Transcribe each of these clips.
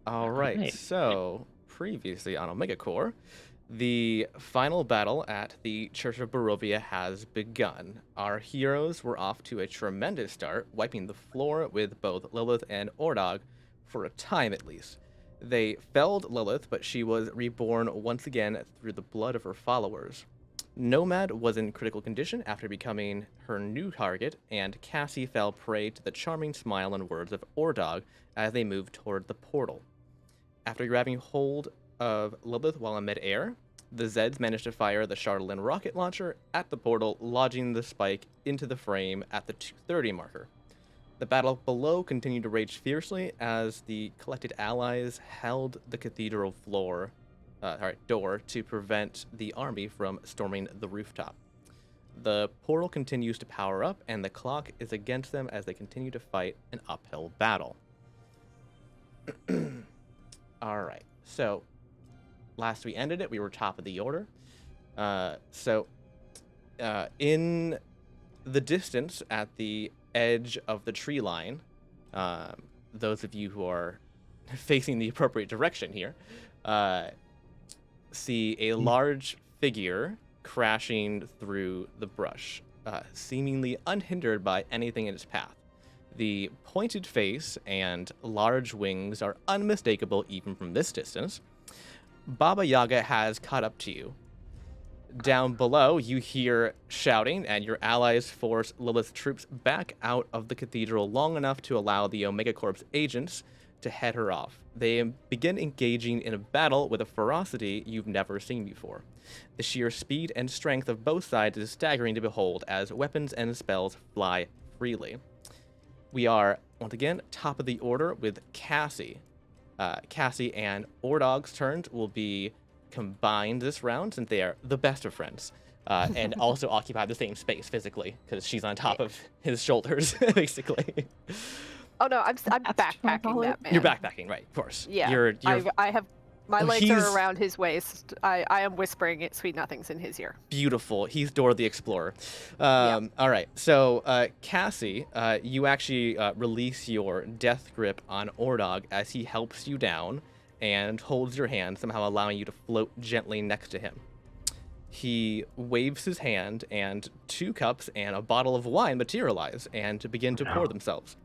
All All right, right. so previously on Omega Core, the final battle at the Church of Barovia has begun. Our heroes were off to a tremendous start, wiping the floor with both Lilith and Ordog, for a time at least. They felled Lilith, but she was reborn once again through the blood of her followers. Nomad was in critical condition after becoming her new target, and Cassie fell prey to the charming smile and words of Ordog as they moved toward the portal. After grabbing hold of Lilith while in midair, the Zeds managed to fire the Charlatan rocket launcher at the portal, lodging the spike into the frame at the 230 marker. The battle below continued to rage fiercely as the collected allies held the cathedral door to prevent the army from storming the rooftop. The portal continues to power up, and the clock is against them as they continue to fight an uphill battle. All right, so last we ended it, we were top of the order. In the distance at the edge of the tree line, those of you who are facing the appropriate direction here, see a large figure crashing through the brush, seemingly unhindered by anything in its path. The pointed face and large wings are unmistakable even from this distance. Baba Yaga has caught up to you. Down below, you hear shouting, and your allies force Lilith's troops back out of the cathedral long enough to allow the Omega Corps agents to head her off. They begin engaging in a battle with a ferocity you've never seen before. The sheer speed and strength of both sides is staggering to behold as weapons and spells fly freely. We are, once again, top of the order with Cassie. Cassie and Ordog's turns will be combined this round since they are the best of friends. And also occupy the same space physically because she's on top of his shoulders, basically. Oh no, I'm backpacking that man. You're backpacking, right? Of course. Yeah. I have my legs are around his waist. I am whispering it sweet nothings in his ear. Beautiful. He's Dora the Explorer. All right. So, Cassie, you actually release your death grip on Ordog as he helps you down and holds your hand, somehow allowing you to float gently next to him. He waves his hand, and 2 cups and a bottle of wine materialize and begin to pour themselves.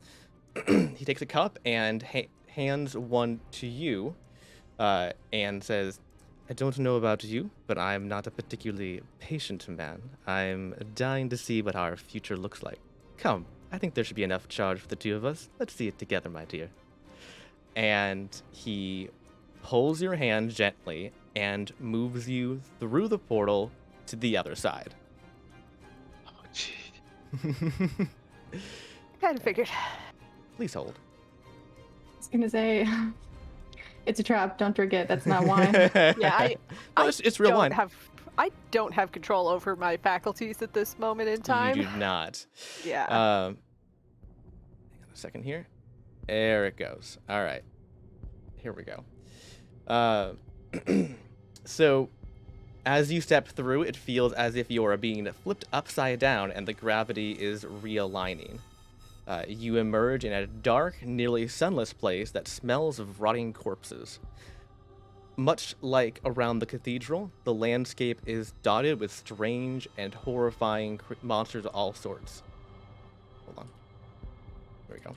He takes a cup and hands one to you, and says, "I don't know about you, but I'm not a particularly patient man. I'm dying to see what our future looks like. Come, I think there should be enough charge for the 2 of us. Let's see it together, my dear." And he pulls your hand gently and moves you through the portal to the other side. Oh, jeez. Kind of figured. Please hold. I was gonna say, it's a trap. Don't forget, that's not wine. Yeah, It's real wine. I don't have control over my faculties at this moment in time. You do not. Yeah. Hang on a second here. There it goes. All right. Here we go. So, as you step through, it feels as if you are being flipped upside down and the gravity is realigning. You emerge in a dark, nearly sunless place that smells of rotting corpses. Much like around the cathedral, the landscape is dotted with strange and horrifying monsters of all sorts. Hold on. There we go.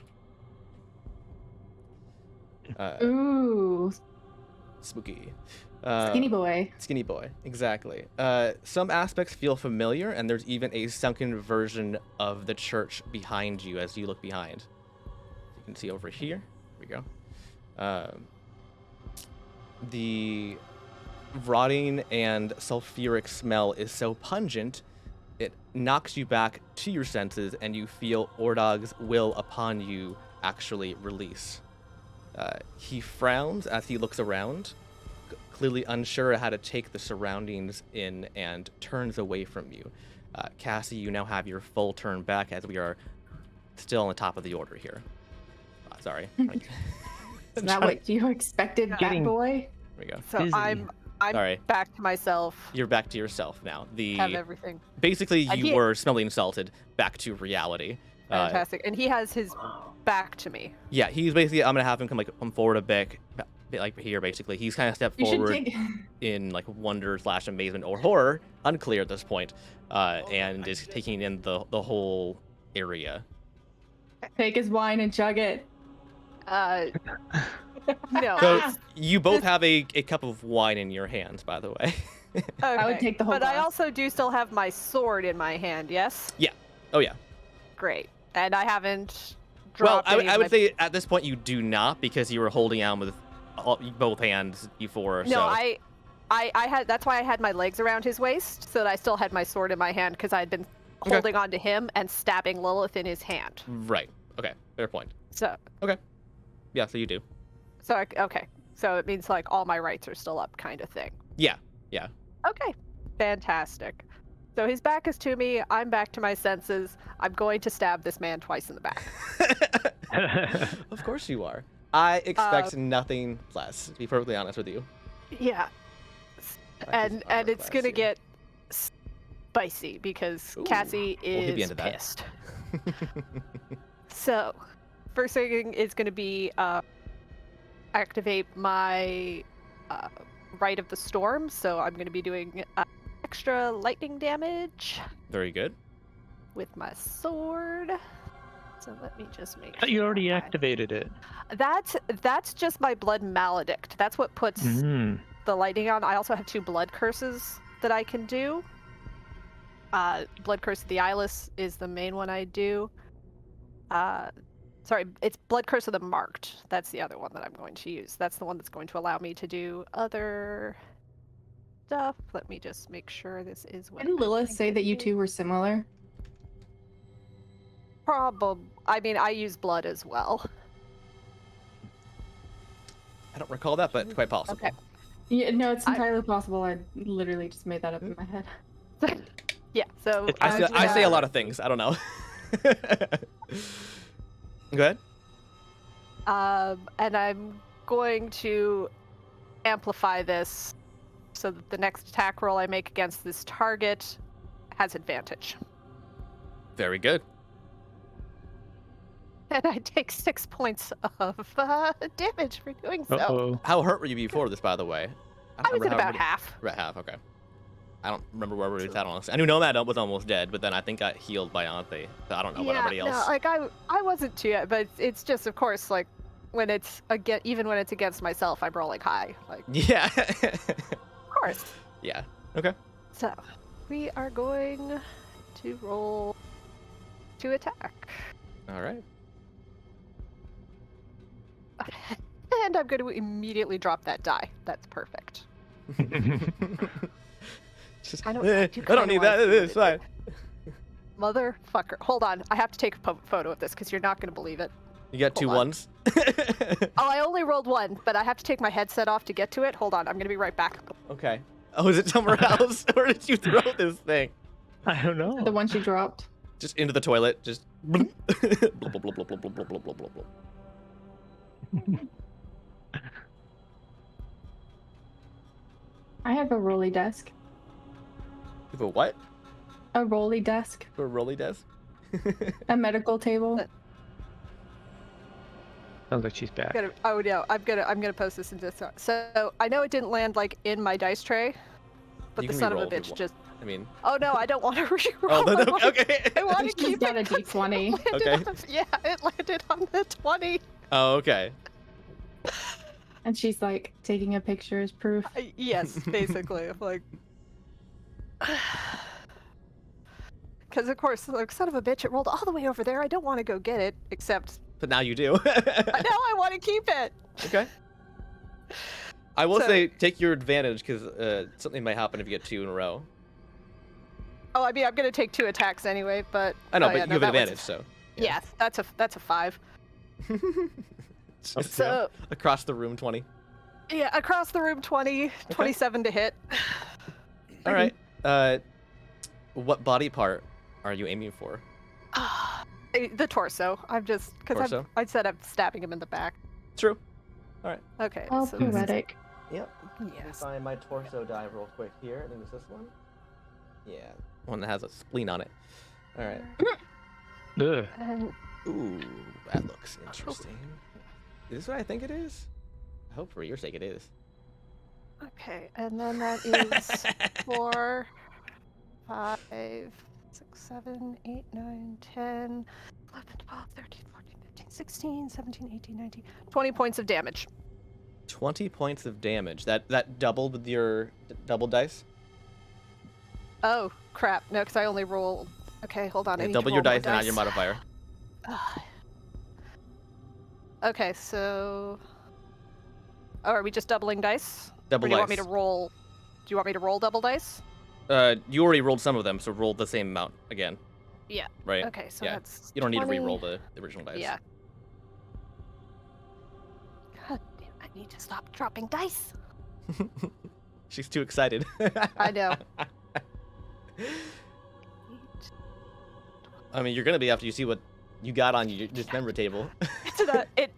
Ooh, Spooky. skinny boy. Skinny boy, exactly. Some aspects feel familiar, and there's even a sunken version of the church behind you as you look behind. You can see over here. Here we go. The rotting and sulfuric smell is so pungent, it knocks you back to your senses, and you feel Ordog's will upon you actually release. He frowns as he looks around, clearly unsure how to take the surroundings in, and turns away from you. Cassie, you now have your full turn back as we are still on the top of the order here. Sorry. Is that what you expected, bad boy? There we go. So Busy. I'm Sorry. back to myself. You're back to yourself now. Have everything. Basically, And you were smelling salted back to reality. Fantastic. And he has his back to me. Yeah, he's basically, I'm gonna have him come forward a bit, like here basically. He's kind of stepped You should forward take. in like wonder / amazement or horror, unclear at this point, and is taking in the whole area. Take his wine and chug it. No. So you both have a cup of wine in your hands, by the way. I would take the whole But I glass. also do still have my sword in my hand, yes? Oh yeah. Great. And I haven't Well, dropped I any of would my... say at this point you do not, because you were holding on with both hands before. No, So. I had... That's why I had my legs around his waist, so that I still had my sword in my hand, because I had been Okay. holding on to him and stabbing Lilith in his hand. Right. Okay. Fair point. So... Yeah. So you do. So, okay. So it means, like, all my rights are still up kind of thing. Yeah. Okay. Fantastic. So his back is to me. I'm back to my senses. I'm going to stab this man twice in the back. Of course you are. I expect nothing less, to be perfectly honest with you. Yeah. And armor it's class gonna here. get spicy because Ooh, Cassie we'll hit the is end of that. pissed. So, first thing is gonna be activate my Rite of the Storm. So I'm gonna be doing extra lightning damage Very good. with my sword. So let me just make But you sure already I- activated it. That's just my blood maledict. That's what puts Mm. the lightning on. I also have 2 blood curses that I can do. Blood Curse of the Eyeless is the main one I do. Sorry, it's Blood Curse of the Marked. That's the other one that I'm going to use. That's the one that's going to allow me to do other stuff. Let me just make sure this is what. Didn't I Lilith think say it that you is. two were similar? Probably. I mean, I use blood as well. I don't recall that, but quite possible. Okay. Yeah, no, it's I- entirely possible. I literally just made that up in my head. Yeah. So It's- I say a lot of things. I don't know. Go ahead. And I'm going to amplify this so that the next attack roll I make against this target has advantage. Very good. And I take 6 points of damage for doing so. Uh-oh. How hurt were you before this, by the way? I don't was at remember how about half. About half, okay. I don't remember where we were at, honestly. I knew Nomad was almost dead, but then I think got healed by Anthe. So I don't know about everybody else. No, like I wasn't too yet, but it's just, of course, like when it's even when it's against myself, I'm rolling high. Like, Yeah. of course. Yeah. Okay. So we are going to roll to attack. All right. And I'm going to immediately drop that die. That's perfect. Just, I don't- I I do don't need kinda that. wanna see It's fine. Motherfucker. Hold on. I have to take a photo of this because you're not going to believe it. You got 2 Hold on. ones. Oh, I only rolled 1, but I have to take my headset off to get to it. Hold on. I'm going to be right back. Okay. Oh, is it somewhere else? Where did you throw this thing? I don't know. The one she dropped. Just into the toilet. Just. Blub, blub, blub, blub, blub, blub, blub, blub, blub, blub. I have a rolly desk. You have a what? A rolly desk. A rolly desk? A medical table. Sounds like she's back. Oh no, I'm gonna post this in Discord. So I know it didn't land like in my dice tray, but You the can son of a re-roll if you bitch want. just. I mean. Oh no, I don't want to re-roll. Oh, I want- okay. I want to She's keep got it. a D20. It landed Okay. on- yeah, it landed on the 20. Oh, okay. And she's like taking a picture as proof. Yes, basically. I'm like. Because of course, like son of a bitch, it rolled all the way over there. I don't want to go get it, except But now you do. I know I want to keep it. Okay. I will So- say, take your advantage, because something might happen if you get 2 in a row. Oh, I mean, I'm gonna take 2 attacks anyway, but. I know, oh, but yeah, you no, have that advantage, one's- so. Yeah, that's a 5. Just, So across the room, 20. yeah, across the room, 20, 27 to hit. All right. What body part are you aiming for? The torso. I'm just because Torso? I said I'm stabbing him in the back. True. Okay. Oh, so poetic. Yep. yes. Find my torso die real quick here. I think it's this one. Yeah. One that has a spleen on it. All right. Ugh. And Ooh, that looks interesting. Is this what I think it is? hope for your sake it is. Okay, and then that is 4, 5, 6, 7, 8, 9, 10, 11, 12, 13, 14, 15, 16, 17, 18, 19, 20 points of damage. 20 points of damage. That doubled with your double dice? Oh, crap. No, because I only roll... Okay, hold on. I Yeah, need double to your roll more dice and add your modifier. Okay, so... Oh, are we just doubling dice? Double Or do you dice. want me to roll... Do you want me to roll double dice? You already rolled some of them, so roll the same amount again. Yeah. Right? Okay, so Yeah. that's You don't need to 20. re-roll the original dice. Yeah. God damn, I need to stop dropping dice. She's too excited. I know. I mean, you're gonna be after you see what you got on your dismember table.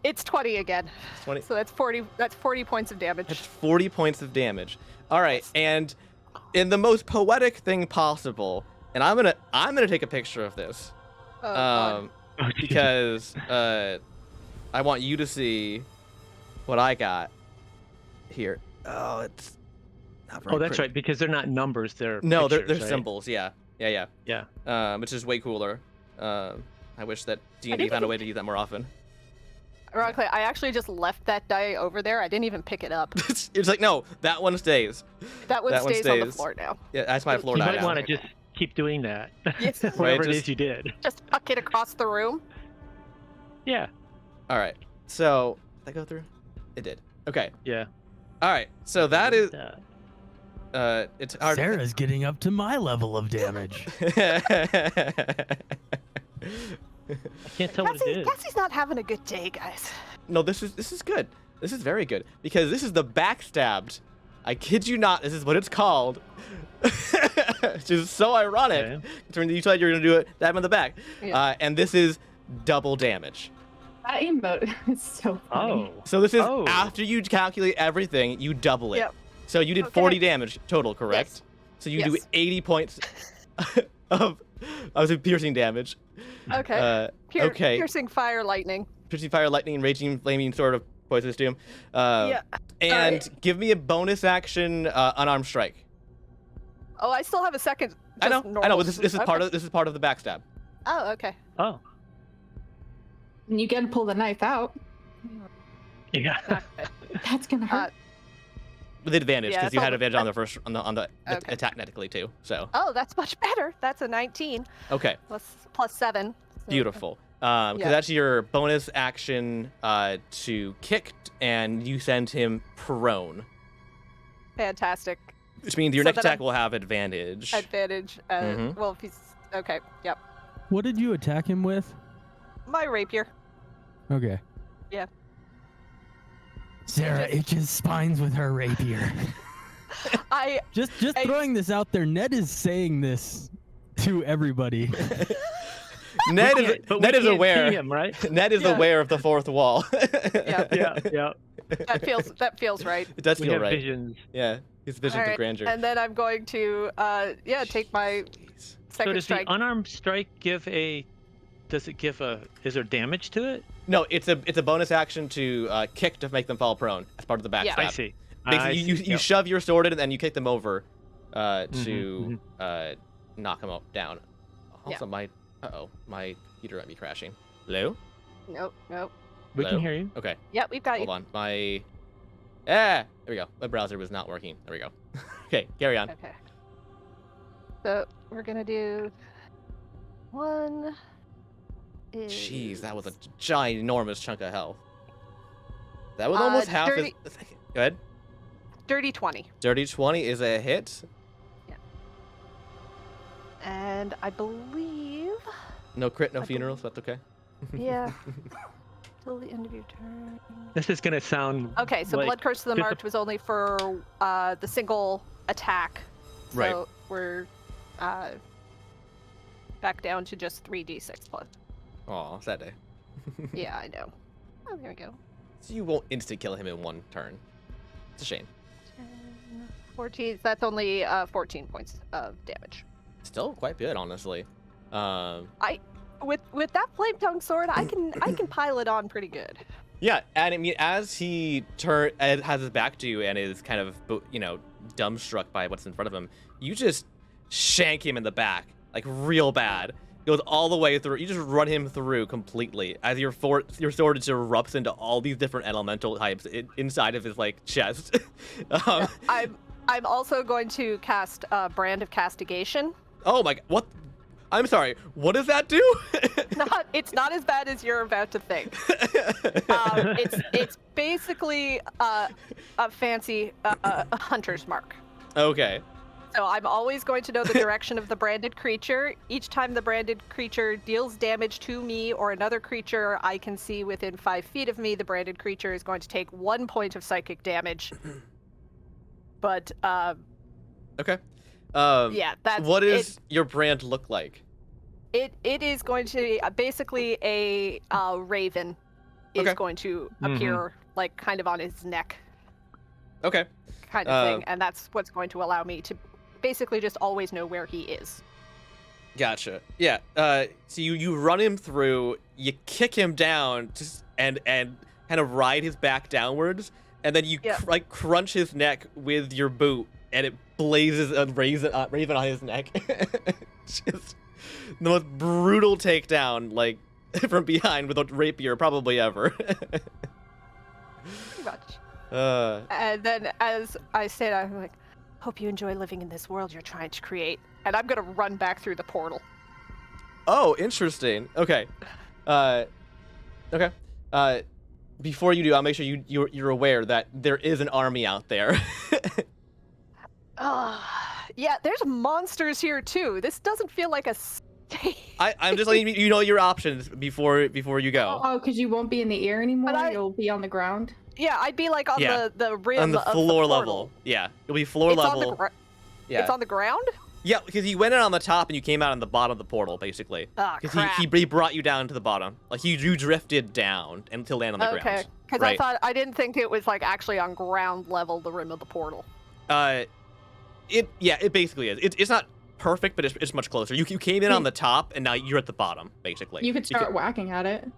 It's 20 again. 20. So that's 40. That's 40 points of damage. That's 40 points of damage. All right, and in the most poetic thing possible, and I'm gonna take a picture of this, Oh, God. because I want you to see what I got here. Oh, it's not very Oh, that's pretty. right, because they're not numbers, they're No, they're pictures, right? symbols. Yeah. Yeah. Which is way cooler. I wish that D&D didn't found a even- way to use that more often. Ironically, I actually just left that die over there. I didn't even pick it up. It's like, no, that one stays. That one That one stays on the stays. floor now. Yeah, that's my floor You die might now. want to just keep doing that. Yes. Whatever it just- is you did. Just tuck it across the room. Yeah. All right. So, did that go through? It did. Okay. Yeah. All right. So that is it's hard. Sarah's getting up to my level of damage. I can't tell what it is. Cassie's not having a good day, guys. No, this is good. This is very good because this is the backstabbed. I kid you not. This is what it's called. Which is so ironic. Okay. Considering you said you were gonna do it, stab him in the back. Yeah. And this is double damage. That emote is so funny. Oh. So this is Oh. after you calculate everything, you double it. Yep. So you did Okay. 40 damage total, correct? Yes. So you do Yes. 80 points of piercing damage. Okay. Okay. Piercing fire lightning. Piercing fire, lightning, and raging, flaming sword of poisonous doom. Yeah. And Alright. give me a bonus action unarmed strike. Oh, I still have a second. I know. just I know. normal But this is okay. part of the backstab. Oh, okay. Oh. And you gotta pull the knife out. Yeah. That's gonna hurt. With advantage, Yeah, because it's you had only- advantage on the first on the Okay. attack technically too. So Oh, that's much better. That's a 19 okay. plus 7. So- Beautiful. Because Yeah. that's your bonus action to kick, and you send him prone, Fantastic. which means your So next then attack will have advantage. Advantage. Mhm. Well, if he's okay. Yep. What did you attack him with? My rapier. Okay. Yeah. Sarah itches spines with her rapier. I just I- throwing this out there. Ned is saying this to everybody. Ned is But we Ned is can't aware. see him, right? Ned is Yeah. aware of the fourth wall. Yeah. Yeah. that feels right. It does We feel have right. visions. Yeah, his visions of Alright, grandeur. And then I'm going to take my Jeez. So second does strike. the unarmed strike give a? Does it give a? Is there damage to it? No, it's a bonus action to kick to make them fall prone as part of the backstab. Yeah. I see. Basically, I you see. you Yep. shove your sword in and then you kick them over to mhm. knock them down. Also, my computer might be crashing. Hello? Nope. We Hello? can hear you. Okay, Yep, we've got hold you. on. There we go. My browser was not working. There we go. Okay, carry on. Okay. So we're gonna do one. Jeez, that was a ginormous chunk of health. That was almost half dirty- as... Go ahead. Dirty 20. Dirty 20 is a hit. And I believe. No crit, no I funeral, so that's okay. Yeah. Till the end of your turn. This is gonna sound. Okay, so like Blood Curse to the dis- Marked was only for the single attack. So Right. we're back down to just 3d6 plus. Aw, sad day. Yeah, I know. Oh, there we go. So you won't insta-kill him in one turn. It's a shame. 10, 14. That's only 14 points of damage. Still quite good, honestly. With that flame tongue sword, I can pile it on pretty good. Yeah, and I mean, as he has his back to you and is kind of, dumbstruck by what's in front of him, you just shank him in the back, like real bad. Goes all the way through. You just run him through completely as your sword just erupts into all these different elemental types inside of his like chest. I'm also going to cast Brand of Castigation. Oh my god! What? I'm sorry. What does that do? It's not as bad as you're about to think. It's basically a fancy hunter's mark. Okay. So I'm always going to know the direction of the branded creature. Each time the branded creature deals damage to me or another creature I can see within 5 feet of me, the branded creature is going to take 1 point of psychic damage. But Okay. yeah, that's what does your brand look like? It is going to be basically a raven is Okay. going to appear like kind of on his neck, Okay. kind of thing, and that's what's going to allow me to basically just always know where he is. Gotcha. Yeah. So you run him through, you kick him down, and kind of ride his back downwards, and then you crunch his neck with your boot, and it blazes a raven on his neck. Just the most brutal takedown, like from behind with a rapier, probably ever. Pretty much. And then as I say that, I'm like, hope you enjoy living in this world you're trying to create. And I'm gonna run back through the portal. Oh, interesting. Okay. Okay. Before you do, I'll make sure you're aware that there is an army out there. Yeah, there's monsters here too. This doesn't feel like a state. I'm just letting you know your options before you go. Oh, because you won't be in the air anymore. But You'll be on the ground. Yeah, I'd be like on the rim On the of floor the level. Yeah, it'll be floor it's level. On the yeah. It's on the ground? Yeah, because you went in on the top and you came out on the bottom of the portal, basically. Ah, Because crap. he brought you down to the bottom. Like you drifted down until land on the Okay, ground. because Right. I didn't think it was like actually on ground level, the rim of the portal. It basically is. It's not perfect, but it's much closer. You came in on the top and now you're at the bottom, basically. You could start whacking at it.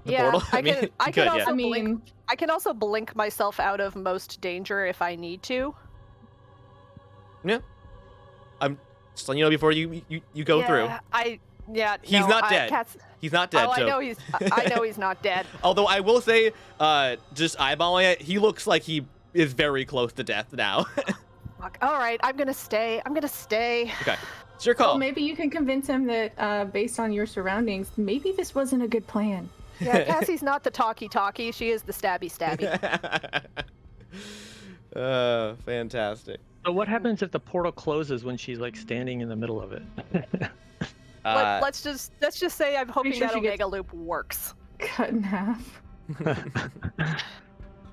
The portal? I mean, can. you I could, can yeah. also blink. I can also blink myself out of most danger if I need to. Yeah. I'm just letting you know before you go through. He's not dead. He's not dead. Oh, so. I know he's not dead. Although I will say, just eyeballing it, he looks like he is very close to death now. Fuck. All right, I'm gonna stay. Okay, it's your call. Well, maybe you can convince him that, based on your surroundings, maybe this wasn't a good plan. Yeah, Cassie's not the talkie. She is the stabby. Fantastic. So what happens if the portal closes when she's like standing in the middle of it? Let's just say I'm hoping sure that she gets- Omega Loop works. Cut in half.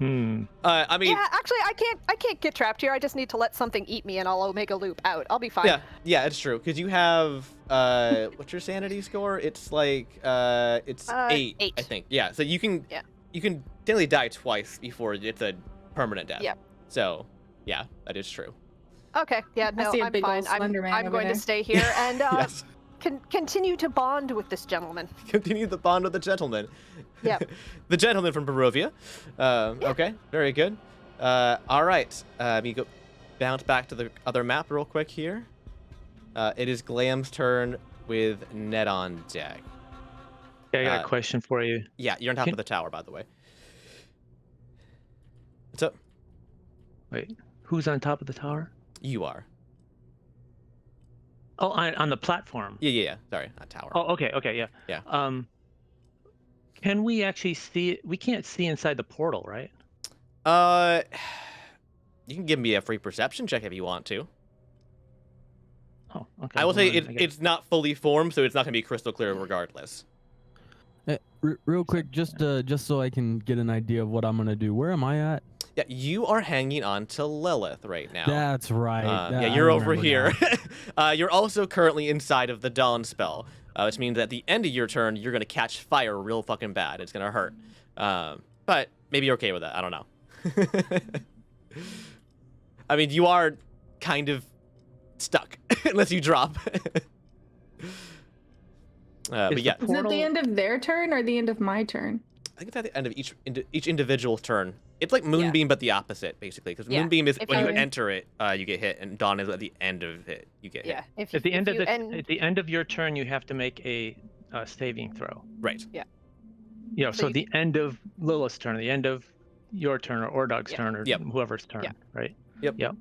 I mean, Yeah, actually, I can't get trapped here. I just need to let something eat me, and I'll Omega Loop out. I'll be fine. yeah, it's true. Because you have what's your sanity score? It's like it's 8, 8. I think. Yeah, so you can technically die twice before it's a permanent death. Yeah. So yeah, that is true. Okay. Yeah. I No, see a I'm big fine. old slender man I'm over going to there. stay here and Yes. continue to bond with this gentleman. Continue the bond with the gentleman. Yep. The gentleman from Barovia. Okay, very good. All right. Let me go bounce back to the other map real quick here. It is Glam's turn with Ned on deck. Okay, I got a question for you. Yeah, you're on top of the tower, by the way. What's up? Wait, who's on top of the tower? You are. Oh, on the platform. Yeah. Sorry, not tower. Oh, okay, yeah. Yeah. Can we actually see? We can't see inside the portal, right? You can give me a free perception check if you want to. Oh, okay. I will hold say on, I guess- it's not fully formed, so it's not going to be crystal clear regardless. Real quick, just so I can get an idea of what I'm gonna do. Where am I at? Yeah, you are hanging on to Lilith right now. That's right. Yeah, I you're over remember here. now. You're also currently inside of the Dawn spell, which means at the end of your turn, you're going to catch fire real fucking bad. It's going to hurt. But maybe you're okay with that. I don't know. I mean, you are kind of stuck unless you drop. But Is yeah. the Is it portal- the end of their turn or the end of my turn? think it's at the end of each individual turn. It's like Moonbeam, but the opposite, basically. Because Yeah. Moonbeam is If when you you- enter it, you get hit, and Dawn is at the end of it, you get hit. Yeah. If At the end if of you at the end of your turn, you have to make a saving throw. Right. You know, So so you- the end of Lilith's turn, the end of your turn, or Ordog's Yeah. turn, or Yep. whoever's turn, Yeah. right? Yep. Yep.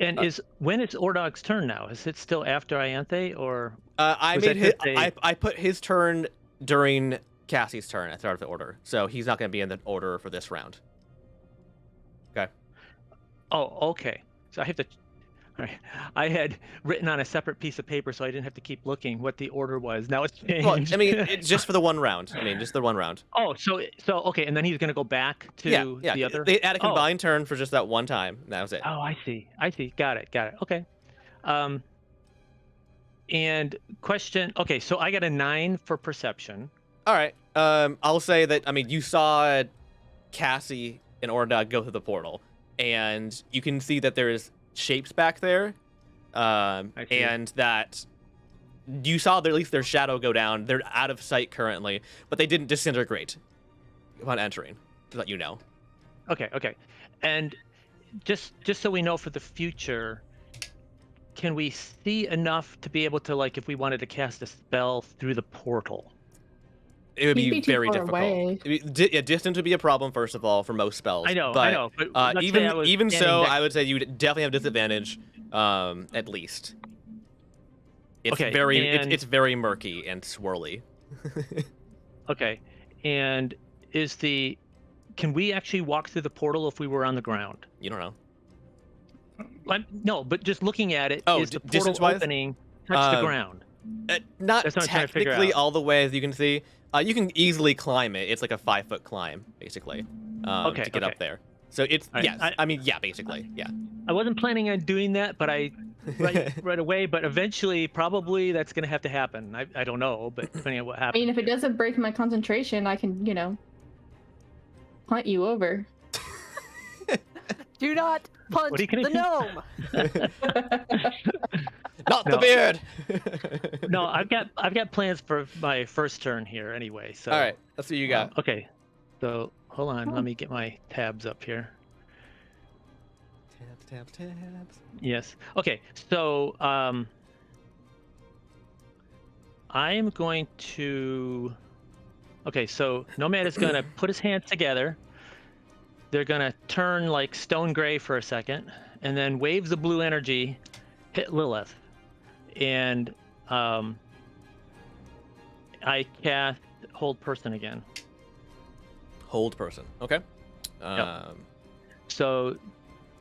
And when is Ordog's turn now? Is it still after Ianthe, or I Was made that his. just I put his turn during Cassie's turn at the start of the order, so he's not going to be in the order for this round. Okay. Oh, okay. So I have to. All right. I had written on a separate piece of paper, so I didn't have to keep looking what the order was. Now it's changed. Well, I mean, it's just for the one round. I mean, just the one round. Oh, so okay, and then he's gonna go back to Yeah. the other. They had a Oh. combined turn for just that one time. And that was it. Oh, I see. Got it. Okay. And question. Okay, so I got a 9 for perception. All right. I'll say that. I mean, you saw Cassie and Ordog go through the portal, and you can see that there's shapes back there, see. and that you saw at least their shadow go down. They're out of sight currently, but they didn't disintegrate upon entering. To let you know. Okay. And just so we know for the future, can we see enough to be able to, like, if we wanted to cast a spell through the portal? It would You'd be be too very far difficult. away. Yeah, distance would be a problem first of all for most spells. I know. But, But let's say I was even standing so, next- I would say you would definitely have disadvantage. At least. It's Okay, very and- it's very murky and swirly. Okay. And can we actually walk through the portal if we were on the ground? You don't know. No, but just looking at it, Oh, is the portal distance-wise? opening touch the Um, ground? Not That's what I'm trying to figure technically out. all the way as you can see. You can easily climb it. It's like a 5-foot climb, basically, Okay, to get okay. up there. So it's All right, yes. I mean, yeah, basically, yeah. I wasn't planning on doing that, but right away. But eventually, probably that's going to have to happen. I don't know, but depending on what I happens. mean, if it doesn't break my concentration, I can, punt you over. Do not punch What are you gonna the do? gnome. Not the No. beard. No, I've got plans for my first turn here anyway. So All right, let's see what you got. Okay, so hold on, let me get my tabs up here. Tabs. Yes. Okay, so I'm going to. Okay, so Nomad is gonna put his hands together. They're gonna turn like stone gray for a second, and then waves of blue energy hit Lilith, and I cast Hold Person again. Hold person. Okay. So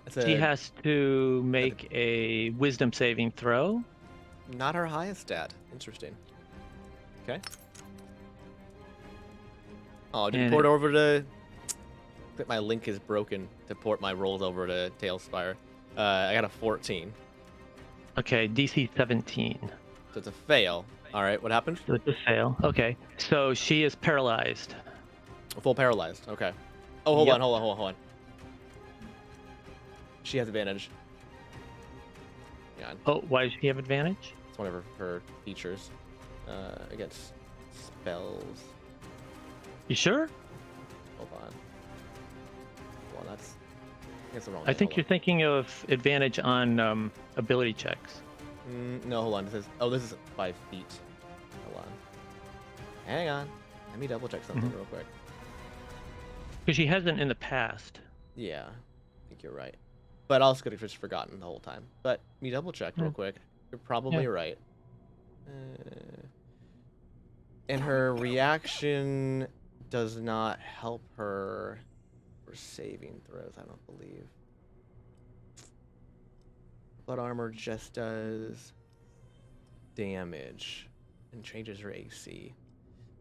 That's she has to make a Wisdom saving throw. not her highest stat. Interesting. Okay. Oh, did you And port over to? I think my link is broken to port my rolls over to Tailspire. I got a 14, Okay, DC 17. so it's a fail. All right, what happened? So it's a fail. Okay, so she is paralyzed. Full paralyzed. Okay. Oh, hold Yep. on. She has advantage. Yeah, Oh, why does she have advantage? it's one of her features against spells. You sure? Hold on. Well, that's the wrong. I thing. think Hold you're thinking of advantage on ability checks. on. No, hold on. This is 5 feet. Hold on. Hang on. Let me double check something Mhm. real quick. Because she hasn't in the past. Yeah, I think you're right. But I also could have just forgotten the whole time. But let me double check real Yeah. quick. You're probably Yeah. right. And her reaction does not help her for saving throws, I don't believe. Blood armor just does damage and changes her AC.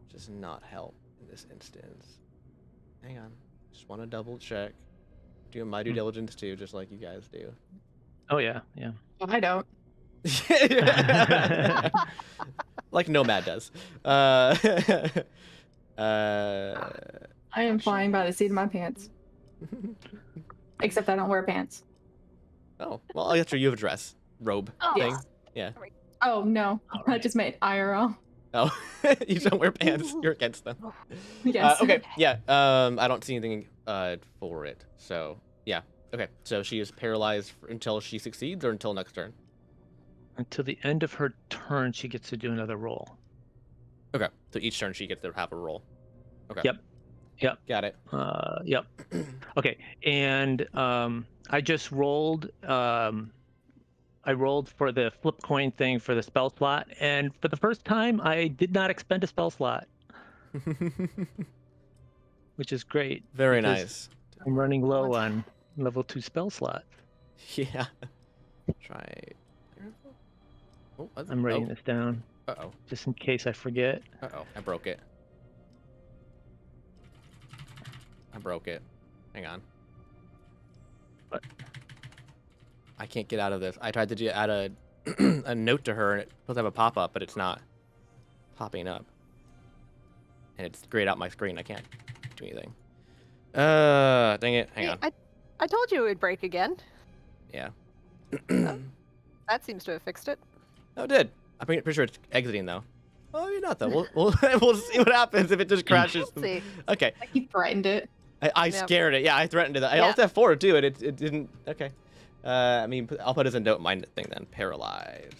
Does not help in this instance. Hang on. Just want to double check. Doing my due diligence too, just like you guys do. Oh yeah. I don't. Like Nomad does. I am flying by the seat of my pants. Except I don't wear pants. Oh, well, I guess you have a dress, robe Oh. thing. Yes. Yeah. Oh, no. All I right. just made IRL. Oh, you don't wear pants. You're against them. Yes. Okay. Yeah. I don't see anything for it. So yeah. Okay. So she is paralyzed until she succeeds, or until next turn. Until the end of her turn, she gets to do another roll. Okay. So each turn she gets to have a roll. Okay. Yep. Yep. Got it. Yep. Okay. And I just rolled. I rolled for the flip coin thing for the spell slot, and for the first time, I did not expend a spell slot, which is great. Very because nice. I'm running low on level 2 spell slot. Yeah. Try. Oh, I'm writing this down Uh-oh. just in case I forget. Uh-oh. I broke it. Hang on. What? I can't get out of this. I tried to add a note to her, and it's supposed to have a pop-up, but it's not popping up. And it's grayed out my screen. I can't do anything. Dang it. Hang on. I told you it would break again. Yeah. That seems to have fixed it. Oh, it did. I'm pretty sure it's exiting, though. Oh, you're not, though. We'll see what happens if it just crashes. We'll see. Okay. Like you threatened it. I Yep. scared it. Yeah, I threatened it. I Yeah. also have 4 too, and it didn't. Okay. I mean, I'll put as a note in my thing then. Paralyzed.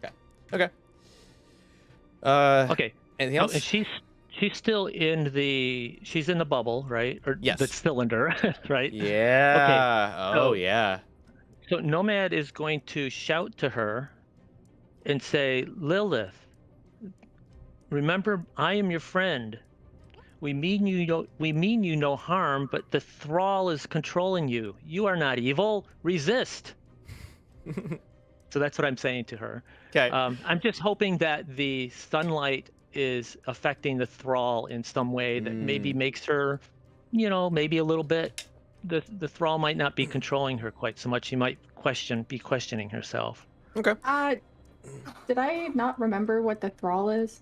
Okay. Okay. Okay. Anything Oh, else? and she's still in the bubble, right? Or Yes. the cylinder, right? Yeah. so- Oh, yeah. So Nomad is going to shout to her and say, Lilith, remember, I am your friend. We mean you no harm, but the thrall is controlling you. You are not evil. Resist. So that's what I'm saying to her. Okay. I'm just hoping that the sunlight is affecting the thrall in some way that maybe makes her, maybe a little bit. The thrall might not be controlling her quite so much. She might be questioning herself. Okay. Did I not remember what the thrall is?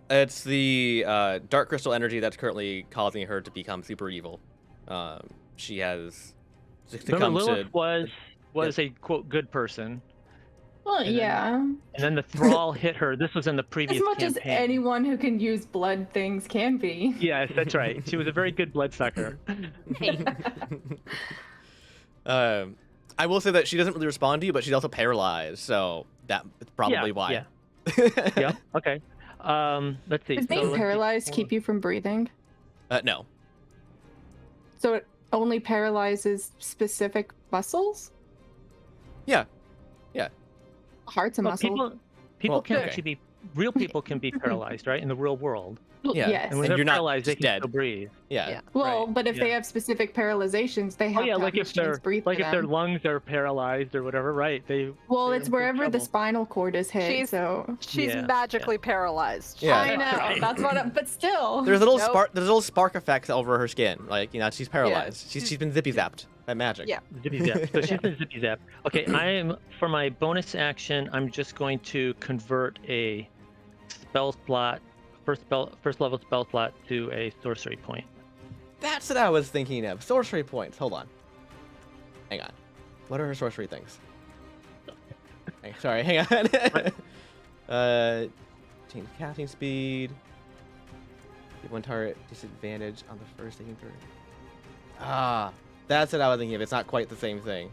It's the dark crystal energy that's currently causing her to become super evil. She has Remember, succumbed to. Lilith was a quote good person, Well, And then- yeah. and then the thrall hit her. This was in the previous As much campaign. as anyone who can use blood things can be. Yes, that's right. She was a very good bloodsucker. I will say that she doesn't really respond to you, but she's also paralyzed, so that's probably why. Yeah. Yeah. Okay. Let's see. Does So being let's see. paralyzed keep you from breathing? No. So it only paralyzes specific muscles? Yeah. Heart's a Well, muscle. people Well, can okay. actually be real people can be paralyzed, right? In the real world. Yeah. Yes. And when And they're you're not paralyzed, they just can dead. still breathe. Yeah. Yeah. Well, Right, but if they yeah. have specific paralyzations, they have Oh yeah, to like have if their machines breathe for if their them. lungs are paralyzed or whatever, right? Well, they're it's in big wherever the trouble. spinal cord is hit, She's- so... She's Yeah, magically paralyzed. Yeah. I know, Right. that's what I'm... But still... There's a little Nope. spark effects over her skin. Like, she's paralyzed. She's been zippy zapped by magic. Yeah. Zippy zap. So she's been zippy zap. Okay, for my bonus action, I'm just going to convert a spell slot, first level spell slot to a sorcery point. That's what I was thinking of. Sorcery points. Hold on. Hang on. What are her sorcery things? Sorry, hang on. Change casting speed. Give one target disadvantage on the first saving throw. Ah, that's what I was thinking of. It's not quite the same thing.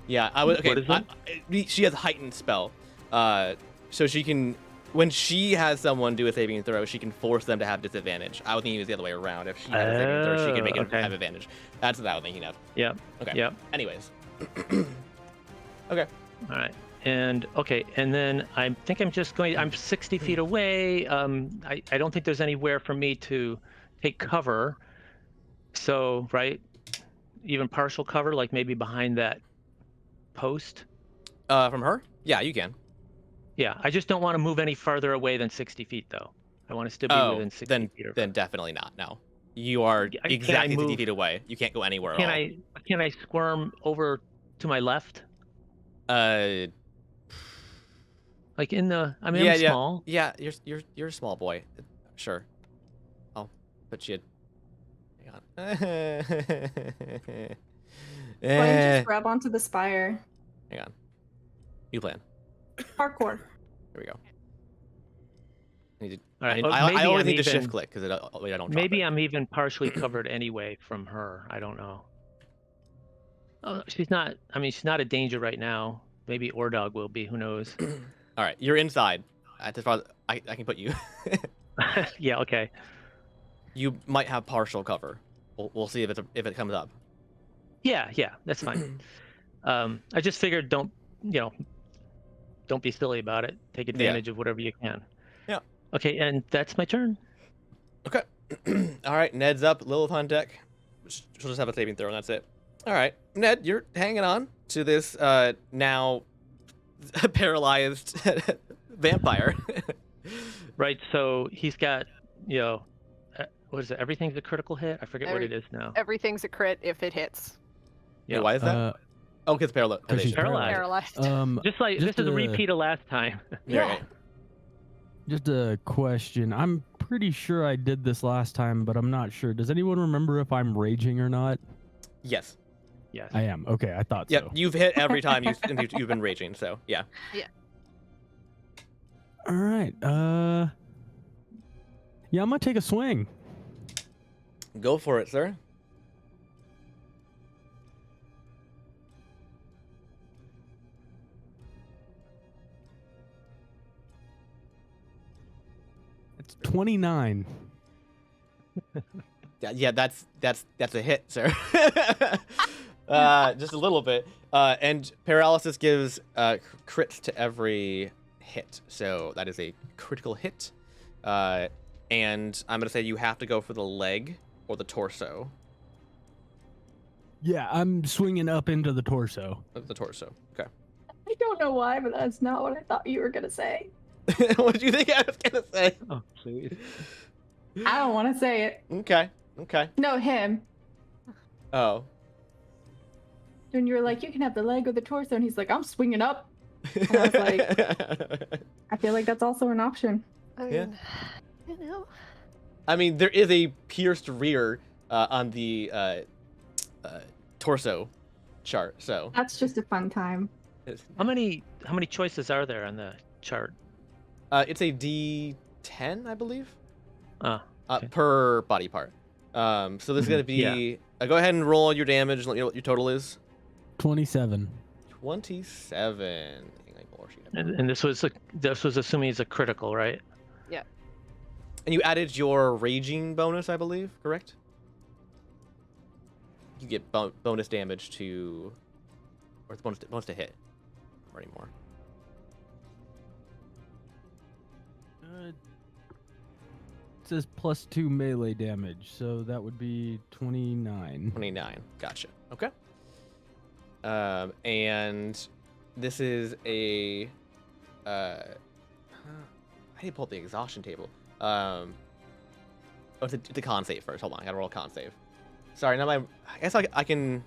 Yeah, I would. Okay, What is it? she has a heightened spell. So she can, when she has someone do a saving throw, she can force them to have disadvantage. I was thinking it was the other way around. If she had a saving throw, she could make Oh, it okay. have advantage. That's what I was thinking of. Yep. Okay. Yep. Anyways. Okay. All right. And then I think I'm 60 feet away. I don't think there's anywhere for me to take cover. So, right, even partial cover, like maybe behind that post. From her? Yeah, you can. Yeah, I just don't want to move any farther away than 60 feet, though. I want to still be within 60 feet. Then definitely not. No, you are Can I exactly 60 move- feet away. You can't go anywhere Can at I squirm over to my left? all. Like in the, I mean, Yeah, I'm yeah. small. Yeah, you're a small boy. Sure. I'll put you. Hang on. Why don't you just grab onto the spire? Hang on. New plan. Parkour. Here we go. I need to, All right. I, well, I maybe always I'm need to shift even- click because I don't. drop Maybe it. I'm even partially covered anyway from her. I don't know. Oh, she's not. I mean, she's not a danger right now. Maybe Ordog will be. Who knows? All right, you're inside. As far as I can put you. Yeah. Okay. You might have partial cover. We'll see if it comes up. Yeah. Yeah. That's fine. I just figured don't be silly about it. Take advantage of whatever you can. Yeah. Okay, and that's my turn. Okay. All right, Ned's up. Lilith on deck. She'll just have a saving throw, and that's it. All right, Ned, you're hanging on to this now paralyzed vampire. Right. So he's got, what is it? Everything's a critical hit. I forget what it is now. Everything's a crit if it hits. Yeah. Why is that? Oh, because paralyzed. 'cause she's Paralyzed. Paralyzed. Just like just this is a a- repeat of last time. Yeah. Just a question. I'm pretty sure I did this last time, but I'm not sure. Does anyone remember if I'm raging or not? Yes. Yes. I am. Okay, I thought Yep. so. You've hit every time you've been raging. So yeah. All right. Yeah, I'm gonna take a swing. Go for it, sir. It's 29. Yeah, that's a hit, sir. Just a little bit. And paralysis gives crits to every hit, so that is a critical hit. And I'm gonna say you have to go for the leg or the torso. Yeah, I'm swinging up into the torso. The torso. Okay. I don't know why, but that's not what I thought you were gonna say. What did you think I was gonna say? Oh, please. I don't want to say it. Okay. Okay. No, him. Oh. When you were like, you can have the leg or the torso, and he's like, I'm swinging up. And I was like, I feel like that's also an option. I Yeah. mean, you know. I mean, there is a pierced rear on the torso chart, so That's just a fun time. How many choices are there on the chart? it's a D10, I believe, Ah. Okay. per body part. So this is gonna be. Go ahead and roll your damage and let me know what your total is. 27. 27. And this was assuming it's a critical, right? And you added your raging bonus, I believe, correct? You get bonus damage to, or it's bonus to hit, or anymore. It says +2 melee damage, so that would be 29. 29. Gotcha. Okay. And this is a. I need to pull up the exhaustion table. Oh, it's a con save first. Hold on, I gotta roll a con save. Sorry, now I guess I can.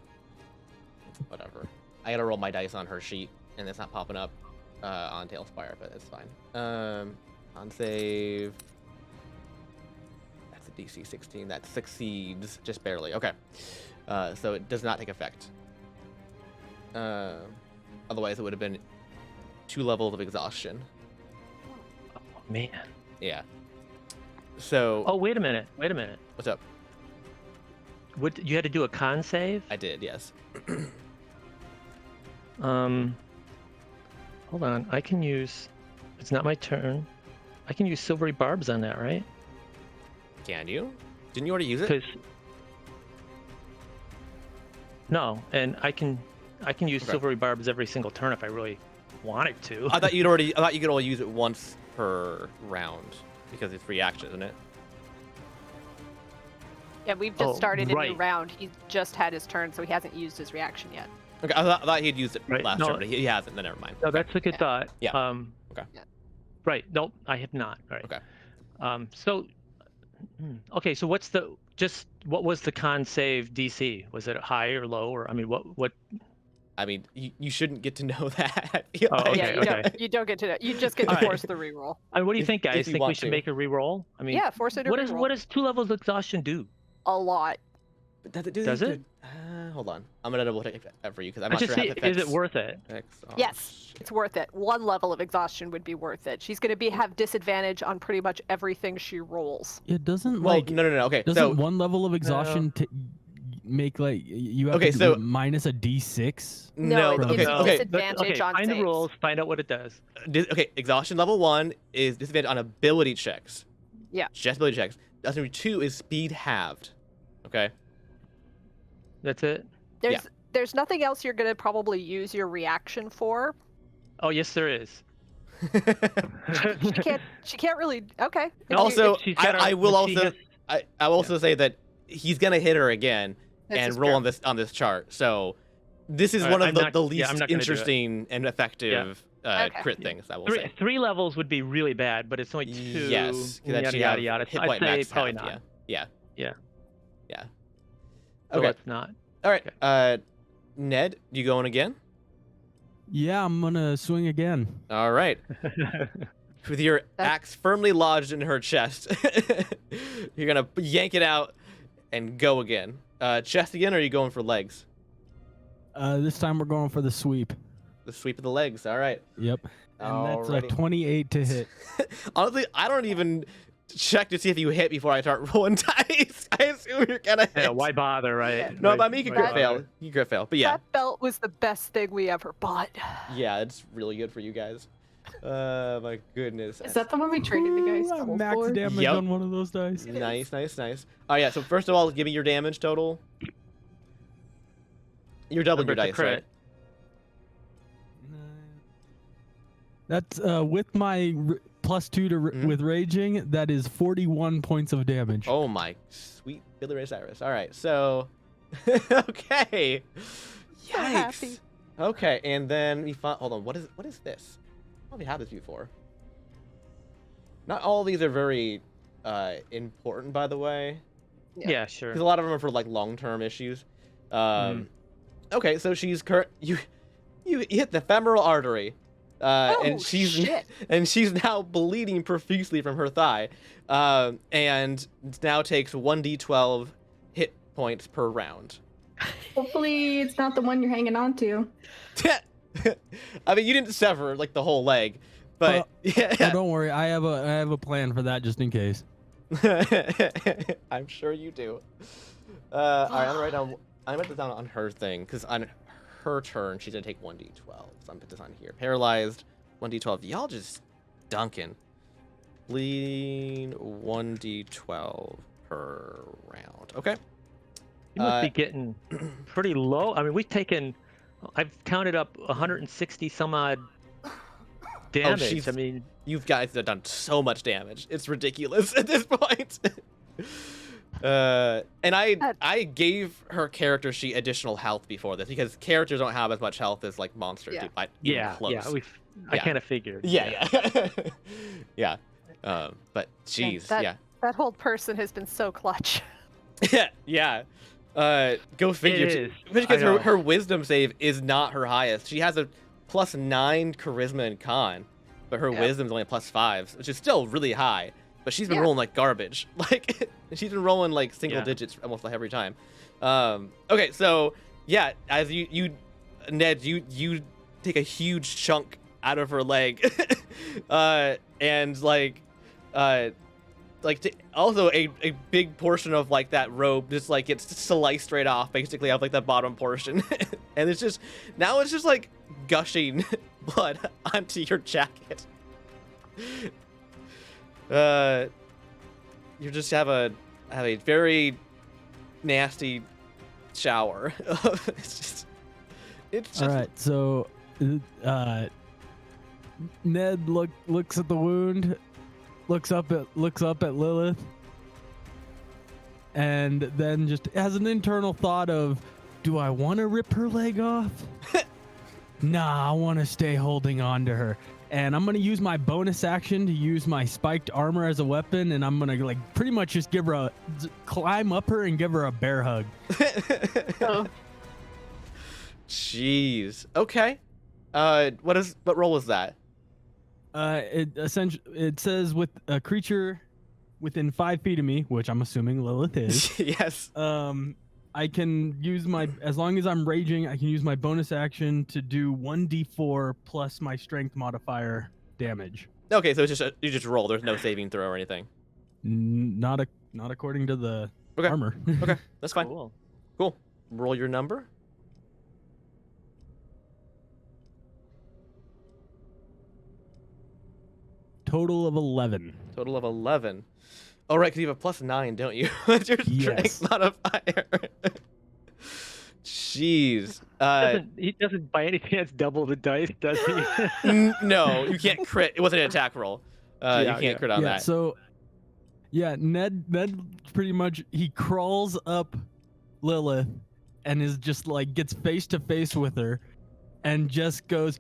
Whatever. I gotta roll my dice on her sheet, and it's not popping up on Tailspire, but it's fine. Con save. That's a DC 16. That succeeds just barely. Okay. So it does not take effect. Otherwise, it would have been 2 levels of exhaustion. Oh, man. Yeah. So. Oh, wait a minute. What's up? What, you had to do a con save? I did, yes. Hold on. I can use. It's not my turn. I can use silvery barbs on that, right? Can you? Didn't you already use it? Because. No, and I can use Okay. silvery barbs every single turn if I really wanted to. I thought you could only use it once per round because it's free action, isn't it? Yeah, we've just Oh, started a right. new round. He just had his turn, so he hasn't used his reaction yet. Okay, I thought he'd used it Right, last no. turn, but he hasn't. Then never mind. No, that's a good thought. Yeah. Okay. Yeah. Right. Nope, I have not. Right. Okay. Okay. So what was the con save DC? Was it high or low, or I mean, what? I mean, you shouldn't get to know that. Oh, okay, yeah, you don't get to know. You just get to Alright. force the reroll. I mean, what do you If- think, if guys? you Think we want should to. make a reroll? I mean, Yeah, force it to what reroll. does 2 levels of exhaustion do? A lot. But Does it? Hold Hold on. I'm gonna double check that for you because I'm I not just sure how see, it is it affects worth it? Yes, it's worth it. One level of exhaustion would be worth it. She's going to have disadvantage on pretty much everything she rolls. It doesn't Well, like. no. Okay, Doesn't so one level of exhaustion make like you have Okay, to so- minus a d6? No, it okay, gives you okay. disadvantage on Find the saves. rules, find out what it does. Okay, exhaustion level 1 is disadvantage on ability checks. Yeah. Just ability checks. Exhaustion level 2 is speed halved. Okay. That's it? There's nothing else you're going to probably use your reaction for. Oh, yes, there is. She can't really. Okay. If No, you- Also, if she's got her- I will when she also has- I will also say that he's gonna hit her again This and is roll true. on this chart. So this is Alright, one of I'm the, not- the yeah, least I'm not gonna do it. interesting and effective Okay. crit things, I will say. Three levels would be really bad, but it's only 2. Yes, because yada, she yada, have yada. hit I'd point say max probably halved, not. Yeah. So Okay. let's not. All right. Okay. Ned, you going again? Yeah, I'm gonna swing again. All right. With your axe firmly lodged in her chest, you're gonna yank it out and go again. Chest again, or are you going for legs? This time we're going for the sweep. The sweep of the legs. All right. Yep. And that's a Alrighty. 28 to hit. Honestly, I don't even check to see if you hit before I start rolling dice. I assume you're gonna hit. Yeah, why bother, right? No, Why- but I mean, you can why crit fail. bother? You can crit fail. But yeah, That belt was the best thing we ever bought. yeah, it's really good for you guys. My goodness. Is that the one we traded the guys? Ooh, I double max for? damage Yep. on one of those dice. Nice. Oh yeah. So first of all, give me your damage total. You're doubling your Remember, it's a dice, right? crit. That's with my +2 to Mhm. with raging. That is 41 points of damage. Oh my sweet Billy Ray Cyrus. All right. So, okay. So happy. Yikes. Okay, and then we found. Hold on. What is this? I don't think we had this before. Not all of these are very important, by the way, Yeah, sure. because a lot of them are for like long-term issues. Okay, so she's you hit the femoral artery, and she's now bleeding profusely from her thigh, and now takes 1d12 hit points per round. Hopefully, it's not the one you're hanging on to. I mean, you didn't sever like the whole leg, but Oh, yeah, don't worry, I have a plan for that just in case. I'm sure you do. All right, I'm gonna write down. I'm gonna put this down on her thing because on her turn she's gonna take 1d12. So I'm gonna put this on here. Paralyzed, 1d12. Y'all just dunking. Bleeding, 1d12 per round. Okay. You must be getting pretty low. I mean, I've counted up 160 some odd damage. she's- I mean, You guys have done so much damage. It's ridiculous at this point. And I gave her character sheet additional health before this because characters don't have as much health as like monsters Yeah. do. By even yeah, close. I Yeah. kind of figured. Yeah. Yeah. But jeez, that- yeah. That whole person has been so clutch. Yeah. Go figure. It is. Because I know. her wisdom save is not her highest. She has a +9 charisma and con, but her Yeah. wisdom's only a +5, which is still really high. But she's been Yeah. rolling like garbage. Like she's been rolling like single Yeah. digits almost like every time. Okay, so yeah, as you Ned, you take a huge chunk out of her leg, and also a big portion of like that robe just like gets sliced right off basically of like the bottom portion. And it's just like gushing blood onto your jacket. You just have a very nasty shower. It's just All right, so Ned looks at the wound, looks up at Lilith, and then just has an internal thought of, do I want to rip her leg off? Nah, I want to stay holding on to her. And I'm gonna use my bonus action to use my spiked armor as a weapon, and I'm gonna like pretty much just give her climb up her and give her a bear hug. So, Jeez. Okay. What role is that? It says with a creature within 5 feet of me, which I'm assuming Lilith is. Yes. I I can use my, as long as I'm raging, I can use my bonus action to do 1d4 plus my strength modifier damage. Okay, so it's just you just roll. There's no saving throw or anything. Not according to the Okay. armor. Okay, that's fine. Cool. Cool. Roll your number. Total of 11. Total of 11. Oh, right, because you have a +9, don't you? What's your strength Yes. modifier? Jeez. He doesn't by any chance double the dice, does he? No, you can't crit. It wasn't an attack roll. You can't crit on Yeah, that. so Ned pretty much, he crawls up Lilith and is just like, gets face to face with her and just goes,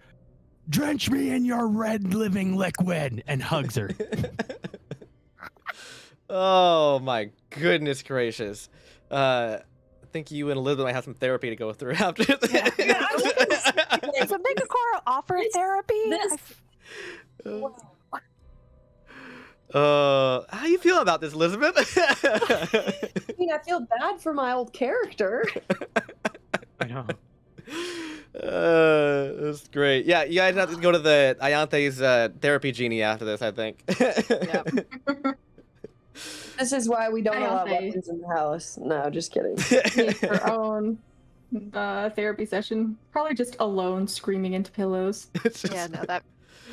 "Drench me in your red living liquid," and hugs her. Oh my goodness gracious. I think you and Elizabeth might have some therapy to go through after this. Does a Megacore offer therapy? How you feel about this, Elizabeth? I mean, I feel bad for my old character. I know. That's great. Yeah, you guys have to go to the Ianthe's therapy genie after this, I think. This is why we don't I allow don't think- weapons in the house. No, just kidding. Make her own therapy session. Probably just alone screaming into pillows. It's just- Yeah, no, that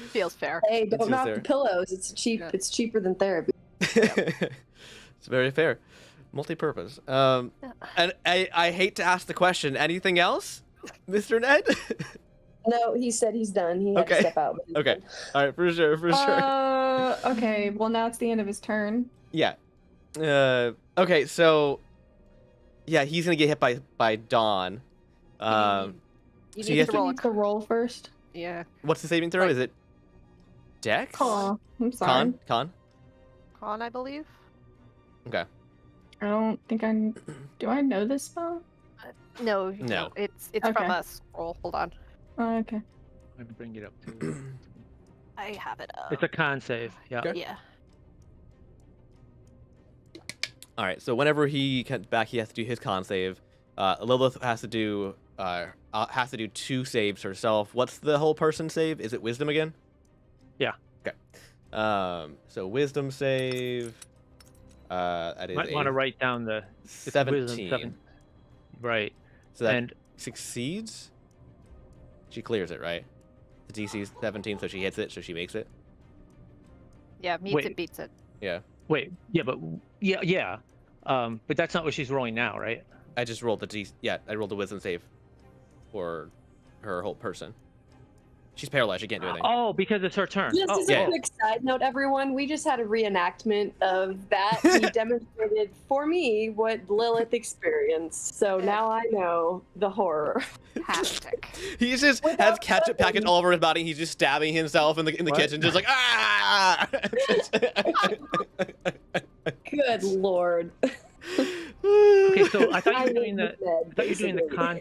feels fair. Hey, That's don't just knock there. the pillows. It's cheap. Yeah. It's cheaper than therapy. It's very fair. Multi-purpose. And I hate to ask the question. Anything else, Mr. Ned? No, he said he's done. He had Okay. to step out. but he's Okay. done. All right, for sure. Okay, well now it's the end of his turn. Yeah. Okay, so yeah, he's gonna get hit by Dawn. You So you need have to to- roll Needs to roll first. Yeah. what's the saving throw? Right. Is it Dex? Oh, I'm sorry. Con? Con, I believe. Okay. I don't think I. Do I know this spell? No, No. it's Okay. from a scroll. Hold on. Oh, okay. Let me bring it up too. I have it up. It's a con save. Yeah. Okay. Yeah. All right. So whenever he comes back, he has to do his con save. Lilith has to do 2 saves herself. What's the whole person save? Is it Wisdom again? Yeah. Okay. So Wisdom save. That is Might want to write down the it's wisdom 17. Right. So that And succeeds. She clears it, right? The DC is 17, so she hits it, so she makes it. Yeah, meets Wait. it, beats it. Yeah. wait, yeah. But that's not what she's rolling now, right? I just rolled I rolled the Wisdom save for her whole person. She's paralyzed. She can't do anything. Oh, because it's her turn. Just Oh, as yeah. a quick side note, everyone, we just had a reenactment of that. He demonstrated for me what Lilith experienced. So now I know the horror. Fantastic. He just has Without ketchup weapons. packets all over his body. He's just stabbing himself in the What? kitchen, just like ah. Good lord. Okay, so I thought you I were doing hate the. Ned, I thought you were doing the basically. con.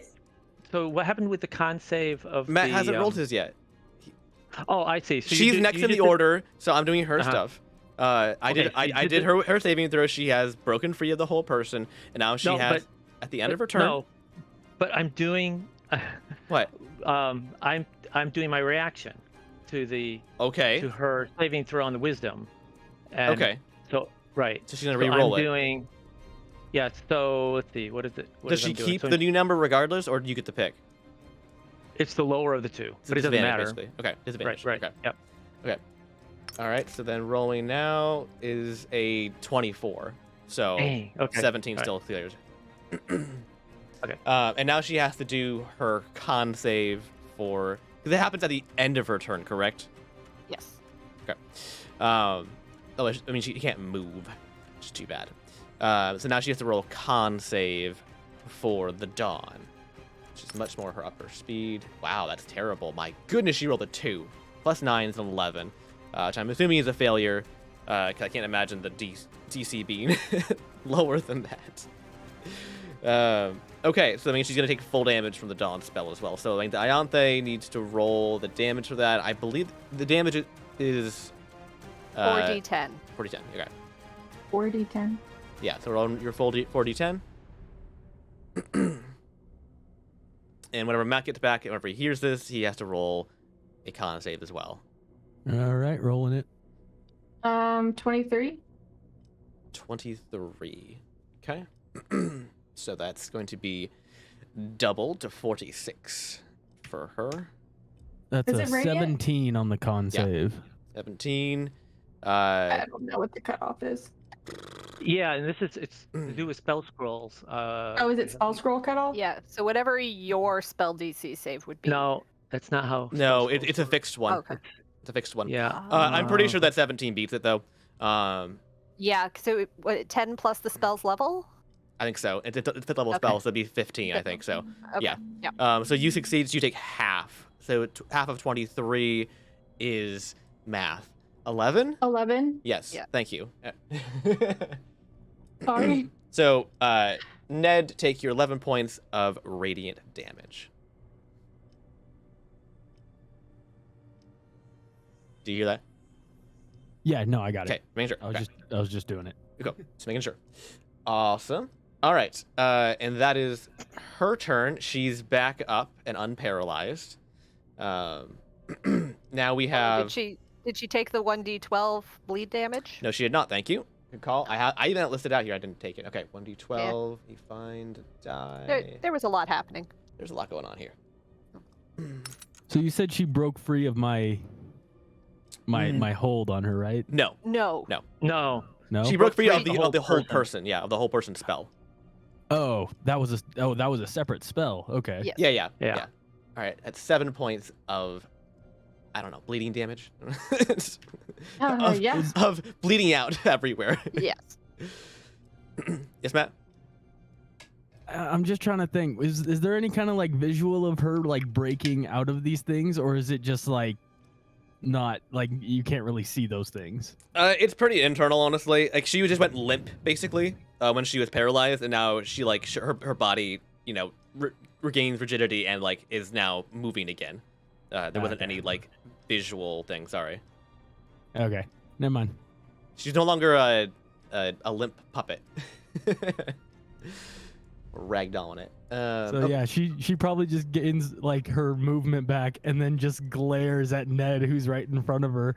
So what happened with the con save of Matt the, hasn't rolled his yet. Oh, I see. So you She's did- next you in the just did- order, so I'm doing her Uh-huh. stuff. I Okay, did so you I did did the- her saving throw. She has broken free of the whole person, and now she No, has but- at the end of her turn. No, but I'm doing. What? I'm doing my reaction to the Okay. to her saving throw on the wisdom. And Okay. So right. So she's gonna So re-roll I'm it. doing. Yeah. So let's see. What is it? What Does is she I'm doing? keep So the new number regardless, or do you get to pick? It's the lower of the two, It's but it doesn't disadvantage, matter. Basically. Okay. Disadvantage. Right. Okay. Yep. All right. So then rolling now is a 24. So Dang. Okay. 17 All right. still clears. Okay. And now she has to do her con save for. Because it happens at the end of her turn, correct? Yes. I mean, she can't move. Which is too bad. So now she has to roll a con save for the Dawn, which is much more her upper speed. Wow, that's terrible. My goodness, she rolled a 2. Plus 9 is an 11, which I'm assuming is a failure. 'Cause I can't imagine the DC being lower than that. Okay, so that means she's going to take full damage from the Dawn spell as well. So I think the Ianthe needs to roll the damage for that. I believe the damage is 4d10. 4d10. Okay. 4d10. Yeah, so roll your full 4d10. And whenever Matt gets back, whenever he hears this, he has to roll a con save as well. All right, rolling it. 23. 23. Okay. So that's going to be doubled to 46 for her. That's Is a it radiant? 17 on the con Yeah. save. 17. I don't know what the cutoff is. Yeah, and it's to do with spell scrolls. Oh, is it spell scroll cutoff? Yeah. So whatever your spell DC save would be. No, that's not how. No, spell it's a scrolls fixed one. Okay. It's a fixed one. work. Yeah. I'm pretty sure Uh, that 17 beats it, though. Yeah. So what, 10 plus the spell's level. I think so. It's a fifth level Okay. spell, so it'd be 15, I think. So, Okay. yeah. Yeah. So you succeed, so you take half. So half of 23 is math. 11? 11. Yes. Yeah. Thank you. Sorry. So, Ned, take your 11 points of radiant damage. Do you hear that? Yeah, no, I got Okay, it. making sure. I was Okay. just doing it. Cool. Just making sure. Awesome. All right. And that is her turn. She's back up and unparalyzed. Now we have. Did she take the 1d12 bleed damage? No, she did not. Thank you. Good call. I even had it listed out here. I didn't take it. Okay, 1d12. You find die. There was a lot happening. There's a lot going on here. So you said she broke free of my Mm. my hold on her, right? No, No. No. No. she broke free free of the whole person. Yeah, of the whole person spell. Oh, that was a separate spell. Okay. Yes. Yeah. Yeah. All right, that's 7 points of, I don't know, bleeding damage. of, Yes. of bleeding out everywhere. Yes. Yes, Matt. I'm just trying to think. Is there any kind of like visual of her like breaking out of these things, or is it just like not like you can't really see those things? It's pretty internal, honestly. Like she just went limp basically when she was paralyzed, and now she like her body, you know, regains rigidity and like is now moving again. There wasn't Okay. any like visual thing. Sorry, Okay, never mind. she's no longer a limp puppet. Ragdolling it. So yeah, she probably just gains like her movement back and then just glares at Ned, who's right in front of her.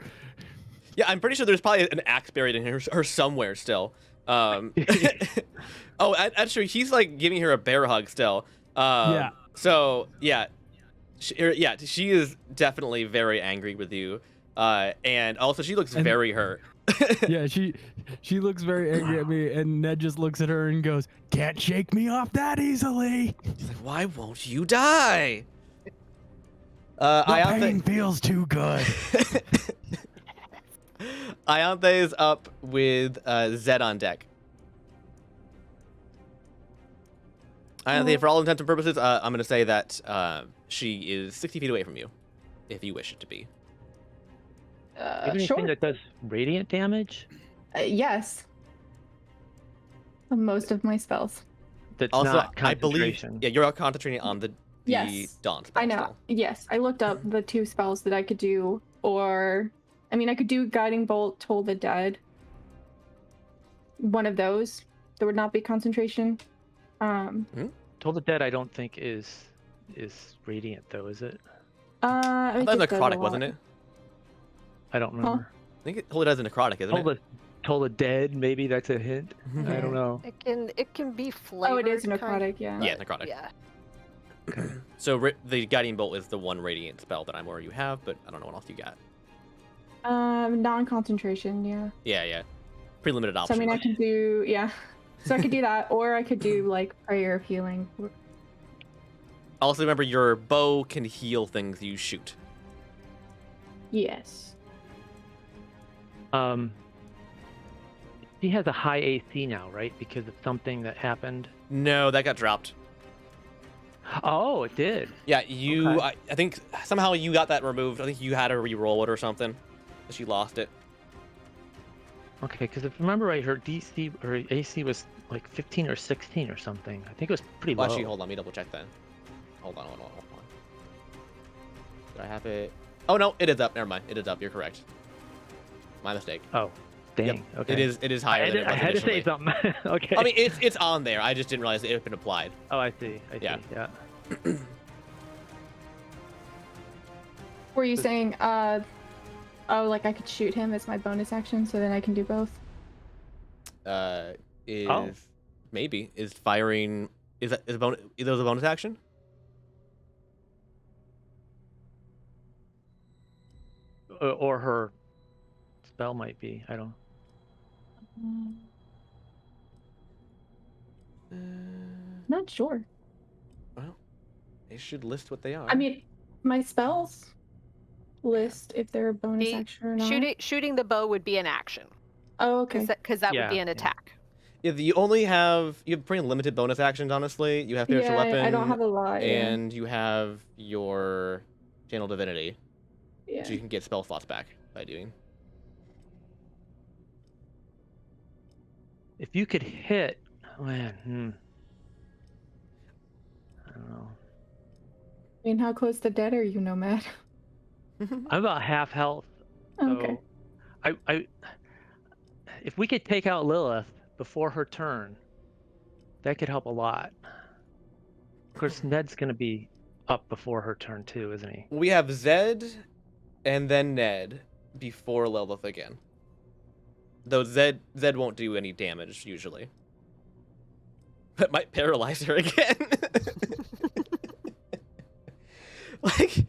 Yeah, I'm pretty sure there's probably an axe buried in her somewhere still. Oh, actually, he's like giving her a bear hug still. Yeah. So yeah, she is definitely very angry with you, and also she looks very hurt. Yeah, she looks very angry at me, and Ned just looks at her and goes, "Can't shake me off that easily. She's like, "Why won't you die?" The Ianthe pain feels too good." Ianthe is up with Zed on deck. Ianthe, for all intents and purposes, I'm going to say that she is 60 feet away from you, if you wish it to be. Anything Sure. that does radiant damage? Yes. Most of my spells. That's Also, not I believe, concentration. yeah, you're concentrating on the Yes. dawn spell. I know. still. Yes, I looked up the two spells that I could do, or I mean, I could do Guiding Bolt, Toll the Dead. One of those. There would not be concentration. Toll the Dead, I don't think is radiant though, is it? I It thought just does a necrotic, wasn't lot. it? I don't remember. I think it totally does a necrotic, isn't Toll the Dead, maybe that's a hint. I don't know. It can be flavored. Oh, it is kind- necrotic, yeah. Yeah, necrotic. Yeah. So the guiding bolt is the one radiant spell that I'm aware you have, but I don't know what else you got. Non-concentration, yeah. Yeah. Pretty limited So I options. mean, I can do, yeah. So I could do that, or I could do like Prayer of Healing. Also, remember your bow can heal things you shoot. Yes. He has a high AC now, right? Because of something that happened. No, that got dropped. Oh, it did. Yeah, you. Okay. I think somehow you got that removed. I think you had to re-roll it or something. She lost it. Okay, because if I remember right, her DC or AC was like 15 or 16 or something. I think it was pretty Well, low. actually, hold on. Let me double check then. Hold on. Did I have it? Oh no, it is up. Never mind. It is up. You're correct. My mistake. Oh, Dang. Okay. It is higher than it was I had to say initially. something. Okay. I mean, it's on there. I just didn't realize it had been applied. Oh, I see. I Yeah. see. Yeah. Were you saying, oh, like I could shoot him as my bonus action, so then I can do both? Maybe is firing is a bonus? Is those a bonus action? Or her spell might be. I don't. Not sure. Well, they should list what they are. I mean, my spells list if they're a bonus action or not. Shooting the bow would be an action. Oh, okay. Because that would Yeah, be an yeah. attack. if you have pretty limited bonus actions, honestly. You have spiritual Yeah, weapon. I don't have a lot. And you have your channel divinity, Yeah. so you can get spell slots back by doing. If you could hit, man. I don't know. I mean, how close to dead are you, Nomad? I'm about half health. So Okay. I if we could take out Lilith before her turn, that could help a lot. Of course, Ned's gonna be up before her turn too, isn't he? We have Zed, and then Ned before Lilith again. Though Zed won't do any damage usually, but might paralyze her again. Like,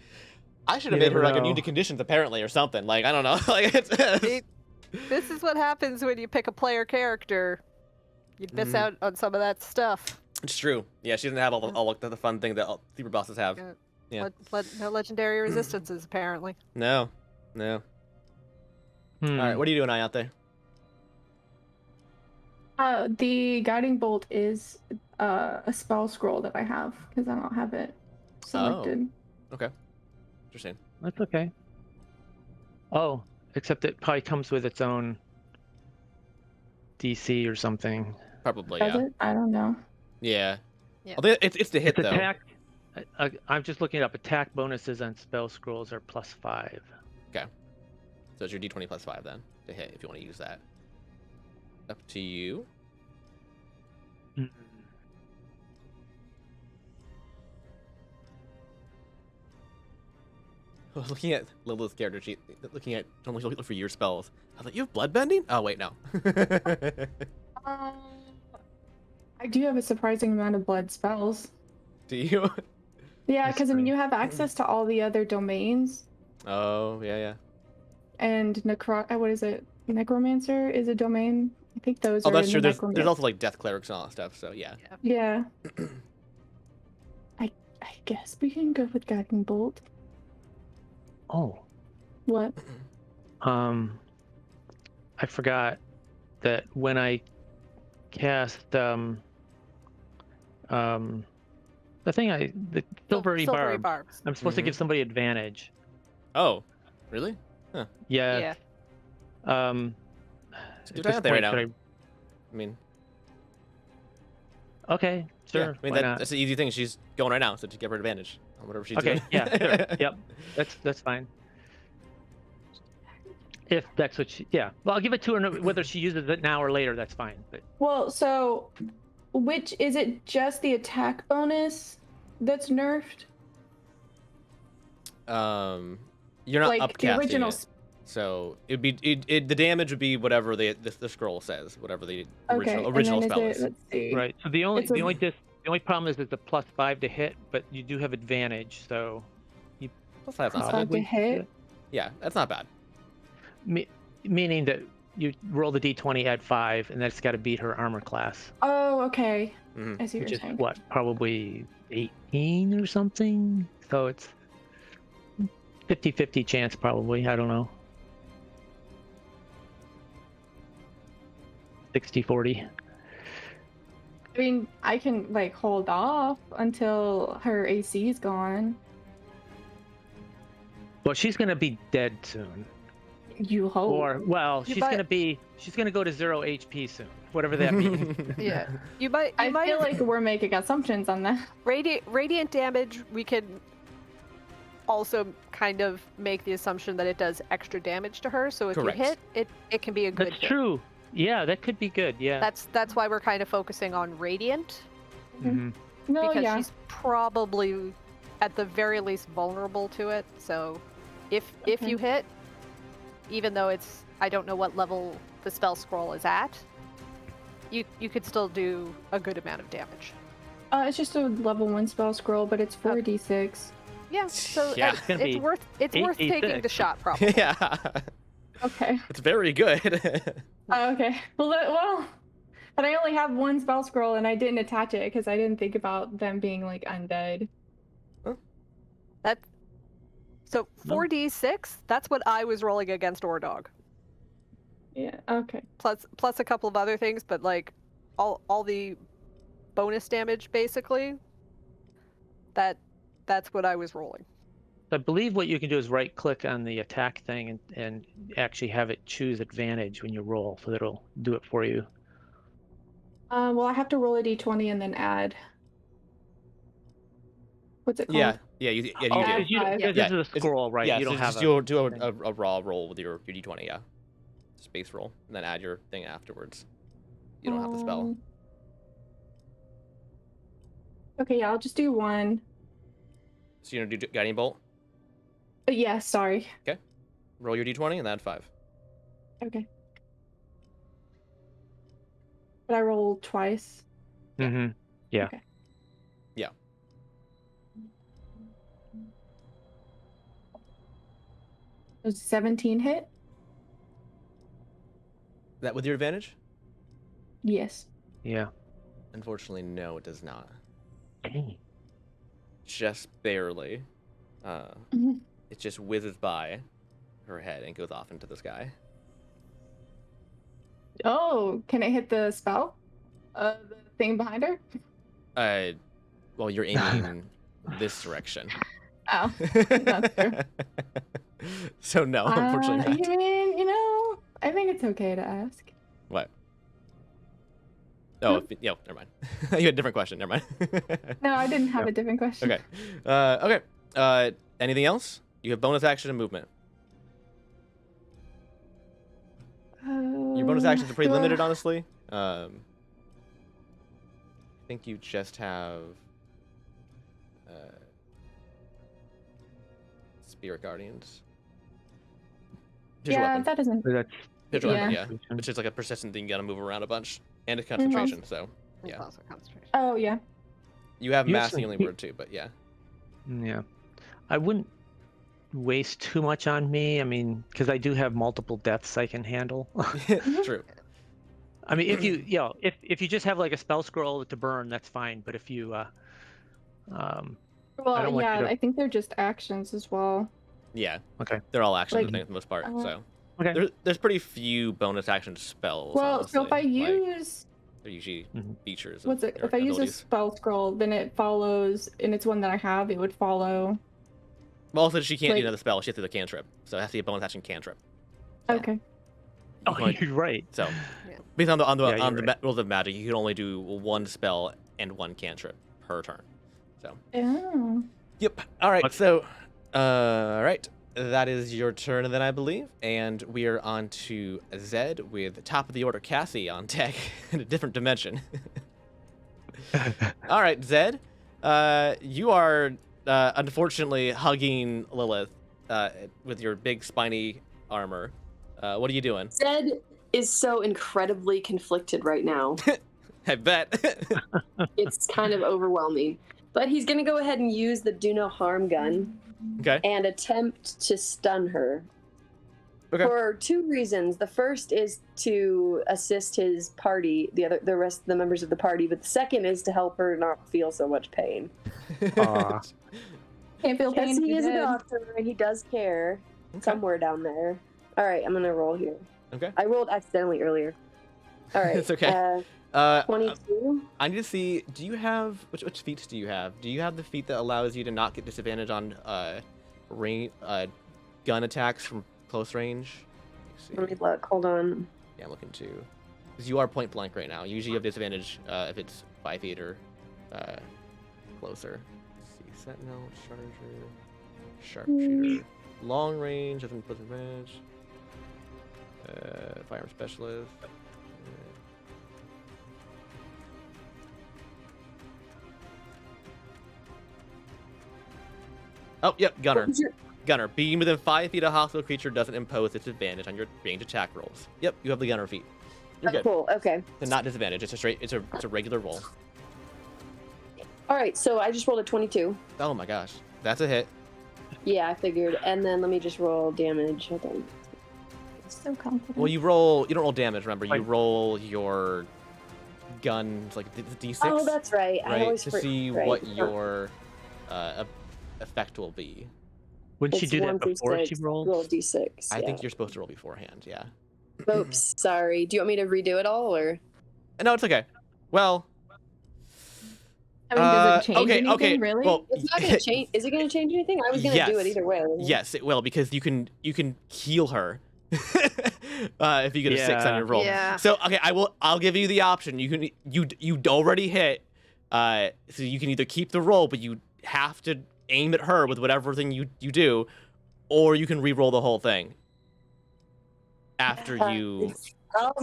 I should have You made her never like know. immune to conditions apparently, or something. Like, I don't know. Like, This is what happens when you pick a player character. You'd miss out on some of that stuff. it's true. Yeah, she doesn't have all the fun thing that all super bosses have. Yeah. No legendary resistances, apparently. No. All right, what are you doing, Ayate? The guiding bolt is a spell scroll that I have because I don't have it selected. Okay. Interesting. That's okay. Oh, except it probably comes with its own DC or something. Probably, Does yeah. it? I don't know. Yeah. Yeah. I think it's the hit It's though. attack. I'm just looking it up. Attack bonuses on spell scrolls are +5. So it's your D20 plus 5 then to hit if you want to use that. Up to you. I was looking at Lilith's character sheet, looking for your spells. I was like, you have bloodbending? Oh wait, no. I do have a surprising amount of blood spells. Do you? Yeah, That's because I mean, great. you have access to all the other domains, Oh yeah. and what is it? Necromancer is a domain. I think those Oh, are that's in true. the There's also like death clerics and all that stuff. So yeah. Yeah. I guess we can go with guiding bolt. Oh, What? I forgot that when I cast the silvery barb, barbs. I'm supposed to give somebody advantage. Oh, really? Yeah. Yeah. Do At that this there right point, now. could I mean, Okay, sure. yeah. I mean why not? that's the easy thing. She's going right now, so to give her advantage on whatever she's Okay, doing. yeah, sure. Yep. That's fine. If that's what yeah. Well, I'll give it to her whether she uses it now or later, that's fine. But Well, so which is it? Just the attack bonus that's nerfed? You're not Like the upcasting original. it. So it'd be the damage would be whatever the scroll says, whatever the Okay. original and spell then is. Let's see. right. So the only It's a- the only problem is it's a +5 to hit, but you do have advantage, so Plus five's not Plus bad. five to hit. Yeah, that's not bad. meaning that you roll the d20, add 5, and that's got to beat her armor class, Oh, okay. Mhm. I see what which you're is saying. what, probably 18 or something. So it's 50-50 chance, probably. I don't know. 60-40. I mean, I can like hold off until her AC is gone. Well, she's gonna be dead soon. You hope. Or well, You she's might- gonna go to 0 HP soon, whatever that means. Yeah. You might. I feel like we're making assumptions on that. Radiant damage. We can also kind of make the assumption that it does extra damage to her. So if Correct. you hit, it can be a good That's hit. true. Yeah, that could be good. Yeah. That's why we're kind of focusing on radiant, Mhm. No, because yeah. she's probably at the very least vulnerable to it. So if Okay. you hit, even though it's, I don't know what level the spell scroll is at, you could still do a good amount of damage. It's just a level 1 spell scroll, but it's 4d6. Yeah, so Yeah. It's gonna be worth taking the 8d6. shot, probably. Yeah. Okay. It's very good. Okay. Well, but I only have 1 spell scroll, and I didn't attach it because I didn't think about them being like undead. So 4d6, that's what I was rolling against Ordog. Yeah. Okay. Plus a couple of other things, but like all the bonus damage basically. That's what I was rolling. I believe what you can do is right click on the attack thing and actually have it choose advantage when you roll, so that'll do it for you. Well, I have to roll a d20 and then add. What's it called? Yeah, you Oh, do. because Yeah. this is a scroll, right? Yeah, you don't so have just do a raw roll with your d20, yeah. Space roll, and then add your thing afterwards. You don't have the spell. Okay, yeah, I'll just do 1. So you're gonna do guiding bolt. Yeah, sorry. Roll your d20 and add 5. Okay. But I rolled twice. Mm-hmm. Yeah. Okay. Yeah. Does 17 hit? That with your advantage? Yes. Yeah. Unfortunately, no, it does not. Dang. Just barely. Mhm. It just whizzes by her head and goes off into the sky. Oh, can it hit the spell? The thing behind her? Well, you're aiming this direction. Oh, that's true. So no, unfortunately not. You mean, I think it's okay to ask. What? Oh, yeah, never mind. You had a different question. Never mind. No, I didn't have a different question. Okay. Okay. Anything else? You have bonus action and movement. Your bonus actions are pretty limited, honestly. I think you just have Spirit Guardians. Here's your Yeah, weapon. that doesn't. So that's Here's your weapon, yeah. yeah. Which is like a persistent thing you gotta move around a bunch. And a concentration, so It's yeah. also concentration. Oh, yeah. You have mass Usually- healing word too, but yeah. Yeah. I wouldn't waste too much on me. I mean, because I do have multiple deaths I can handle. True. I mean, if you if you just have like a spell scroll to burn, that's fine. But if you don't Well, want yeah, you to- I think they're just actions as well. Yeah. Okay. They're all actions, Like, I think, for the most part. So Okay. there's pretty few bonus action spells. Well, so if I honestly. Like, use they're usually Mhm. features. what's of it? your If I use a abilities. spell scroll, then it follows, and it's one that I have. It would follow. Well, also she can't do like- another spell. She has to do the cantrip, so it has to be a bonus action cantrip. Okay. Oh, Like- you're right. So, Yeah. based on the Yeah, you're right. rules of magic, you can only do one spell and one cantrip per turn. So. Oh. Yep. All right. Okay. So, all right. That is your turn, then I believe, and we are on to Zed with top of the order Cassie on deck in a different dimension. All right, Zed. You are unfortunately hugging Lilith with your big spiny armor. What are you doing? Zed is so incredibly conflicted right now. I bet. It's kind of overwhelming. But he's going to go ahead and use the do no harm gun Okay. and attempt to stun her. Okay. For 2 reasons. The first is to assist his party, the rest of the members of the party, but the second is to help her not feel so much pain. Aw. Can't feel pain. Yes, if he you is a did. doctor and he does care somewhere down there. All right, I'm going to roll here. Okay. I rolled accidentally earlier. All right. It's okay. 22. I need to see. Do you have which feats do you have? Do you have the feat that allows you to not get disadvantage on gun attacks from close range? Let me look. Hold on. Yeah, I'm looking too. Because you are point blank right now. Usually you have disadvantage if it's 5 feet or closer. Let's see, Sentinel, Charger. Sharpshooter. Long range, doesn't put advantage. Firearm specialist. Oh, yep, gunner. Gunner. Being within 5 feet of a hostile creature doesn't impose disadvantage on your range attack rolls. Yep, you have the gunner feat. You're good. Cool. Okay. And not disadvantage. It's a straight. It's a regular roll. All right. So I just rolled a 22. Oh my gosh, that's a hit. Yeah, I figured. And then let me just roll damage. Hold on. So confident. Well, you roll. You don't roll damage. Remember, you Right. roll your gun like the d6. Oh, that's right. I right always to for- see right. what your effect will be. Wouldn't she It's do that 1 through before she 6. rolled? Roll d6. I yeah. think you're supposed to roll beforehand. Yeah. Oops. Sorry. Do you want me to redo it all, or? No, it's okay. Well. I mean, does it change okay, anything, okay. really? Well, It's not gonna change. Is it gonna change anything? I was gonna do Yes. it either way. yes, it will because you can heal her if you get a 6 on Yeah. your roll. Yeah. So okay, I'll give you the option. You'd already hit, so you can either keep the roll, but you have to aim at her with whatever thing you do, or you can re-roll the whole thing after you I'll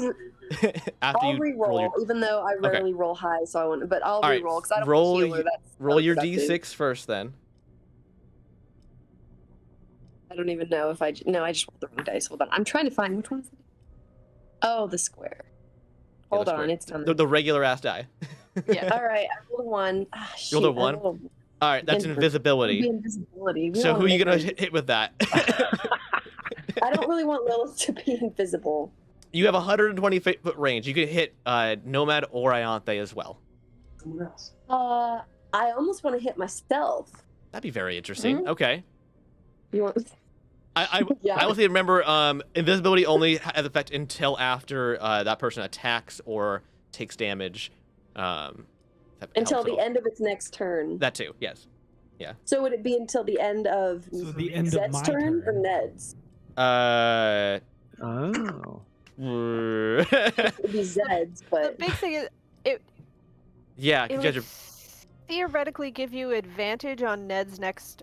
roll re-roll, your even though I rarely roll high, so I want. But I'll All right, re-roll because I don't roll want to heal her. y- That's roll your unproductive. d6 first. Then I don't even know if I. No, I just rolled the wrong dice. Hold on. I'm trying to find which one's. Oh, the square. Yeah, Hold the on, square. it's done. the regular ass die. Yeah. All right, I rolled a 1. Ah, You rolled a shoot, I 1? rolled All right, that's Invis- invisibility. Invisibility. We So don't who are you wanna gonna make hit with that? I don't really want Lilith to be invisible. You have 120 foot range. You can hit Nomad or Ianthe as well. Someone else. I almost want to hit myself. That'd be very interesting. Okay. You want? I Yeah. I also remember invisibility only has effect until after that person attacks or takes damage. That Until helps at the all. end of its next turn. That too. Yes. So would it be until the end of So the end of Zet's my turn or turn. Ned's? Oh. It would be Zed's, The but big thing is, yeah. it 'Cause you guys would are- theoretically give you advantage on Ned's next,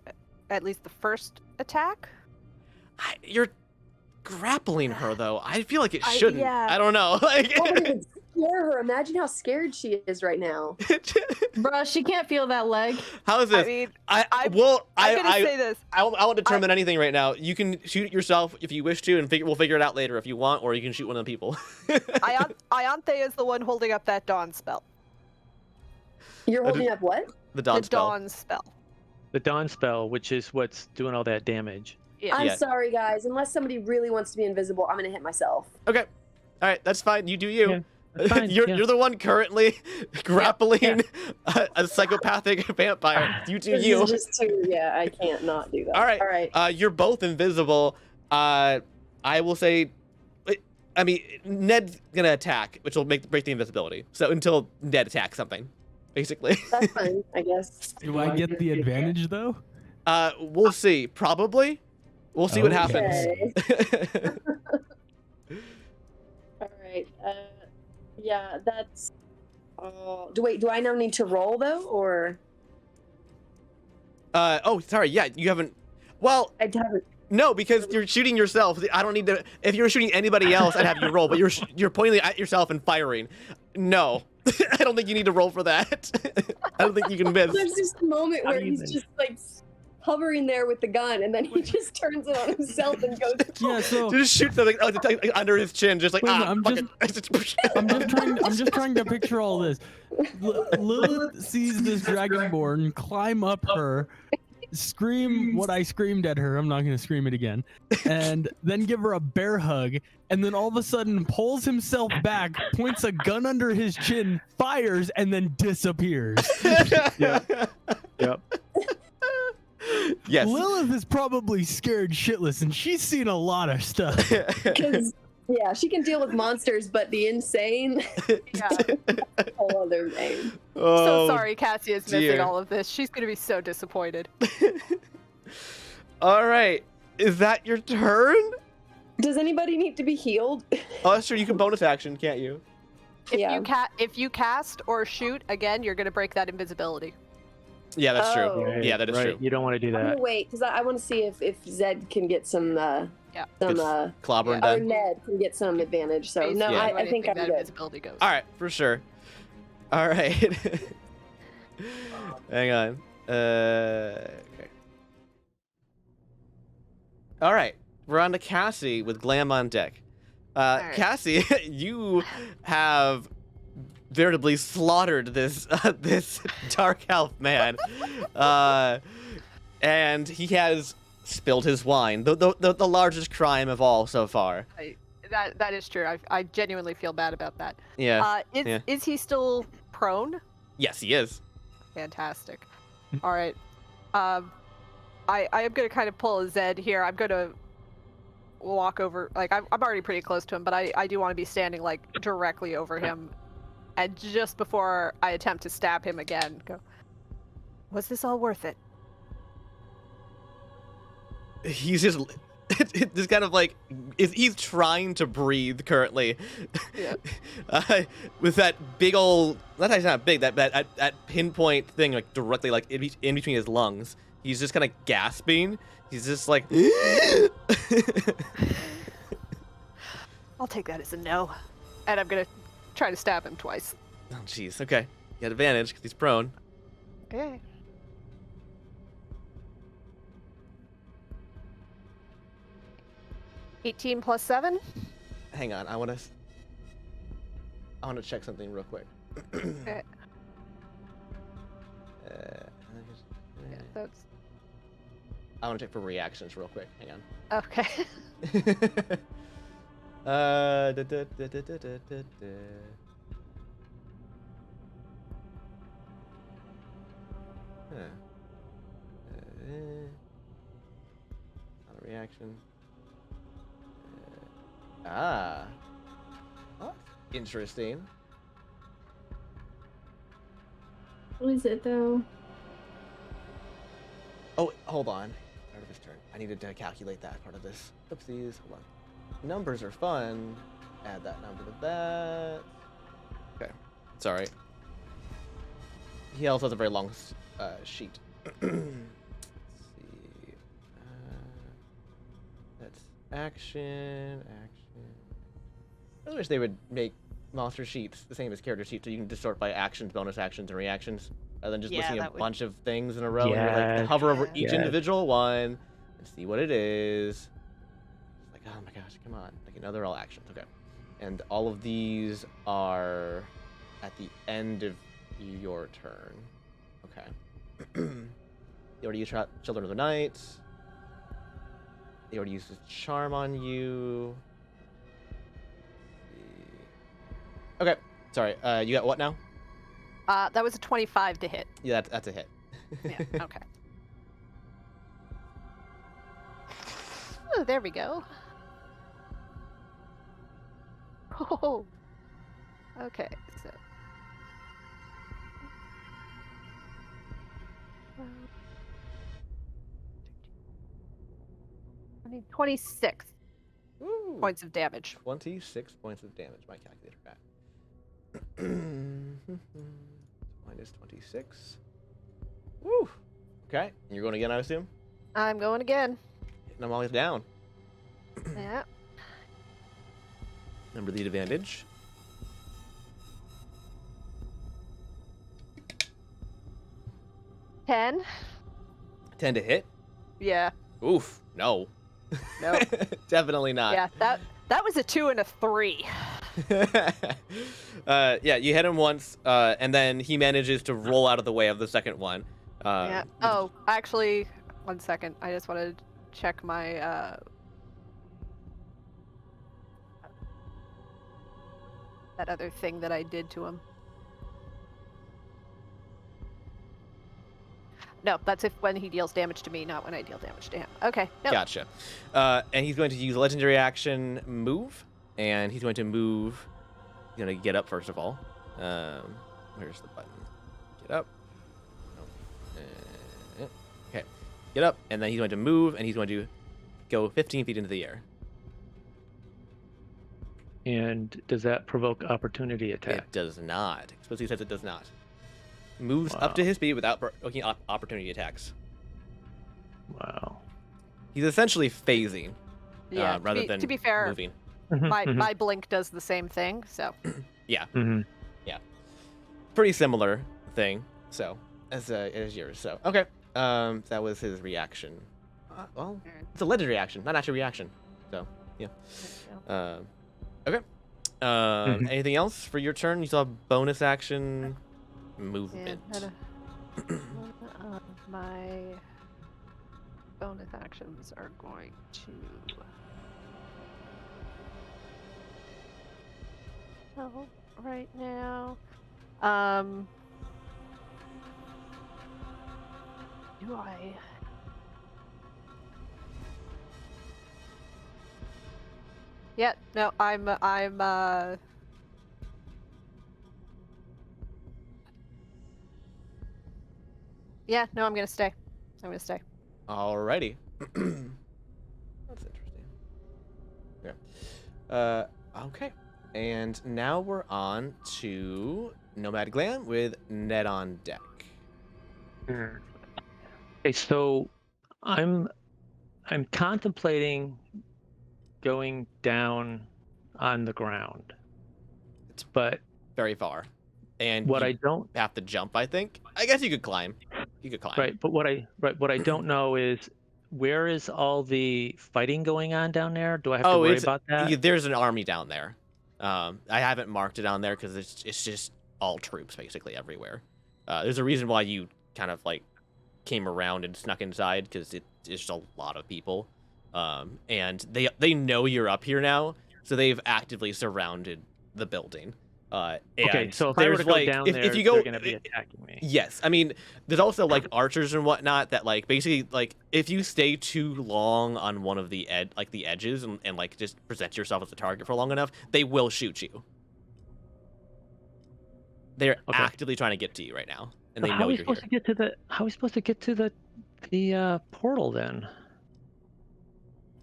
at least the first attack. you're grappling her though. I feel like it I- shouldn't. yeah. I don't know. Like. oh, it would scare her. Imagine how scared she is right now. Bruh, she can't feel that leg. How is this? I mean, I'm I'm gonna I say this. I won't determine anything right now. You can shoot it yourself if you wish to, and we'll figure it out later if you want, or you can shoot one of the people. Ianthe is the one holding up that dawn spell. You're I holding up what? The dawn the spell. dawn spell. The Dawn spell, which is what's doing all that damage. Yeah. I'm Yeah. sorry, guys. Unless somebody really wants to be invisible, I'm gonna hit myself. Okay. All right, that's fine. You do you. Yeah, that's fine, you're yeah. you're the one currently grappling a psychopathic vampire. You do This you. is just too. Yeah, I can't not do that. All right. All right. You're both invisible. I will say. I mean, Ned's gonna attack, which will break the invisibility. So until Ned attacks something, basically. That's fine, I guess. Do I get the advantage though? We'll see. Probably. We'll see what happens. Okay. All right. Yeah, that's. Do I now need to roll though, or Oh, sorry. Yeah, you haven't. Well, I haven't? no, because you're shooting yourself. I don't need to. If you were shooting anybody else, I'd have you roll. But you're pointing at yourself and firing. No, I don't think you need to roll for that. I don't think you can miss. There's just a moment How where do you he's think? just like hovering there with the gun, and then he just turns it on himself and goes. Yeah, so Just shoot something under his chin, just like Wait a minute, I'm fuck just- it. I'm just trying to picture all this. Lilith sees this dragonborn climb up her, scream what I screamed at her. I'm not gonna scream it again, and then give her a bear hug, and then all of a sudden pulls himself back, points a gun under his chin, fires, and then disappears. Yep. Yes. Mm-hmm. Lilith is probably scared shitless, and she's seen a lot of stuff. Because yeah, she can deal with monsters, but the insane, Yeah. whole other thing. Oh, So sorry, Cassie is missing dear. all of this. She's gonna be so disappointed. All right. Is that your turn? Does anybody need to be healed? Oh, that's true. You can bonus action, can't you? If Yeah. if you cast or shoot again, you're gonna break that invisibility. Yeah, that's true. Oh. Yeah, that is true. You don't want to do I'm that. gonna wait because I want to see if Zed can get some Yeah. some Clobbering or done. Ned can get some advantage. So no, Basically, Yeah. I think I'm that good. invisibility goes. All right, for sure. All right. Hang on. Okay. All right, we're on to Cassie with Glam on deck. right. Cassie, you have veritably slaughtered this this dark elf man, and he has spilled his wine. The largest crime of all so far. That is true. I genuinely feel bad about that. Yeah. Is he still prone? Yes, he is. Fantastic. All right. I am gonna kind of pull a Zed here. I'm gonna walk over. Like I'm already pretty close to him, but I do want to be standing like directly over him, and just before I attempt to stab him again, go. Was this all worth it? He's just kind of like he's trying to breathe currently. Yeah. With that big old not big that pinpoint thing like directly like in between his lungs. He's just kind of gasping. He's just like I'll take that as a no, and I'm gonna try to stab him twice. oh jeez. Okay, you got advantage because he's prone. Okay. $18 plus 7. Hang on, I want to check something real quick. Okay. Uh, Yeah, that's I want to check for reactions real quick. Hang on. okay. Da, da, da, da, da, da, da. Huh. Not a reaction. Oh, interesting. What is it though? Oh, hold on. Part of his turn. I needed to calculate that part of this. Oopsies. Hold on. Numbers are fun. Add that number to that. Okay. It's all right. He also has a very long sheet. Let's see. That's action. I wish they would make monster sheets the same as character sheets, so you can just sort by actions, bonus actions, and reactions, rather than just Yeah, listing a that would- bunch of things in a row. And you're like, Yes, hover over each yes. individual one and see what it is. It's like, oh my gosh, come on! Like another all actions. Okay, and all of these are at the end of your turn. Okay. You already used Children of the Night. They already used his charm on you. Okay, sorry. You got what now? That was a 25 to hit. Yeah, that's a hit. Yeah. Okay. Oh, there we go. Oh. Okay, so. I need 26 Ooh, points of damage. 26 points of damage. My calculator got. Minus 26. Woo. Okay, and you're going again, I assume. I'm going again. Hitting them all down. Yeah. Remember the advantage. Ten. 10 to hit. Yeah. Oof. No. No. Definitely not. Yeah. That was a 2 and a 3. Yeah, you hit him once, and then he manages to roll out of the way of the second one. Yeah. Oh, actually, 1 second. I just want to check my that other thing that I did to him. No, that's if when he deals damage to me, not when I deal damage to him. Okay. No. Gotcha. And he's going to use a legendary action move, and he's going to move. He's going to get up first of all. Where's the button? Get up. Nope. Okay. Get up, and then he's going to move, and he's going to go 15 feet into the air. And does that provoke opportunity attack? It does not. Explicitly says it does not. Moves up to his speed without looking opportunity attacks. Wow. He's essentially phasing, Yeah. rather than to be fair, moving. my blink does the same thing. So. Yeah. Mm-hmm. Yeah. Pretty similar thing. So as yours. So okay. That was his reaction. Well, it's a legendary reaction, not actual reaction. So yeah. Okay. Anything else for your turn? You saw bonus action, movement. Yeah, my bonus actions are going to help right now. Do I? Yeah, no, I'm yeah, no, I'm gonna stay. I'm gonna stay. Alrighty. That's interesting. Yeah. Okay. And now we're on to Nomad Glam with Ned on deck. Okay, so I'm contemplating going down on the ground. But Very far. And what you I don't have to jump, I think. I guess you could climb. You could climb. right, but what I don't know is where is all the fighting going on down there? Do I have to worry about that? There's an army down there. I haven't marked it on there because it's just all troops basically everywhere. There's a reason why you kind of like came around and snuck inside because it's just a lot of people. And they know you're up here now, so they've actively surrounded the building. Okay, so if I were to go down there, if you go, they're going to be attacking me. Yes, I mean, there's also like archers and whatnot that like basically like if you stay too long on one of the edges and like just present yourself as a target for long enough, they will shoot you. They're actively trying to get to you right now, and they know you're here. How are we supposed to get to the portal then?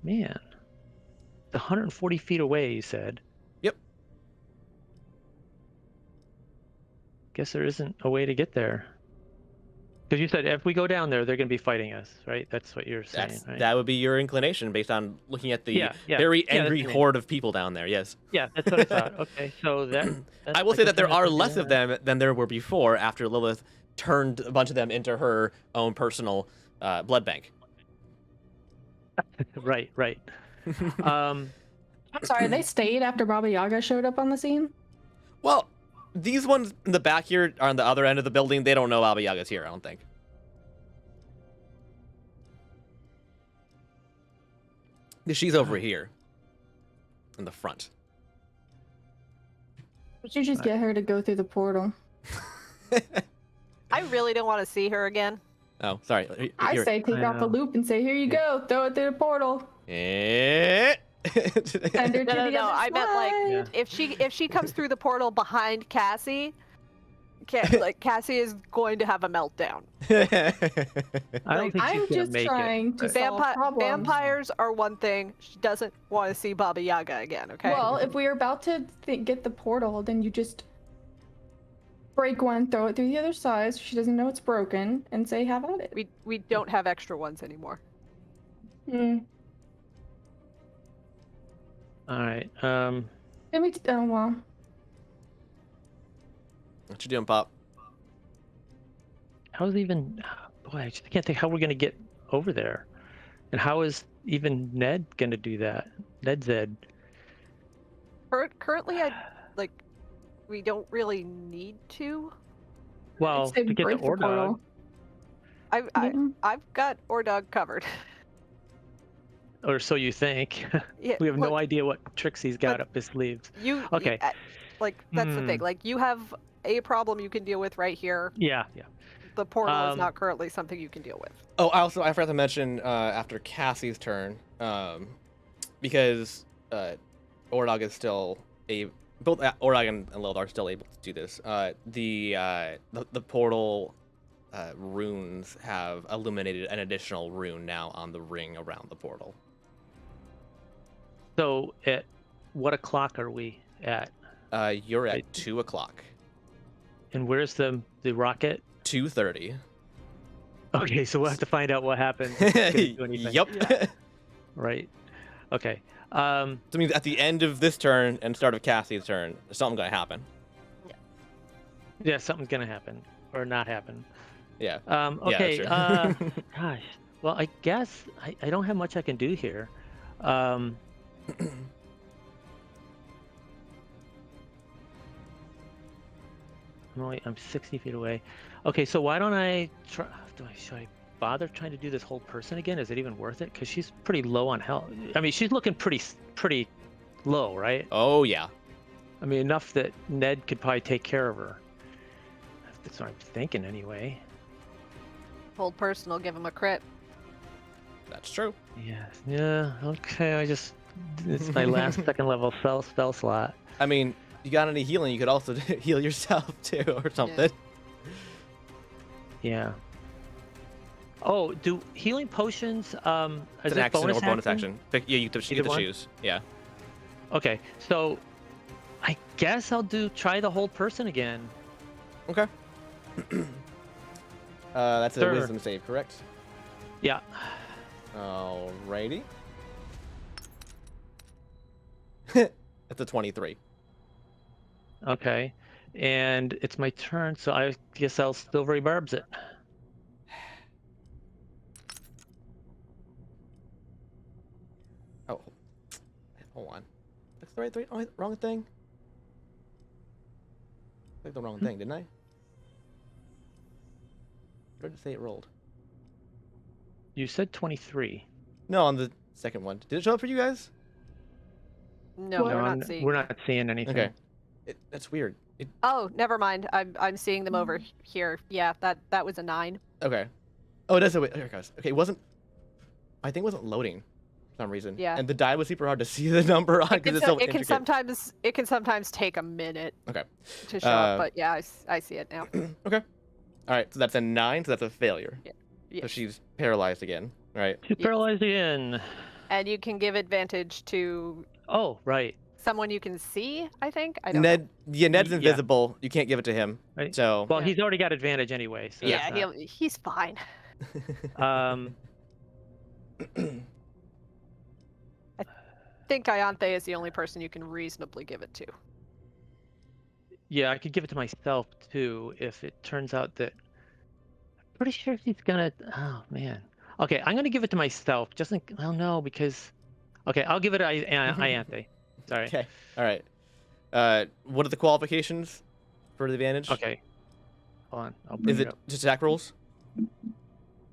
Man, it's 140 feet away. You said. Yep. Guess there isn't a way to get there. Because you said if we go down there, they're going to be fighting us, right? That's what you're saying, right? That would be your inclination based on looking at the very angry horde of people down there, yes. Yeah, that's what I thought. Okay, so I will say that there are less of them than there were before after Lilith turned a bunch of them into her own personal blood bank. Right. I'm sorry, they stayed after Baba Yaga showed up on the scene? Well, these ones in the back here are on the other end of the building. They don't know Baba Yaga's here, I don't think. She's over here. In the front. But you just get her to go through the portal. I really don't want to see her again. Oh, sorry. I say take off the loop and say, here you go, throw it through the portal. Send her to the other I meant like if she comes through the portal behind Cassie, Cassie is going to have a meltdown. I don't think she's just trying to solve problems. Vampires are one thing. She doesn't want to see Baba Yaga again. Okay. Well, if we're about to get the portal, then you just break one, throw it through the other side so she doesn't know it's broken, and say, have at it. We don't have extra ones anymore. All right. Well. What you doing, Pop? How's even? Boy, I just can't think how we're gonna get over there, and how is even Ned gonna do that? Ned Zed. Currently, we don't really need to. Well, to get to Ordog. I've got Ordog covered. Or so you think. Yeah, we have no idea what tricks he's got up his sleeves. Okay. That's the thing. Like, you have a problem you can deal with right here. Yeah. The portal is not currently something you can deal with. Oh, also, I forgot to mention after Cassie's turn, because Ordog is still both Ordog and Lilith are still able to do this. The portal runes have illuminated an additional rune now on the ring around the portal. So at what o'clock are we at? You're at 2 o'clock. And where's the rocket 230. Okay, so we'll have to find out what happens. If it's gonna do anything. Yep. Right. Okay. So I mean, at the end of this turn and start of Cassie's turn, something's gonna happen. Yeah, something's gonna happen or not happen. Yeah. Okay. Yeah, sure. Gosh. Well, I guess I don't have much I can do here. I'm 60 feet away. Okay, so why don't I try? Should I bother trying to do this whole person again? Is it even worth it? Because she's pretty low on health. I mean, she's looking pretty low, right? Oh yeah. I mean, enough that Ned could probably take care of her. That's what I'm thinking, anyway. Hold person will give him a crit. That's true. Yeah. Yeah. Okay. It's my last second level spell slot. I mean, you got any healing? You could also heal yourself too, or something. Yeah. Oh, do healing potions? It's Is an it action or bonus action? action. Yeah, you get Either to one? choose. Yeah. Okay, so I guess I'll try the whole person again. Okay. That's a Sure. wisdom save, correct? Yeah. Alrighty. That's a 23. Okay. And it's my turn, so I guess I'll silvery barbs it. Oh, hold on. That's the wrong thing. I clicked the wrong thing, didn't I? Where did it say it rolled? You said 23. No, on the second one. Did it show up for you guys? No, we're I'm- not seeing. We're not seeing anything. Okay. That's weird. Oh, never mind. I'm seeing them over here. Yeah, that was a 9. Okay. Oh, it does. Wait, here it goes. Okay, it wasn't. I think it wasn't loading for some reason. Yeah. And the die was super hard to see the number on because it's so It can intricate. sometimes take a minute Okay. to show up, but yeah, I see it now. Okay. All right. So that's a 9. So that's a failure. So Yes. she's paralyzed again. Right. She's paralyzed again. And you can give advantage to Oh, right. someone you can see, I think. I don't know. Ned's Yeah. invisible. You can't give it to him. Right. So. Well, Yeah. he's already got advantage anyway. So Yeah, it's he's fine. not- I think Ianthe is the only person you can reasonably give it to. Yeah, I could give it to myself too if it turns out that. I'm pretty sure she's gonna. Oh man. Okay, I'm gonna give it to myself. Just like I don't know because. Okay, I'll give it to Ianthe. Sorry. Okay. All right. What are the qualifications for the advantage? Okay. Hold on. I'll bring Is it up. just attack rolls?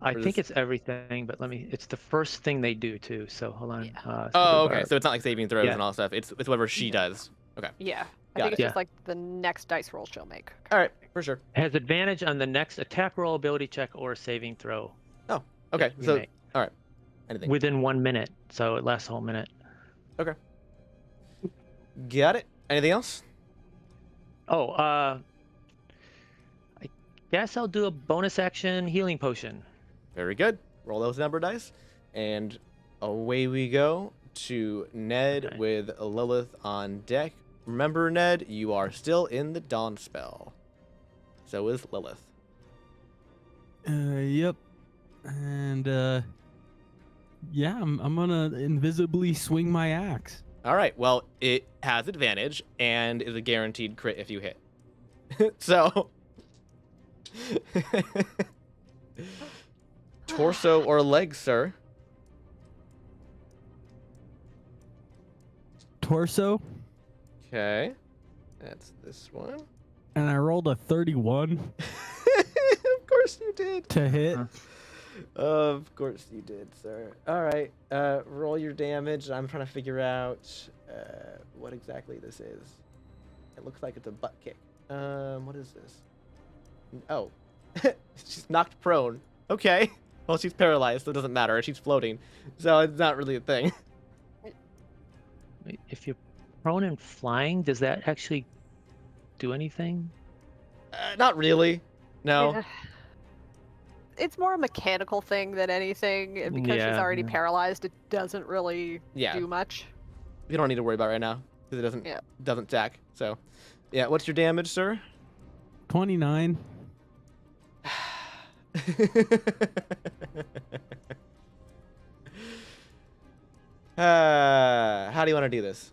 I or think this- it's everything, but Oh, it's the first thing they do too. So hold on. Yeah. Silver okay. Barb. So it's not like saving throws Yeah. and all that stuff. It's whatever she does. Okay. Yeah. I Got think it. it's Yeah. just like the next dice roll she'll make. All right. For sure. Has advantage on the next attack roll, ability check, or saving throw. Okay. you So make. anything. Within 1 minute, so it lasts a whole minute. Got it. Anything else? Oh, I guess I'll do a bonus action healing potion. Very good. Roll those number dice, and away we go to Ned Okay. with Lilith on deck. Remember, Ned, you are still in the Dawn spell. So is Lilith. Yep. And yeah, I'm gonna invisibly swing my axe. All right. Well, it has advantage and is a guaranteed crit if you hit. So, torso or legs, sir? Torso, Okay. That's this one. and I rolled a 31 Of course you did. to hit. Huh. Of course you did, sir. All right. Roll your damage. I'm trying to figure out what exactly this is. It looks like it's a butt kick. What is this? Oh, she's knocked prone. Okay. Well, she's paralyzed, so it doesn't matter. She's floating, so it's not really a thing. Wait, if you're prone and flying, does that actually do anything? Not really. No. Yeah. It's more a mechanical thing than anything. And because she's Yeah, already yeah. paralyzed, it doesn't really Yeah. do much. You don't need to worry about it right now because it Yeah. doesn't stack. So, yeah. What's your damage, sir? 29. How do you want to do this?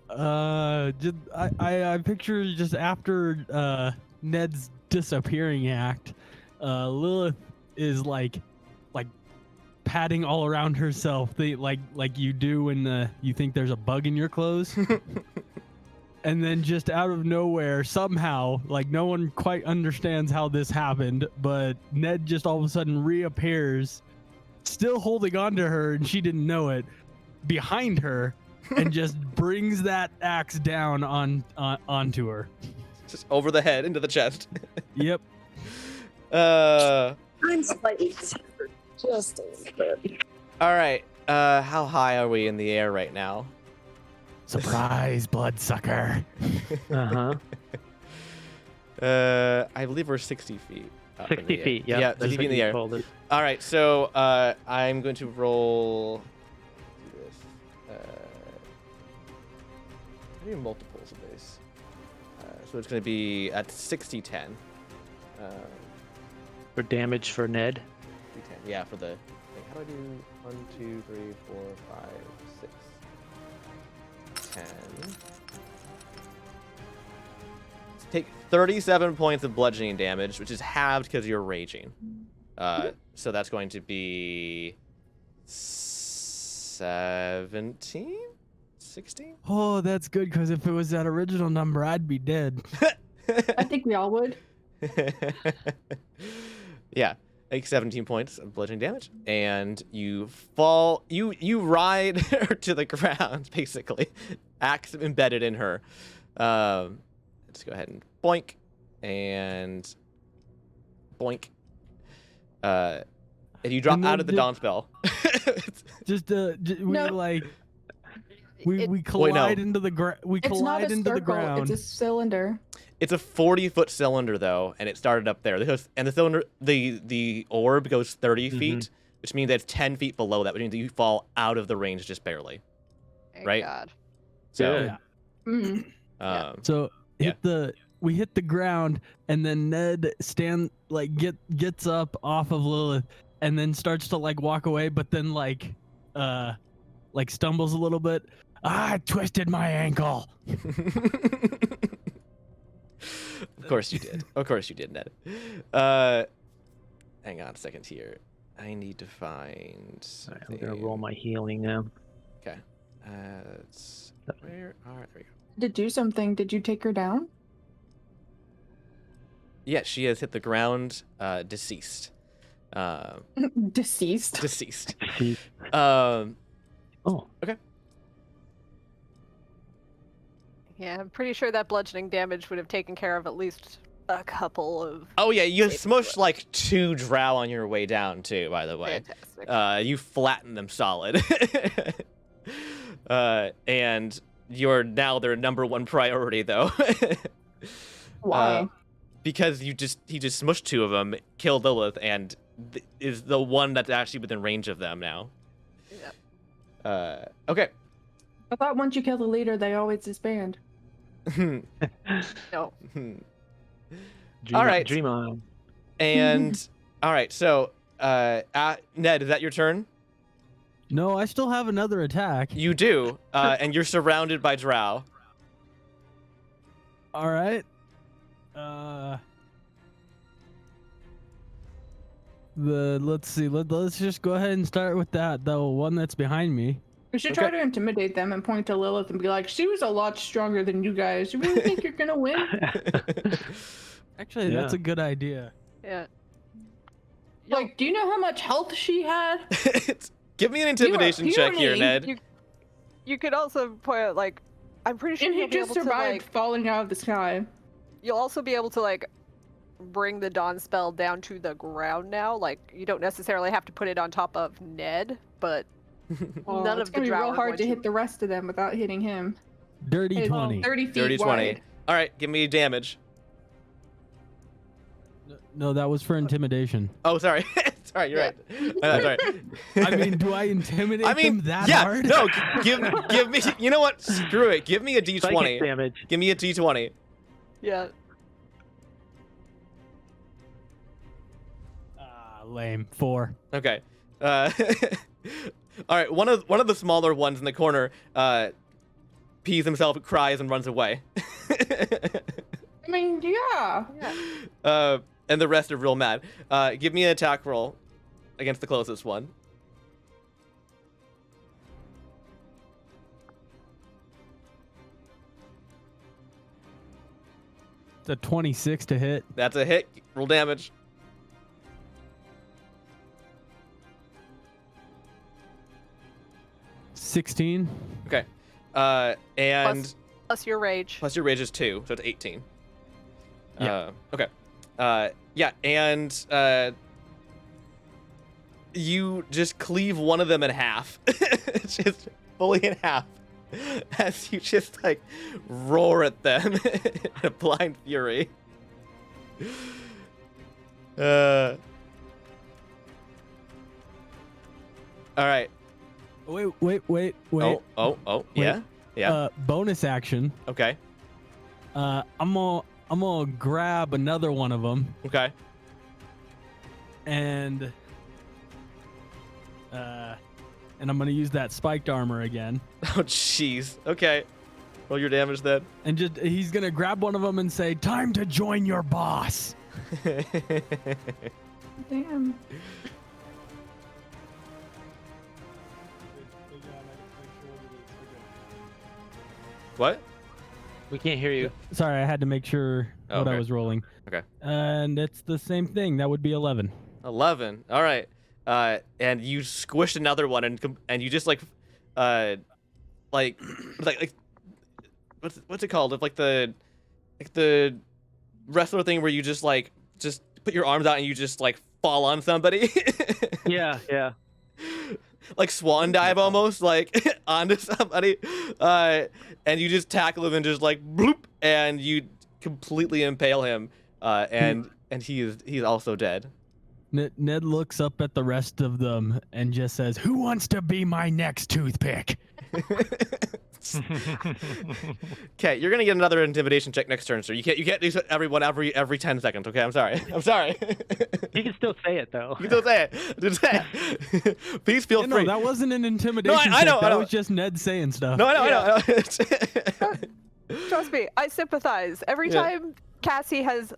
I picture just after Ned's disappearing act, Lilith is like patting all around herself, like you do when you think there's a bug in your clothes. And then just out of nowhere, somehow, like no one quite understands how this happened, but Ned just all of a sudden reappears, still holding on to her, and she didn't know it, behind her, and just brings that axe down onto her. Just over the head, into the chest. Yep. I'm slightly just a bit. All right. How high are we in the air right now? Surprise, bloodsucker. Uh-huh. I believe we're 60 feet. Up in 60 the feet, air. yeah. Yeah, 60 feet in the air. Told us. All right, so I'm going to roll. Do this. I need multiples of this. So it's going to be at 60-10. For damage for Ned. 10. Yeah, for the. Wait, how do I do 1, 2, 3, 4, 5, 6, 10? Take 37 points of bludgeoning damage, which is halved because you're raging. So that's going to be 17? 16? Oh, that's good, because if it was that original number, I'd be dead. I think we all would. Yeah, like 17 points of bludgeoning damage, and you fall. You ride her to the ground, basically, axe embedded in her. Let's go ahead and boink, and boink. And you drop And then out of the dawn spell. we collide no. into the ground. We It's not collide a into the circle, ground. it's a cylinder. It's a 40-foot cylinder though, and it started up there. And the cylinder, the orb goes 30 feet, which means that's 10 feet below that, which means you fall out of the range just barely. Thank Right? God. So, Yeah. Mm. So we hit the ground, and then Ned gets up off of Lilith, and then starts to walk away, but then stumbles a little bit. I twisted my ankle. Of course you did. Of course you did, Ned. Hang on a second here. I need to find. Alright, I'm gonna roll my healing now. Okay. Where? All right, there we go. To do something, did you take her down? Yeah, she has hit the ground, deceased. Deceased. Deceased. See. Oh, Yeah, I'm pretty sure that bludgeoning damage would have taken care of at least a couple of. Oh yeah, you Safe smushed foot. like 2 drow on your way down too. By the way, Fantastic. you flattened them solid. And you're now their number 1 priority though. Why? Because he just smushed 2 of them, killed Lilith, and is the one that's actually within range of them now. Yep. Okay. I thought once you kill the leader, they always disband. No. dream All on- right. Dream on. And all right, so Ned, is that your turn? No, I still have another attack. You do, and you're surrounded by drow. All right. Let's see. Let's just go ahead and start with the one that's behind me. We should Okay. try to intimidate them and point to Lilith and be like, she was a lot stronger than you guys. You really think you're gonna win? Actually, that's Yeah. a good idea. Yeah. Like, do you know how much health she had? Give me an intimidation check here, puny. Ned. You could also point out, like, I'm pretty sure And you'll he be just able to, survived like, falling out of the sky. you'll also be able to, like, bring the dawn spell down to the ground now. Like, you don't necessarily have to put it on top of Ned, but Well, none it's of the gonna be drow real are hard going to hit the rest of them without hitting him. Dirty It's 20. 30 feet 30, 20. wide. All right, give me damage. No, that was for intimidation. Oh, sorry. Sorry, you're right. Sorry. I mean, do I intimidate them that yeah, hard? no, give me, you know what? Screw it. Give me a Psychic d20. damage. Give me a d20. Yeah. Lame. 4. Okay. All right. One of the smaller ones in the corner pees himself, cries, and runs away. I mean, yeah. And the rest are real mad. Give me an attack roll against the closest one. It's a 26 to hit. That's a hit. Roll damage. 16. Okay. And Plus your rage. plus your rage is 2, so it's 18. Yeah. Okay. Yeah, and you just cleave one of them in half. Just fully in half. As you just like roar at them in a blind fury. All right. Wait. Oh, yeah. Yeah. Bonus action. Okay. I'm gonna grab another one of them Okay. and I'm gonna use that spiked armor again. Oh, jeez. Okay. Roll your damage then. And just he's gonna grab one of them and say, "Time to join your boss." Damn. What? We can't hear you. Sorry, I had to make sure what I Okay. was rolling. Okay. And it's the same thing. That would be 11. 11. All right. And you squished another one, and you just like what's it called? It's like the wrestler thing where you just put your arms out and you just like fall on somebody. Yeah. Like swan dive almost, like onto somebody, and you just tackle him and just like bloop, and you completely impale him, and he's also dead. Ned looks up at the rest of them and just says, "Who wants to be my next toothpick?" Okay, you're gonna get another intimidation check next turn, sir. You can't do everyone every 10 seconds. Okay, I'm sorry. You can still say it though. You can still say it. Just say it. Please feel No, free. that wasn't an intimidation. I know, check. I know. That was just Ned saying stuff. No, I know. Trust me, I sympathize. Every Yeah. time Cassie has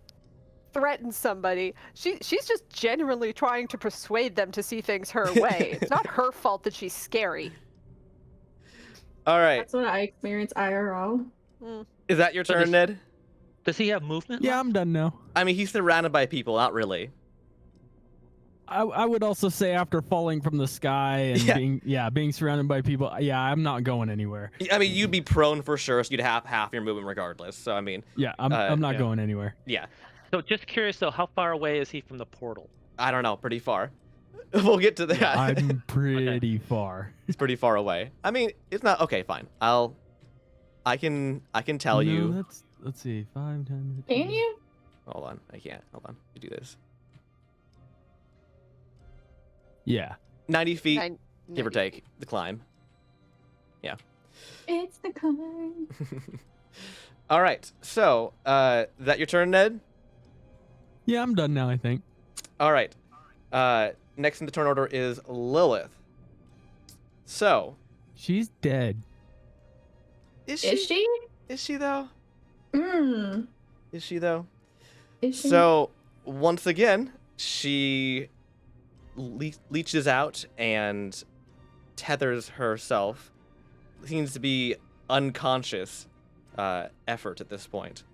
threatened somebody, she's just genuinely trying to persuade them to see things her way. It's not her fault that she's scary. All right. That's what I experience IRL. Is that your turn, Ned? Does he have movement? Yeah, I'm done now. I mean, he's surrounded by people. Not really. I would also say after falling from the sky and being surrounded by people, I'm not going anywhere. I mean, you'd be prone for sure, so you'd have half your movement regardless. So I mean, Yeah, I'm not yeah. going anywhere. yeah. So just curious though, how far away is he from the portal? I don't know. Pretty far. We'll get to that. I'm pretty far. It's pretty far away. I mean, it's not okay. Fine. I can tell No, you. let's see, 5, 10, 15. Can you? Hold on. I can't. Hold on. You do this. Yeah. 90 feet, Nine- give or take, the climb. It's the climb. All right. So, is that your turn, Ned? Yeah, I'm done now, I think. All right. Next in the turn order is Lilith. So, She's dead. is Is she? Is she though? Mm. Is she though? Is she? So, once again, she leeches out and tethers herself. Seems to be unconscious effort at this point,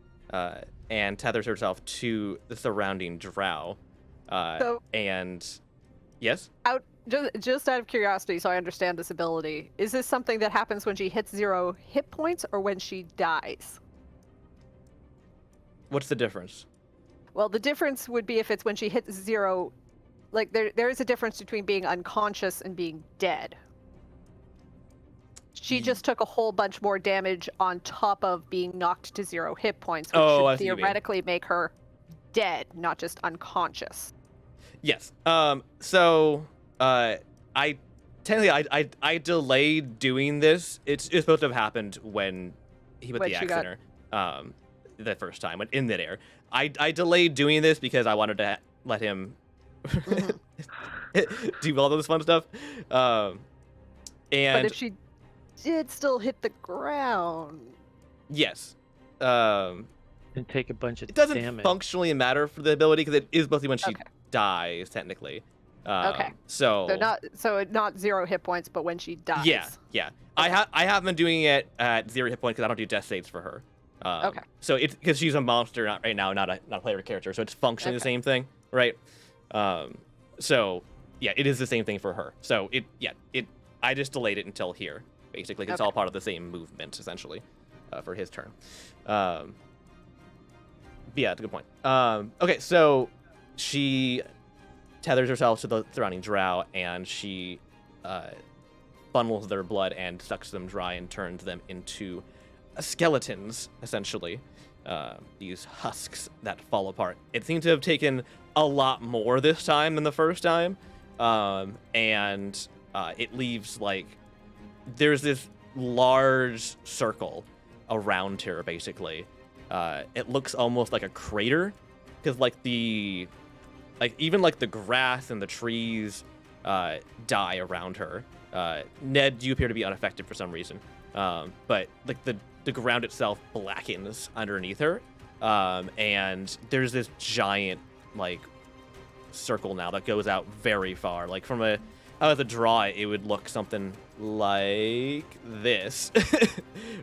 and tethers herself to the surrounding drow. And yes, Just out of curiosity, so I understand this ability, is this something that happens when she hits 0 hit points or when she dies? what's the difference? Well, the difference would be if it's when she hits 0, like there is a difference between being unconscious and being dead. She just took a whole bunch more damage on top of being knocked to 0 hit points, which I see should what you mean. theoretically make her dead, not just unconscious. Yes. So, I technically I delayed doing this. It's supposed to have happened when he put When the she axe got- in her, the first time when in midair. I delayed doing this because I wanted to let him do all those fun stuff. But And if she did still hit the ground, yes, And take a bunch of it doesn't damage. functionally matter for the ability because it is mostly when she Okay. dies technically. Okay. So not 0 hit points, but when she dies. yeah. I have been doing it at 0 hit points because I don't do death saves for her. Okay. So it's because she's a monster right now, not a player character. So it's functionally the Okay. same thing, right? So yeah, it is the same thing for her. So I just delayed it until here, basically. 'Cause it's all Okay. part of the same movement essentially, for his turn. Yeah, that's a good point. Okay, so she tethers herself to the surrounding drow, and she funnels their blood and sucks them dry and turns them into skeletons, essentially. These husks that fall apart. It seemed to have taken a lot more this time than the first time, and it leaves there's this large circle around her, basically. It looks almost like a crater, because even the grass and the trees die around her. Ned, you appear to be unaffected for some reason, but the ground itself blackens underneath her, and there's this giant circle now that goes out very far. From how to draw it, it would look something like this,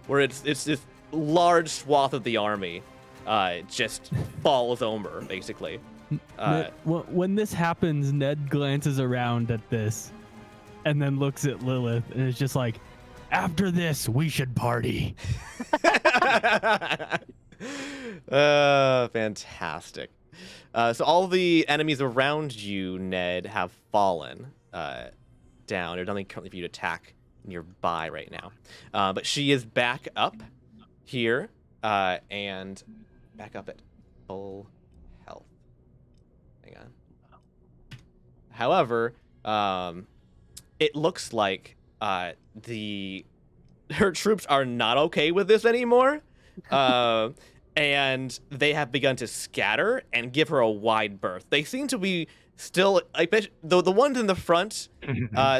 where it's this large swath of the army just falls over, basically. When this happens, Ned glances around at this and then looks at Lilith and is just like, after this, we should party. Fantastic. So all the enemies around you, Ned, have fallen down. There's nothing currently for you to attack nearby right now. But she is back up here and back up at full health. Hang on. However, it looks like her troops are not okay with this anymore, and they have begun to scatter and give her a wide berth. They seem to be still the ones in the front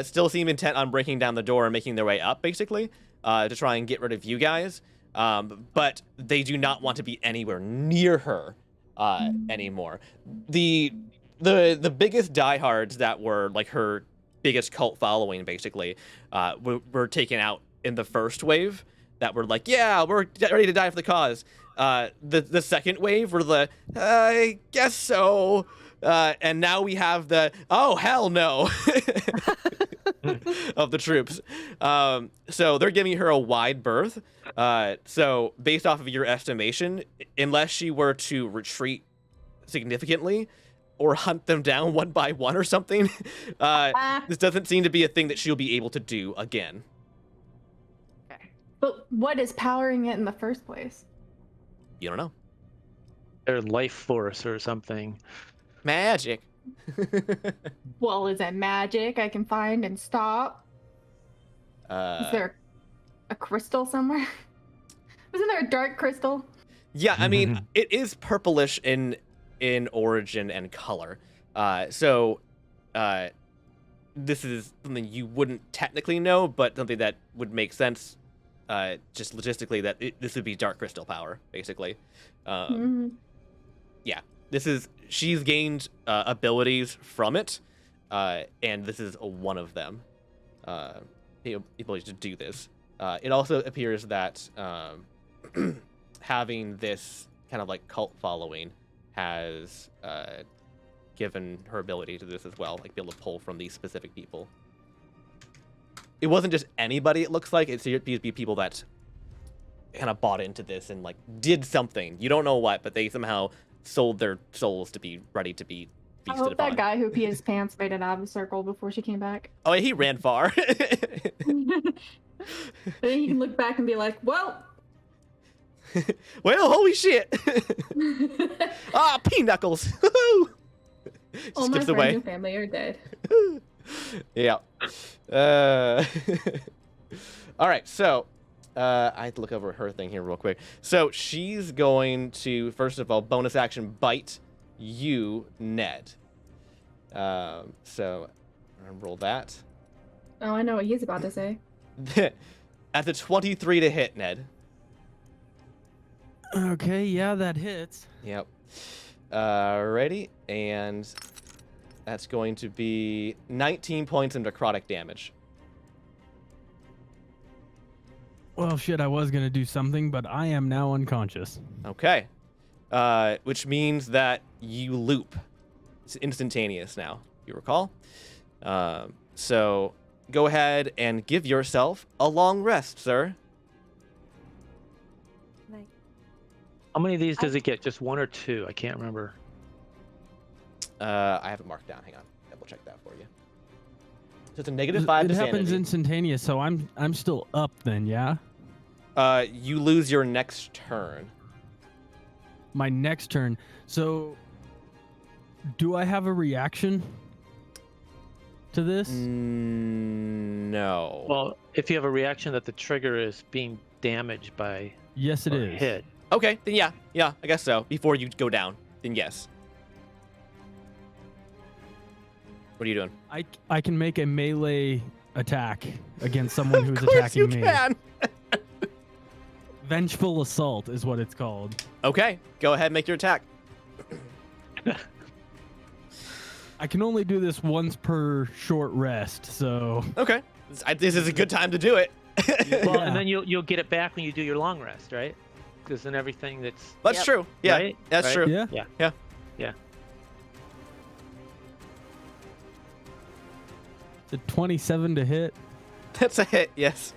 still seem intent on breaking down the door and making their way up, basically, to try and get rid of you guys. But they do not want to be anywhere near her anymore. The biggest diehards that were her biggest cult following, basically, were taken out in the first wave. That were yeah, we're ready to die for the cause. The second wave were I guess so. And now we have oh hell no of the troops. So they're giving her a wide berth. So based off of your estimation, unless she were to retreat significantly or hunt them down one by one or something, this doesn't seem to be a thing that she'll be able to do again. But what is powering it in the first place? You don't know. Their life force or something. Magic. Well, is it magic I can find and stop? Is there a crystal somewhere? Wasn't there a dark crystal? Yeah, I mean, it is purplish in origin and color. So this is something you wouldn't technically know, but something that would make sense just logistically, that this would be dark crystal power, basically. Yeah, she's gained abilities from it, and this is one of them. The ability to do this. It also appears that having this kind of cult following has given her ability to this as well, be able to pull from these specific people. It wasn't just anybody, it looks like. It's to be people that kind of bought into this and did something. You don't know what, but they somehow sold their souls to be ready to be I feasted hope upon. that guy who peed his pants made it out of the circle before she came back. Oh, he ran far. Then you can look back and be like, well. Well, holy shit. Ah, P-Knuckles. All my Skips friends away. and family are dead. Yeah. All right, so I have to look over her thing here real quick. So she's going to, first of all, bonus action bite you, Ned. So I'm gonna roll that. Oh, I know what he's about to say. At the 23 to hit, Ned. Okay, yeah, that hits. Yep. Ready, and that's going to be 19 points of necrotic damage. Well, shit, I was gonna do something, but I am now unconscious. Okay. Which means that you loop. It's instantaneous now, you recall. So go ahead and give yourself a long rest, sir. Nice. How many of these does it get? Just one or two? I can't remember. I have it marked down. Hang on. Double check that for you. So it's a -5 It to happens sanity. instantaneous, so I'm still up then, yeah? You lose your next turn. My next turn. So do I have a reaction to this? No. Well, if you have a reaction that the trigger is being damaged by Yes, it or is. hit. Okay, then yeah, I guess so. Before you go down, then yes. What are you doing? I can make a melee attack against someone who's Of course attacking you me. can. Vengeful assault is what it's called. Okay, go ahead and make your attack. I can only do this once per short rest, so Okay, this is a good time to do it. Well, Yeah. and then you'll get it back when you do your long rest, right? Because then everything that's That's Yep. true. Yeah, Right? that's Right? true. yeah. The 27 to hit. That's a hit. Yes.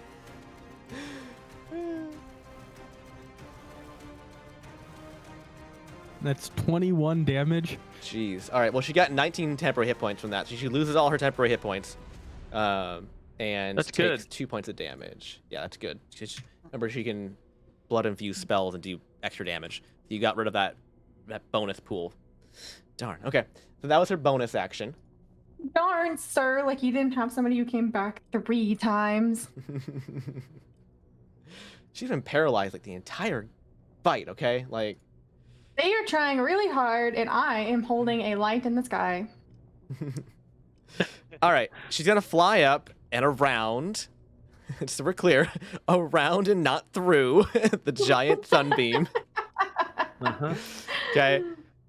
That's 21 damage. Jeez. All right. Well, she got 19 temporary hit points from that, so she loses all her temporary hit points, and That's takes good. 2 points of damage. Yeah, that's good. Remember, she can blood infuse spells and do extra damage. You got rid of that bonus pool. Darn. Okay. So that was her bonus action. Darn, sir, like you didn't have somebody who came back 3 times. She's been paralyzed like the entire fight. Okay, like. They are trying really hard, and I am holding a light in the sky. All right, she's gonna fly up and around. So we're clear, around and not through the giant sunbeam. Uh-huh. Okay.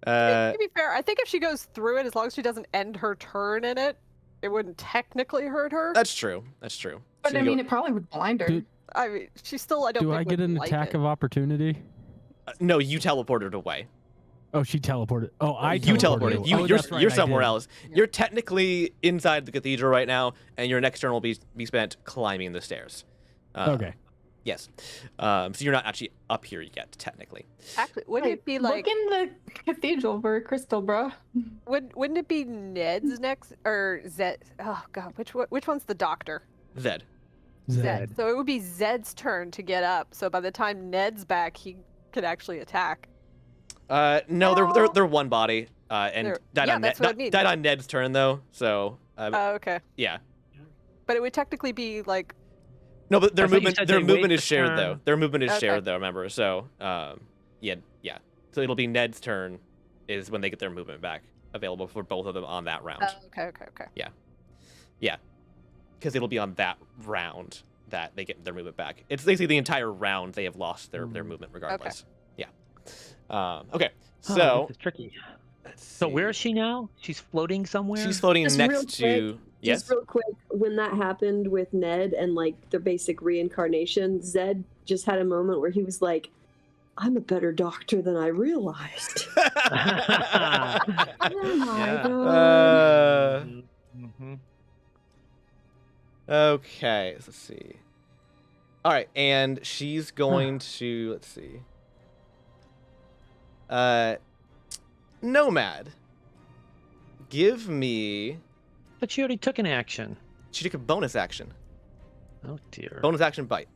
To be fair, I think if she goes through it, as long as she doesn't end her turn in it, it wouldn't technically hurt her. That's true. That's true. But She's I gonna mean, it probably would blind her. Dude, I mean, she still, I don't Do think I get would an like attack it. of opportunity? no, you teleported away. Oh, she teleported. Oh, I You teleported. away. You, Oh, you're that's right, you're I somewhere did. else. You're technically inside the cathedral right now, and your next turn will be spent climbing the stairs. Okay. Yes. So you're not actually up here yet, technically. Actually, wouldn't it be like, Look in the cathedral for a crystal, bro. wouldn't it be Ned's next, or Zed? Oh god, which one's the doctor? Zed. Zed. So it would be Zed's turn to get up. So by the time Ned's back, he could actually attack. No, they're one body. And They're- died yeah, on that's what I mean. died on Ned's turn though. So Oh, okay. yeah. But it would technically be like, No, but I thought you said their they movement wait is the shared turn. though. Their movement is Okay. shared though. Remember, so yeah. So it'll be Ned's turn is when they get their movement back available for both of them on that round. oh, okay. Yeah, because it'll be on that round that they get their movement back. It's basically the entire round they have lost their movement regardless. Yeah. Okay. Oh, So this is tricky. let's So where see. is she now? She's floating somewhere. She's floating Just real next to. Yes. Just real quick, when that happened with Ned and like the basic reincarnation, Zed just had a moment where he was like, "I'm a better doctor than I realized." Oh my Yeah. god. Mm-hmm. Okay, let's see. All right, and she's going to let's see. Nomad. Give me. But she already took an action. She took a bonus action. Oh dear. Bonus action bite.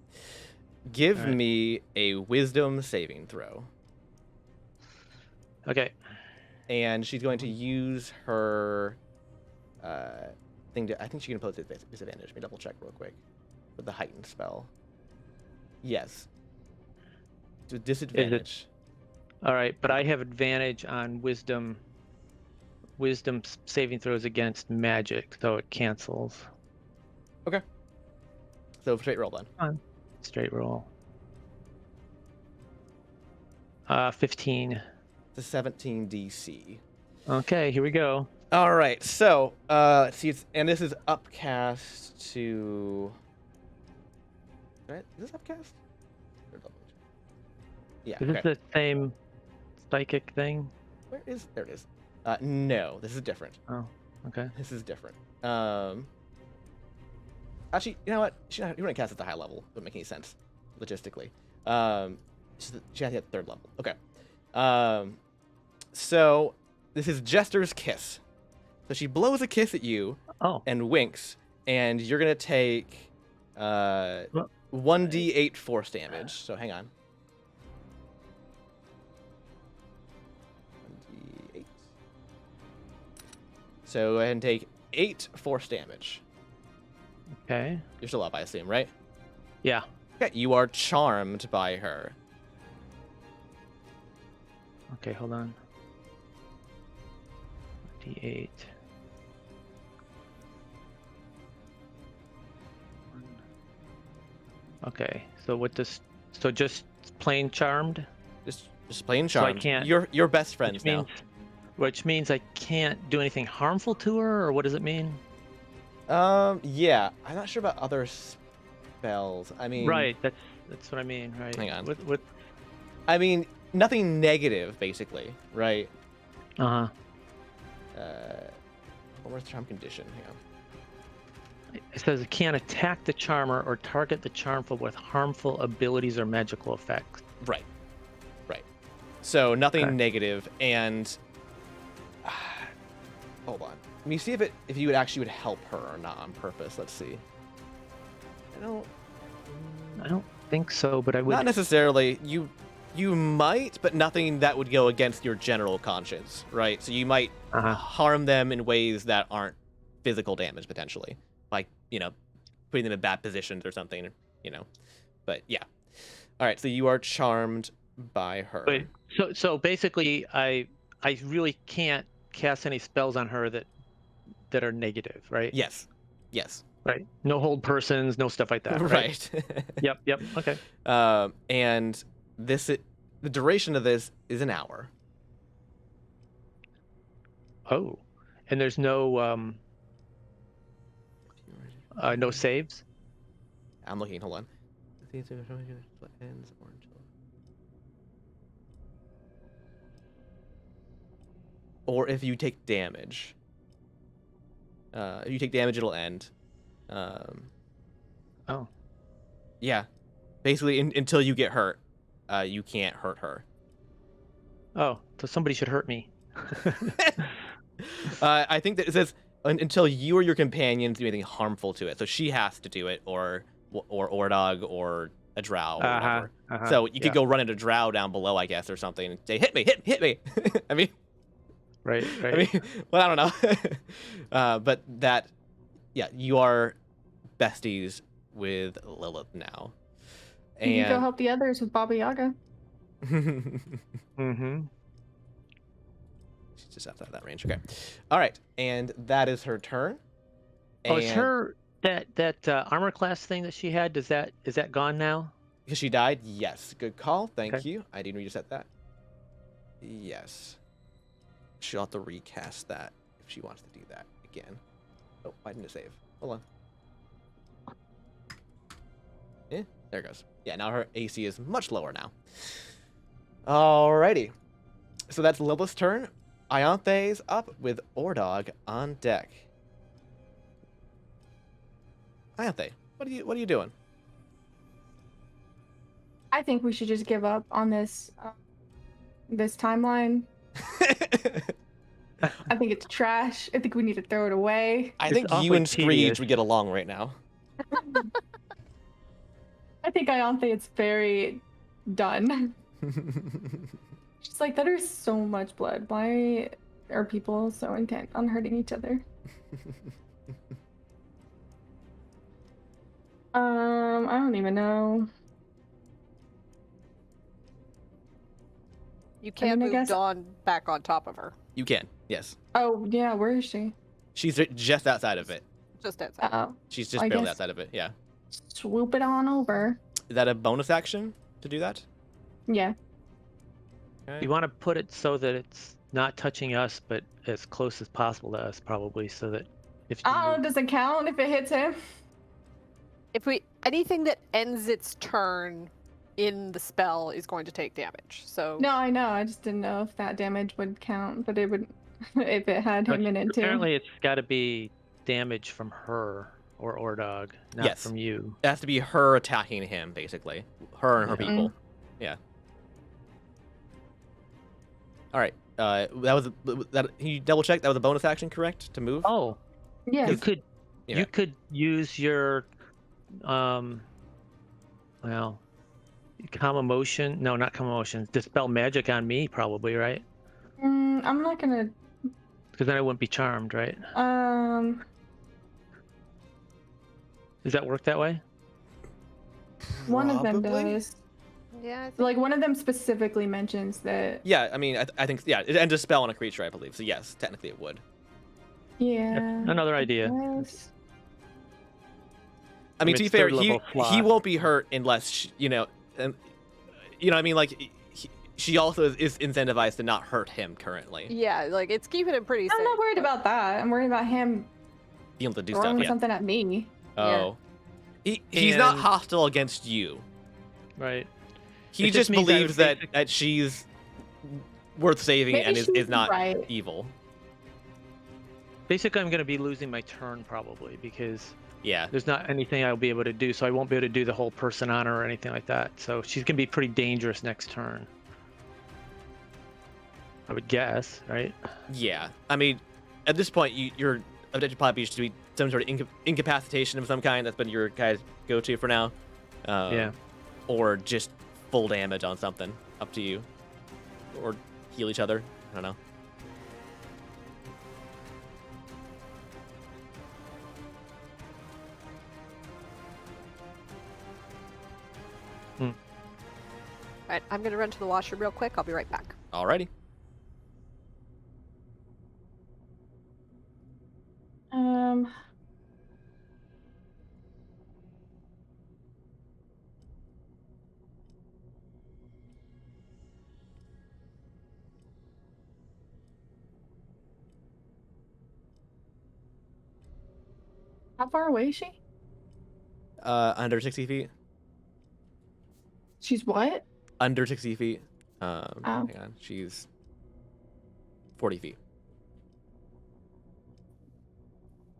Give All right. me a wisdom saving throw. Okay. And she's going to use her thing to. I think she can impose disadvantage. Let me double check real quick with the heightened spell. Yes. So disadvantage. All right, but I have advantage on wisdom wisdom saving throws against magic, so it cancels. So straight roll then. Straight roll. 15. It's a 17 DC. Okay, here we go. All right, so let's see, and this is upcast to. Right? Is this upcast? Yeah. Is this the same psychic thing? Where is? There it is. No, this is different. Oh, okay. This is different. Actually, you know what? You wouldn't cast at the high level. It wouldn't make any sense logistically. She has to hit third level. Okay. So this is Jester's kiss. So she blows a kiss at you and winks, and you're gonna take 1d8 force damage. So hang on. 1d8. So go ahead and take 8 force damage. Okay. You're still up, I assume, right? Yeah. Okay. You are charmed by her. Okay, hold on. D8. Okay, so what does... So just plain charmed? Just plain So I charmed. can't- You're best friends now. Which means I can't do anything harmful to her, or what does it mean? Yeah. I'm not sure about other spells. I mean... Right, that's what I mean, right? Hang on. What I mean, nothing negative, basically, right? Uh-huh. What was the charm condition? Hang on. It says it can't attack the charmer or target the charmful with harmful abilities or magical effects. Right. So nothing Okay. negative, and hold on. Let me see if you would actually help her or not on purpose. Let's see. I don't think so, but I would. Not necessarily. You might, but nothing that would go against your general conscience, right? So you might Uh-huh. harm them in ways that aren't physical damage potentially, like putting them in bad positions or something, But yeah. All right. So you are charmed by her. Wait, so basically, I really can't cast any spells on her that are negative, right? Yes. Right. No hold persons, no stuff like that. Right. Right. Yep. Okay. And the duration of this is an hour. Oh, and there's no no saves. I'm looking. Hold on. Or if you take damage. If you take damage, it'll end. Oh. Yeah. Basically, until you get hurt, you can't hurt her. Oh, so somebody should hurt me. I think that it says until you or your companions do anything harmful to it. So she has to do it, or Ordog, or a drow, or whatever. So you could go run into drow down below, I guess, or something, and say, "Hit me, hit me!" I mean, Right. I mean, well, I don't know. But that, yeah, you are besties with Lilith now. You can go help the others with Baba Yaga. Mm-hmm. She's just outside that range. Okay. All right, and that is her turn. Oh, is And- her that armor class thing that she had? Is that gone now? Because she died? Yes. Good call. Thank Okay. you. I didn't reset that. Yes. She'll have to recast that if she wants to do that again. Oh, why didn't it save? Hold on. There it goes. Yeah, now her AC is much lower now. Alrighty. So that's Lilith's turn. Ionthe's up with Ordog on deck. Ionthe, what are you doing? I think we should just give up on this timeline. I think it's trash. I think we need to throw it away. I It's think you awfully and Screech tedious. would get along right now. I think Ionthe it's very done. She's like, that is so much blood. Why are people so intent on hurting each other? I don't even know. You can't I move guess- Dawn back on top of her. You can, yes. Oh, yeah, where is she? She's just outside of it. Just outside. Oh, She's just I barely guess- outside of it, yeah. swoop it on over. Is that a bonus action to do that? Yeah. Okay. You want to put it so that it's not touching us, but as close as possible to us, probably, so that if you Oh, move- does it count if it hits him? If we anything that ends its turn in the spell is going to take damage. So No, I know. I just didn't know if that damage would count, but it would if it had but him in it too. apparently it's got to be damage from her or Ordog, not Yes. from you. It has to be her attacking him, basically. Her and her Yeah. people. Yeah. All right. That was that. Can you double check that was a bonus action, correct? To move. Oh, Yeah. you could Yeah. you could use your well, calm emotion. No, not calm emotion. Dispel magic on me, probably, right? I'm not gonna. Because then I wouldn't be charmed, right? Does that work that way? One of them Probably? does. yeah, I think Like one of them specifically mentions that. Yeah. I mean, I think it ends a spell on a creature, I believe. So yes, technically it would. Yeah. Another idea. Yes. I mean, It's to be fair, third level he slot. won't be hurt unless you know, and you know, what I mean, like she also is incentivized to not hurt him currently, yeah, like it's keeping him pretty safe. I'm not worried but- about that. I'm worried about him being able to do throwing stuff. Yeah. something at me. Oh. He's not And- hostile against you. Right. He It just just means I would believes that, basic- that she's worth saving Maybe and is she's not right. evil. Basically, I'm going to be losing my turn probably because Yeah. there's not anything I'll be able to do, so I won't be able to do the whole person on her or anything like that. So she's going to be pretty dangerous next turn. I would guess, right? Yeah. I mean, at this point, your objective probably should be some sort of incapacitation of some kind. That's been your guys' go-to for now. Yeah. Or just full damage on something. Up to you. Or heal each other. I don't know. Alright, I'm gonna run to the washroom real quick. I'll be right back. Alrighty. Um. How far away is she? Under 60 feet. She's what? Under 60 feet. Oh. Hang on. She's 40 feet.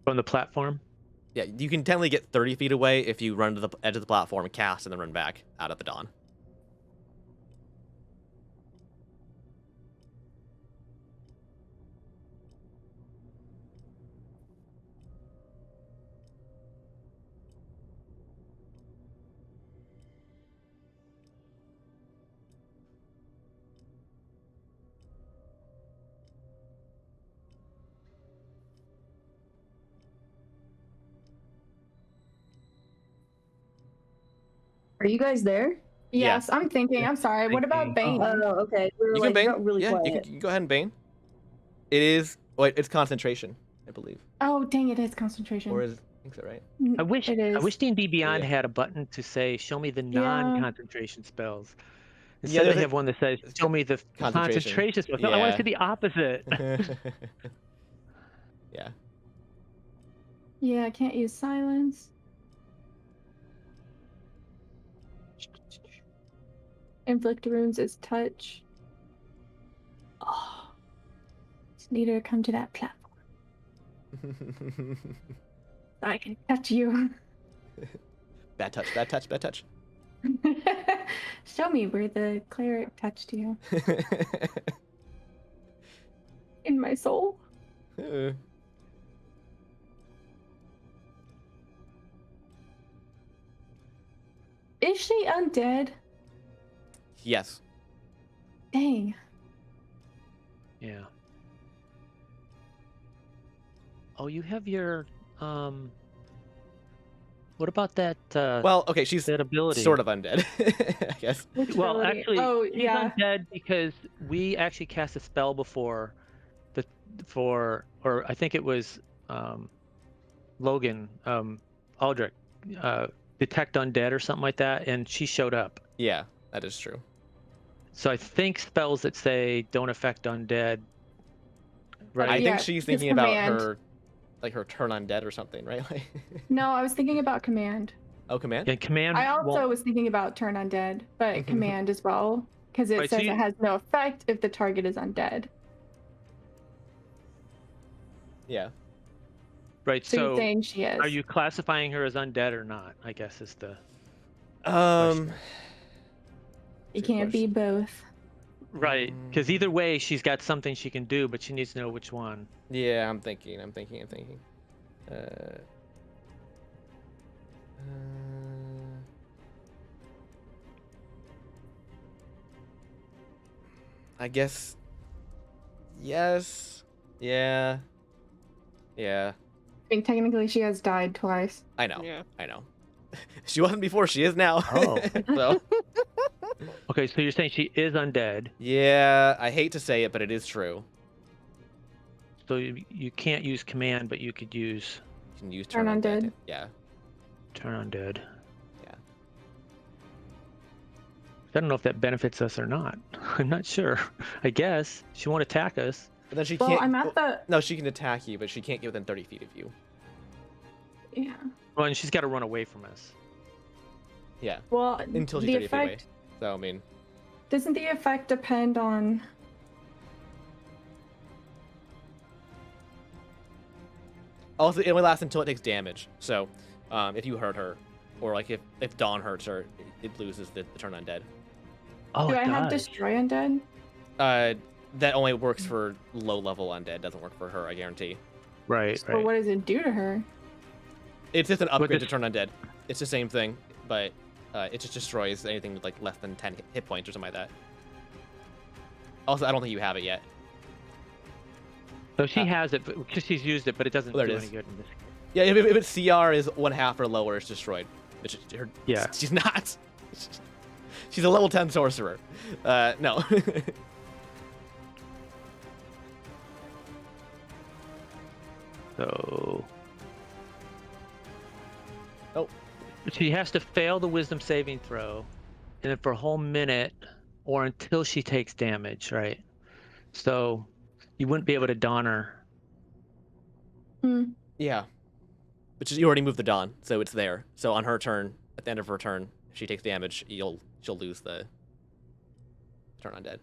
From the platform. Yeah, you can technically get 30 feet away if you run to the edge of the platform, cast, and then run back out of the dawn. Are you guys there? Yeah. Yes, I'm thinking. I'm sorry. What about Thinking. Bane? Oh, okay. We were You like, can Bane. got really Yeah, quiet. you can go ahead and Bane. It is. Wait, it's concentration, I believe. Oh, dang it! It's concentration. Or is I think so, right? I wish It is. I wish D&D Beyond Yeah. had a button to say "Show me the Yeah. non-concentration spells." Yeah, Instead, there's they a- have one that says "Show me the Concentration. concentration spells." No, I want Yeah. to see the opposite. Yeah. Yeah, I can't use silence. Inflict wounds is touch. Oh, just need her to come to that platform so I can touch you. Bad touch, bad touch, bad touch. Show me where the cleric touched you in my soul. Is she undead? Yes. Dang. Yeah. Oh, you have your what What about that? Well, okay, she's that ability. sort of undead, I guess. Which Well, ability? actually, oh she's yeah. undead because we actually cast a spell before, or I think it was Logan, Aldrich, detect undead or something like that, and she showed up. Yeah, that is true. So I think spells that say don't affect undead, right? I Yeah, think she's his thinking about command. her, like her turn undead or something, right? Like, No, I was thinking about command. oh, command. And command. I also won't- was thinking about turn undead, but command as well, because it Right, so says you- it has no effect if the target is undead. Yeah. right. So, you're So saying she is. are you classifying her as undead or not? I guess is the. You good can't be question. both. Right, because either way, she's got something she can do, but she needs to know which one. Yeah, I'm thinking. I guess. Yes. Yeah. Yeah. I mean, technically, she has died twice. I know. Yeah. I know. She wasn't before. She is now. Oh. So. Okay, so you're saying she is undead, Yeah, I hate to say it, but it is true. so you can't use command, but you could use You can use Turn undead. Yeah. turn undead. Yeah. I don't know if that benefits us or not. I'm not sure. I guess she won't attack us. But then she Well, can't. I'm at the. No, she can attack you, but she can't get within 30 feet of you. Yeah. Well, and she's got to run away from us. Yeah. Well, Until she's the 30 feet away. effect So I mean, doesn't the effect depend on? also it only lasts until it takes damage. So, if you hurt her, or like if Dawn hurts her, it loses the turn undead. Oh, Do it I have does. destroy undead? That only works for low level undead. Doesn't work for her, I guarantee. Right, Or right. what does it do to her? It's just an upgrade to this- turn undead. It's the same thing, but it just destroys anything with like less than 10 hit points or something like that. Also, I don't think you have it yet. So she has it because she's used it, but it doesn't There it do is. any good in this. Yeah, if its CR is 1/2 or lower, it's destroyed. Which her, Yeah. she's not. She's a level 10 sorcerer. No. So. Oh. She has to fail the wisdom saving throw, and then for a whole minute or until she takes damage, right? So you wouldn't be able to dawn her. Hmm. Yeah. Which is you already moved the Dawn, so it's there. So on her turn, at the end of her turn, if she takes damage, she'll lose the turn undead.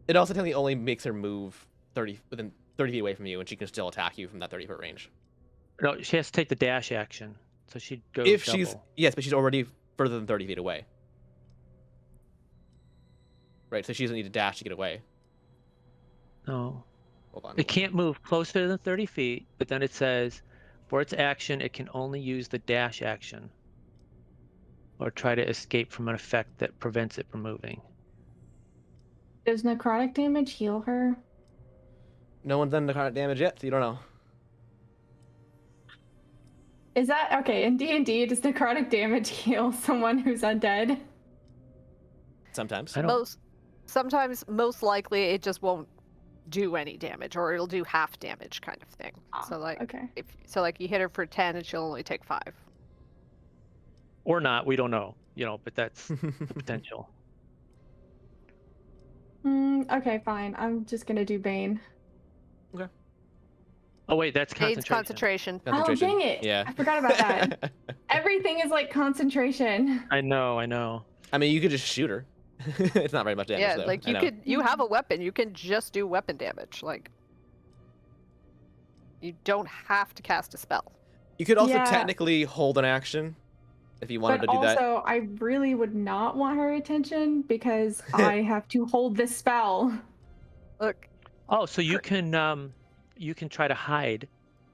It also technically only makes her move within 30 feet away from you, and she can still attack you from that 30-foot range. No, she has to take the dash action, so she'd go If double. she's yes, but she's already further than 30 feet away. Right, so she doesn't need to dash to get away. No. Hold on. It can't move closer than 30 feet, but then it says, for its action, it can only use the dash action. Or try to escape from an effect that prevents it from moving. Does necrotic damage heal her? No one's done the kind of damage yet, so you don't know. Is that okay? In D&D, does necrotic damage heal someone who's undead? Sometimes. I don't. Sometimes, most likely, it just won't do any damage, or it'll do half damage, kind of thing. So like, Okay. like you hit her for 10, and she'll only take 5. Or not, we don't know. But that's the potential. Okay, fine. I'm just gonna do Bane. Oh wait, that's Bane's concentration. concentration. Oh, dang it. Yeah. I forgot about that. Everything is like concentration. I know. I mean, you could just shoot her. It's not very much damage, Yeah, though. like I know. you have a weapon. You can just do weapon damage. Like, you don't have to cast a spell. You could also Yeah. technically hold an action if you wanted But to do that. also, I really would not want her attention because I have to hold this spell. Look, Oh, so you can try to hide,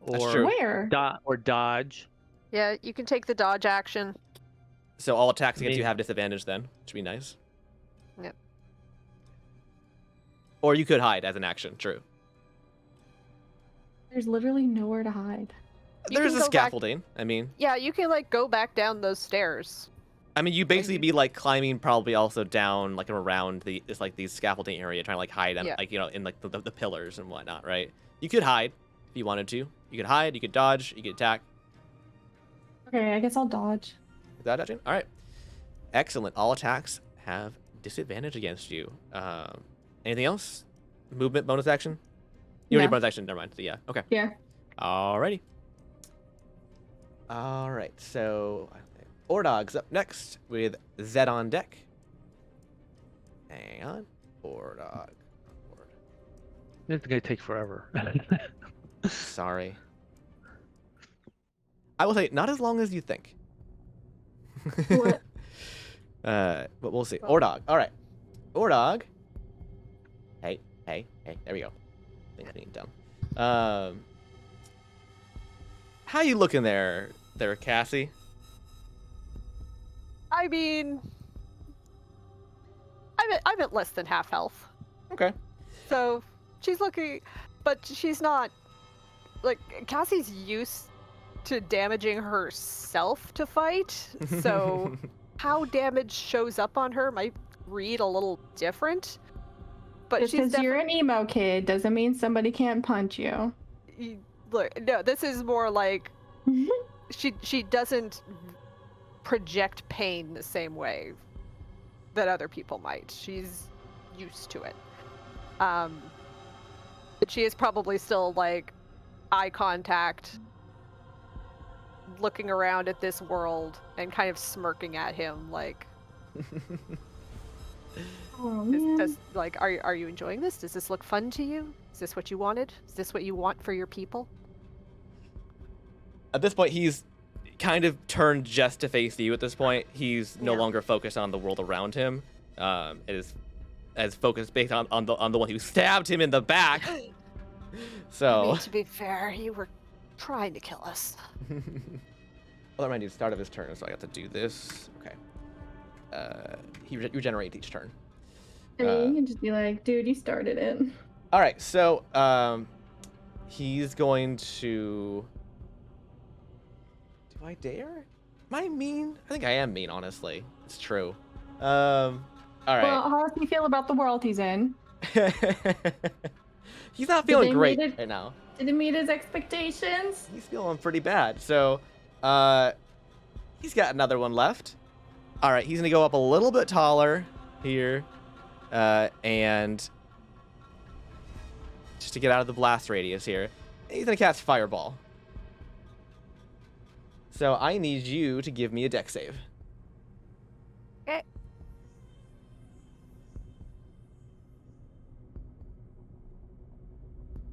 That's or true. Where? or dodge. yeah, you can take the dodge action. So all attacks against you Maybe. have disadvantage then, which would be nice. Yep. Or you could hide as an action, true. There's literally nowhere to hide. There's can a go back- scaffolding. I mean, Yeah, you can like go back down those stairs. you basically be like climbing probably also down like around it's like these scaffolding area, trying to like hide Yeah. like in like the pillars and whatnot, right? You could hide if you wanted to. You could hide. You could dodge. You could attack. Okay, I guess I'll dodge. Is that dodging? All right. Excellent. All attacks have disadvantage against you. Anything else? Movement, bonus action? You already No. bonus action. Never mind. So yeah. Okay. Yeah. Alrighty. All right. So Ordog's up next with Zed on deck. Hang on. Ordog. This is gonna take forever. Sorry. I will say, not as long as you think. What? But we'll see. Ordog. All right. Ordog. Hey. There we go. Things being dumb. How you looking there, Cassie? I mean, I'm at less than half health. Okay. So she's looking, but she's not. Like Cassie's used to damaging herself to fight, so how damage shows up on her might read a little different. But Just she's because you're an emo kid doesn't mean somebody can't punch you. look. No, this is more like she doesn't project pain the same way that other people might. She's used to it. But she is probably still like eye contact, looking around at this world and kind of smirking at him like, Oh, man. are you enjoying this? Does this look fun to you? Is this what you wanted? Is this what you want for your people? At this point, he's kind of turned just to face you. At this point, he's no Yeah. longer focused on the world around him. It is as focused based on the one who stabbed him in the back. I So, mean, to be fair, you were trying to kill us. well, that reminds me, the start of his turn, so I have to do this. Okay. You regenerate each turn. I mean, you can just be like, dude, you started it. All right, so he's going to. Do I dare? Am I mean? I think I am mean, honestly. It's true. All right. Well, how does he feel about the world he's in? He's not feeling they great meet it? right now. Did it meet his expectations? He's feeling pretty bad. So, he's got another one left. All right, he's gonna go up a little bit taller here, and just to get out of the blast radius here, he's gonna cast Fireball. So I need you to give me a dex save. Okay.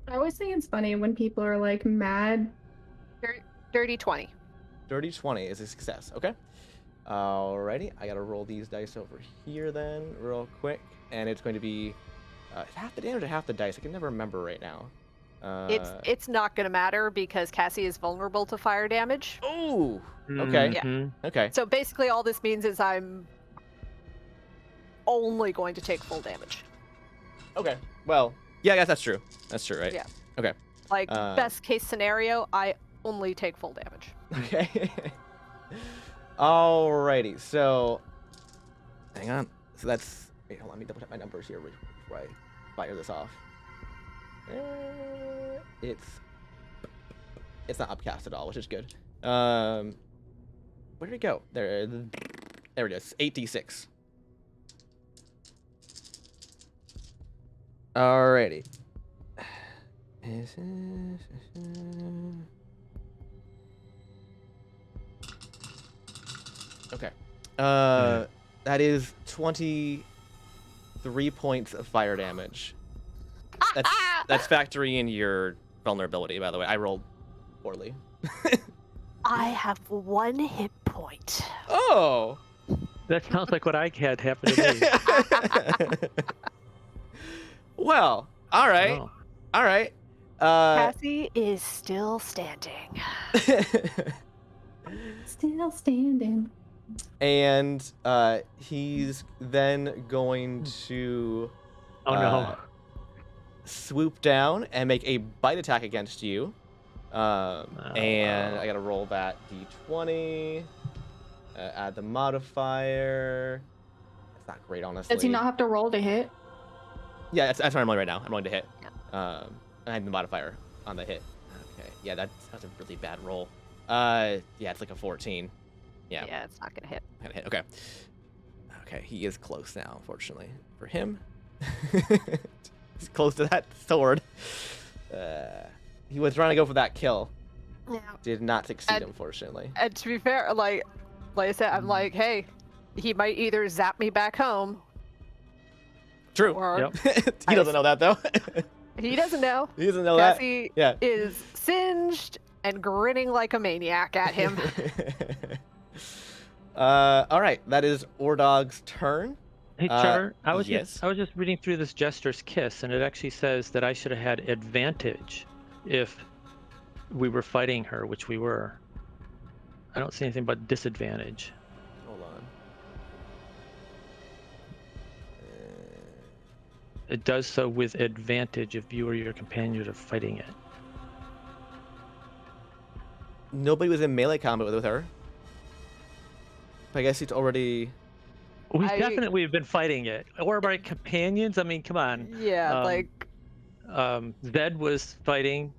I always think it's funny when people are like mad. Dirty 20. Dirty 20 is a success. Okay. Alrighty, I gotta roll these dice over here then, real quick, and it's going to be half the damage or half the dice. I can never remember right now. It's not gonna matter because Cassie is vulnerable to fire damage. Oh. Okay. Yeah. Mhm. Okay. So basically, all this means is I'm only going to take full damage. Okay. Well, yeah, I guess that's true. That's true, right? Yeah. Okay. Like best case scenario, I only take full damage. Okay. Alrighty. So, hang on. So that's. Wait, hold on. Let me double check my numbers here before I fire this off. It's not upcast at all, which is good. Where did it go? There it is. 8d6. Alrighty. Okay. That is 23 points of fire damage. That's factoring in your vulnerability, by the way. I rolled poorly. I have 1 hit point. Oh! That sounds like what I had happen to me. Well, all right. Oh. All right. Cassie is still standing. Still standing. And he's then going to Oh no. swoop down and make a bite attack against you. And I gotta roll that d20. Add the modifier. It's not great, honestly. Does he not have to roll to hit? Yeah, that's what I'm rolling right now. I'm rolling to hit. And I have the modifier on the hit. Okay. Yeah, that's a really bad roll. Yeah, it's like a 14. Yeah. Yeah, it's not gonna hit. Not gonna hit. Okay. Okay, he is close now, unfortunately. For him. He's close to that sword. He was trying to go for that kill. Yeah. Did not succeed, unfortunately. And to be fair, like I said, I'm like, hey, he might either zap me back home. True. Or He doesn't know that, though. he doesn't know. He doesn't know that. He Yeah. is singed and grinning like a maniac at him. All right, that is Ordog's turn. Hey Trevor, I was yes. just reading through this Jester's Kiss, and it actually says that I should have had advantage if we were fighting her, which we were. I don't see anything but disadvantage. Hold on. It does so with advantage if you or your companions are fighting it. Nobody was in melee combat with her. But I guess it's already. We definitely have been fighting it. Or my companions. I mean, come on. Yeah, Zed was fighting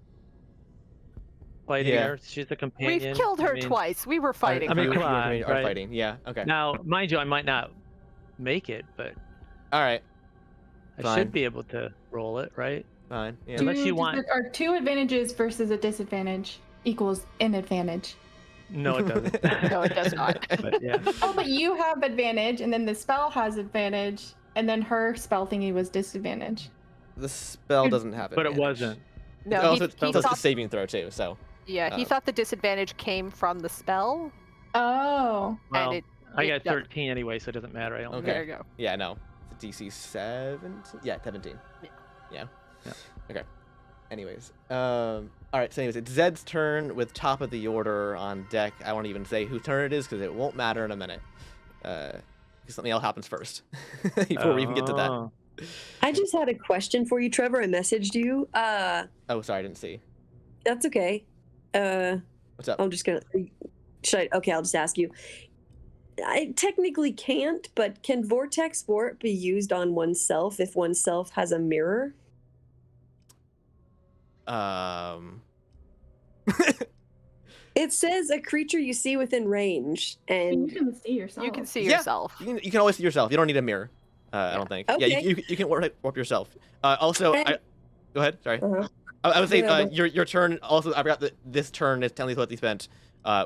her. She's a companion. we've killed her twice. We were fighting. I mean, her. come on, are right? fighting. Yeah. Okay. Now, mind you, I might not make it, but All right. I Fine. should be able to roll it, right? Fine. Yeah. Unless you want. Are 2 advantages versus a disadvantage equals an advantage? No, it doesn't. No, it does not. But yeah. Oh, but you have advantage, and then the spell has advantage, and then her spell thingy was disadvantage. The spell doesn't have it. But it wasn't. No, Also, he it's a thought, saving throw too. So. yeah, he thought the disadvantage came from the spell. Oh. Well, and I got doesn't. 13 anyway, so it doesn't matter. I don't. Okay. There you go. Yeah. No. It's a DC 17. Yeah, 17. Yeah. Okay. Anyways. All right. So anyways, it's Zed's turn with top of the order on deck. I won't even say whose turn it is because it won't matter in a minute. Because something else happens first before we even get to that. Oh. I just had a question for you, Trevor. I messaged you. Oh, sorry, I didn't see. That's okay. What's up? I'm just gonna. Okay, I'll just ask you. I technically can't, but can Vortex Warp be used on oneself if oneself has a mirror? It says a creature you see within range, You and can see yourself. You can see Yeah. yourself. You can always see yourself. You don't need a mirror. I don't think. Yeah, Okay. you can warp yourself. Also, Okay. go ahead. Sorry. Uh-huh. I would say Yeah, your turn. Also, I forgot that this turn is technically spent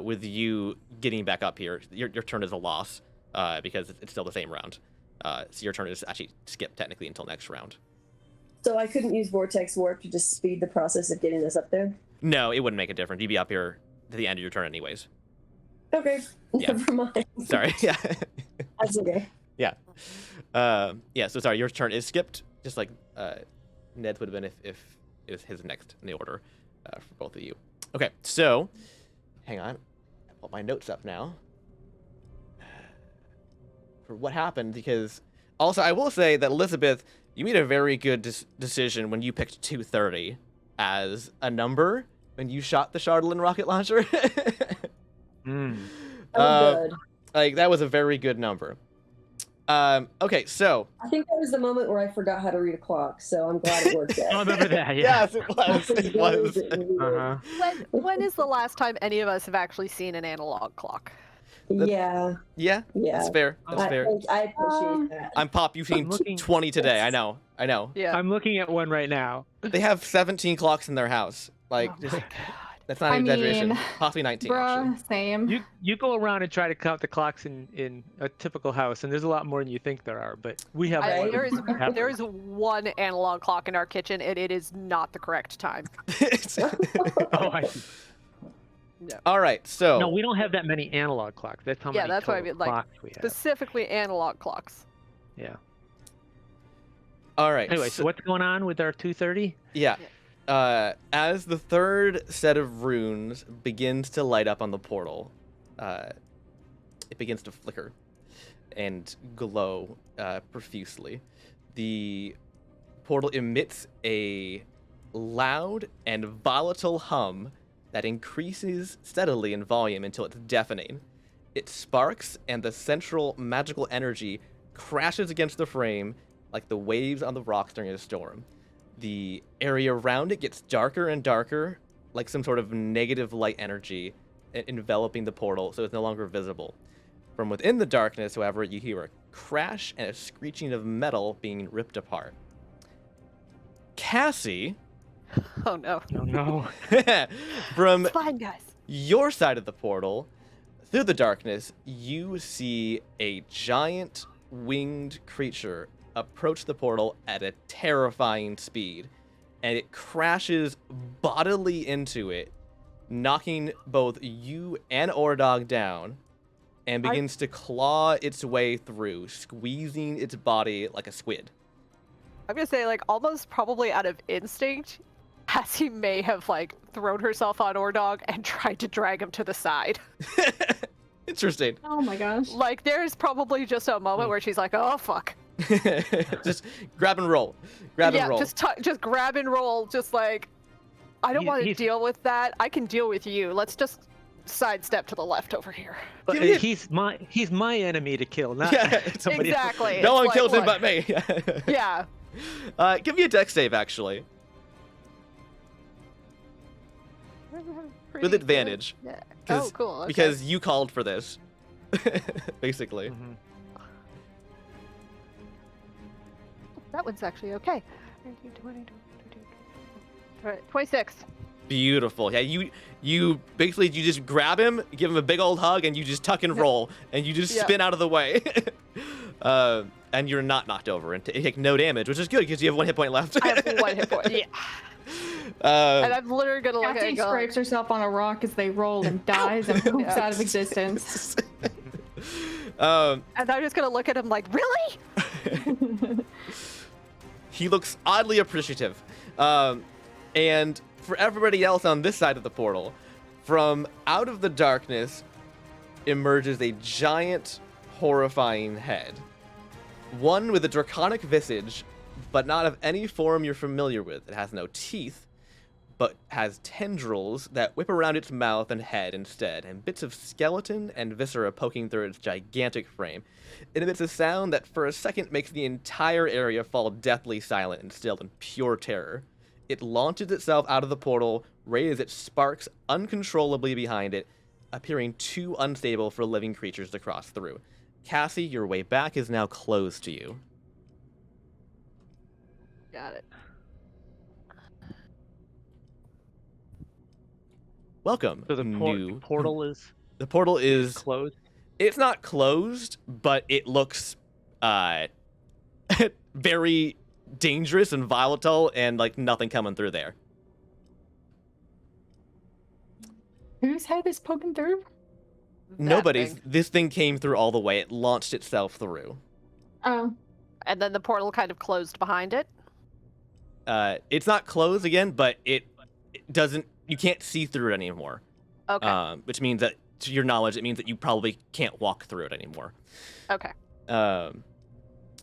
with you getting back up here. Your turn is a loss because it's still the same round. So your turn is actually skipped technically until next round. So I couldn't use Vortex Warp to just speed the process of getting us up there? No, it wouldn't make a difference. You'd be up here to the end of your turn anyways. Okay. Yeah. Never mind. Sorry. Yeah. That's okay. Yeah. Yeah. So sorry, your turn is skipped, just like Ned's would have been if it was his next in the order for both of you. Okay. So, hang on. I pulled my notes up now for what happened because also I will say that Elizabeth, you made a very good decision when you picked 230 as a number when you shot the Chardolin rocket launcher. Good. Like that was a very good number. Okay, so I think that was the moment where I forgot how to read a clock, so I'm glad it worked I out. remember that. Yeah. yes, it was. It was. Uh-huh. When is the last time any of us have actually seen an analog clock? Yeah, Yeah, yeah. that's fair. That's fair. I appreciate that. I'm Pop. You've seen I'm looking- 20 today. I know. Yeah. I'm looking at one right now. They have 17 clocks in their house. Like, Oh just, my God. that's not an I exaggeration. mean, Possibly 19. Actually. Bruh, same. You go around and try to count the clocks in a typical house, and there's a lot more than you think there are. But we have Right. one. There is one analog clock in our kitchen, and it is not the correct time. Oh, I see. All right. So. No, we don't have that many analog clocks. That's how Yeah, many that's what I total mean, like, clocks we have. Specifically analog clocks. Yeah. All right. Anyway, so what's going on with our 230? Yeah. As the third set of runes begins to light up on the portal, it begins to flicker and glow profusely. The portal emits a loud and volatile hum that increases steadily in volume until it's deafening. It sparks, and the central magical energy crashes against the frame like the waves on the rocks during a storm. The area around it gets darker and darker, like some sort of negative light energy enveloping the portal, so it's no longer visible. From within the darkness, however, you hear a crash and a screeching of metal being ripped apart. Cassie, Oh no. Oh no. from It's fine, guys. your side of the portal, through the darkness, you see a giant winged creature approach the portal at a terrifying speed, and it crashes bodily into it, knocking both you and Ordog down, and begins to claw its way through, squeezing its body like a squid. I'm gonna say, like, almost probably out of instinct, Cassie may have, like, thrown herself on Ordog and tried to drag him to the side. Interesting. Oh my gosh. Like, there's probably just a moment where she's like, oh, fuck. Just grab and roll. Grab and roll. Just grab and roll. Just like, I don't want to He's- deal with that. I can deal with you. Let's just sidestep to the left over here. But Give me a- he's my enemy to kill, not Yeah, somebody else. Exactly. No It's one like, kills him look, but me. Yeah. Give me a dex save, actually. Pretty With good. advantage. Yeah. 'Cause- Oh, cool. Okay. Because you called for this. Basically. Mhm. that one's actually okay. 26. Beautiful. Yeah, you basically you just grab him, give him a big old hug, and you just tuck and roll, and you just Yep. spin out of the way. And you're not knocked over, and you take no damage, which is good because you have 1 hit point left. I have 1 hit point. Yeah. Uh, And I'm literally gonna look at Cassie it. and go, scrapes herself on a rock as they roll and dies and poops Yeah. out of existence. um, And I'm just gonna look at him like, really? he looks oddly appreciative. And for everybody else on this side of the portal, from out of the darkness emerges a giant, horrifying head. One with a draconic visage, but not of any form you're familiar with. It has no teeth, but has tendrils that whip around its mouth and head instead, and bits of skeleton and viscera poking through its gigantic frame. It emits a sound that for a second makes the entire area fall deathly silent and still in pure terror. It launches itself out of the portal, right as it sparks uncontrollably behind it, appearing too unstable for living creatures to cross through. Cassie, your way back is now closed to you. Got it. Welcome. So the new portal is The portal is closed. it's not closed, but it looks very dangerous and volatile and like nothing coming through there. Whose head is poking through? That Nobody's. thing. This thing came through all the way. It launched itself through. Oh, And then the portal kind of closed behind it. It's not closed again, but it doesn't. You can't see through it anymore. Okay. Which means that, to your knowledge, it means that you probably can't walk through it anymore. Okay.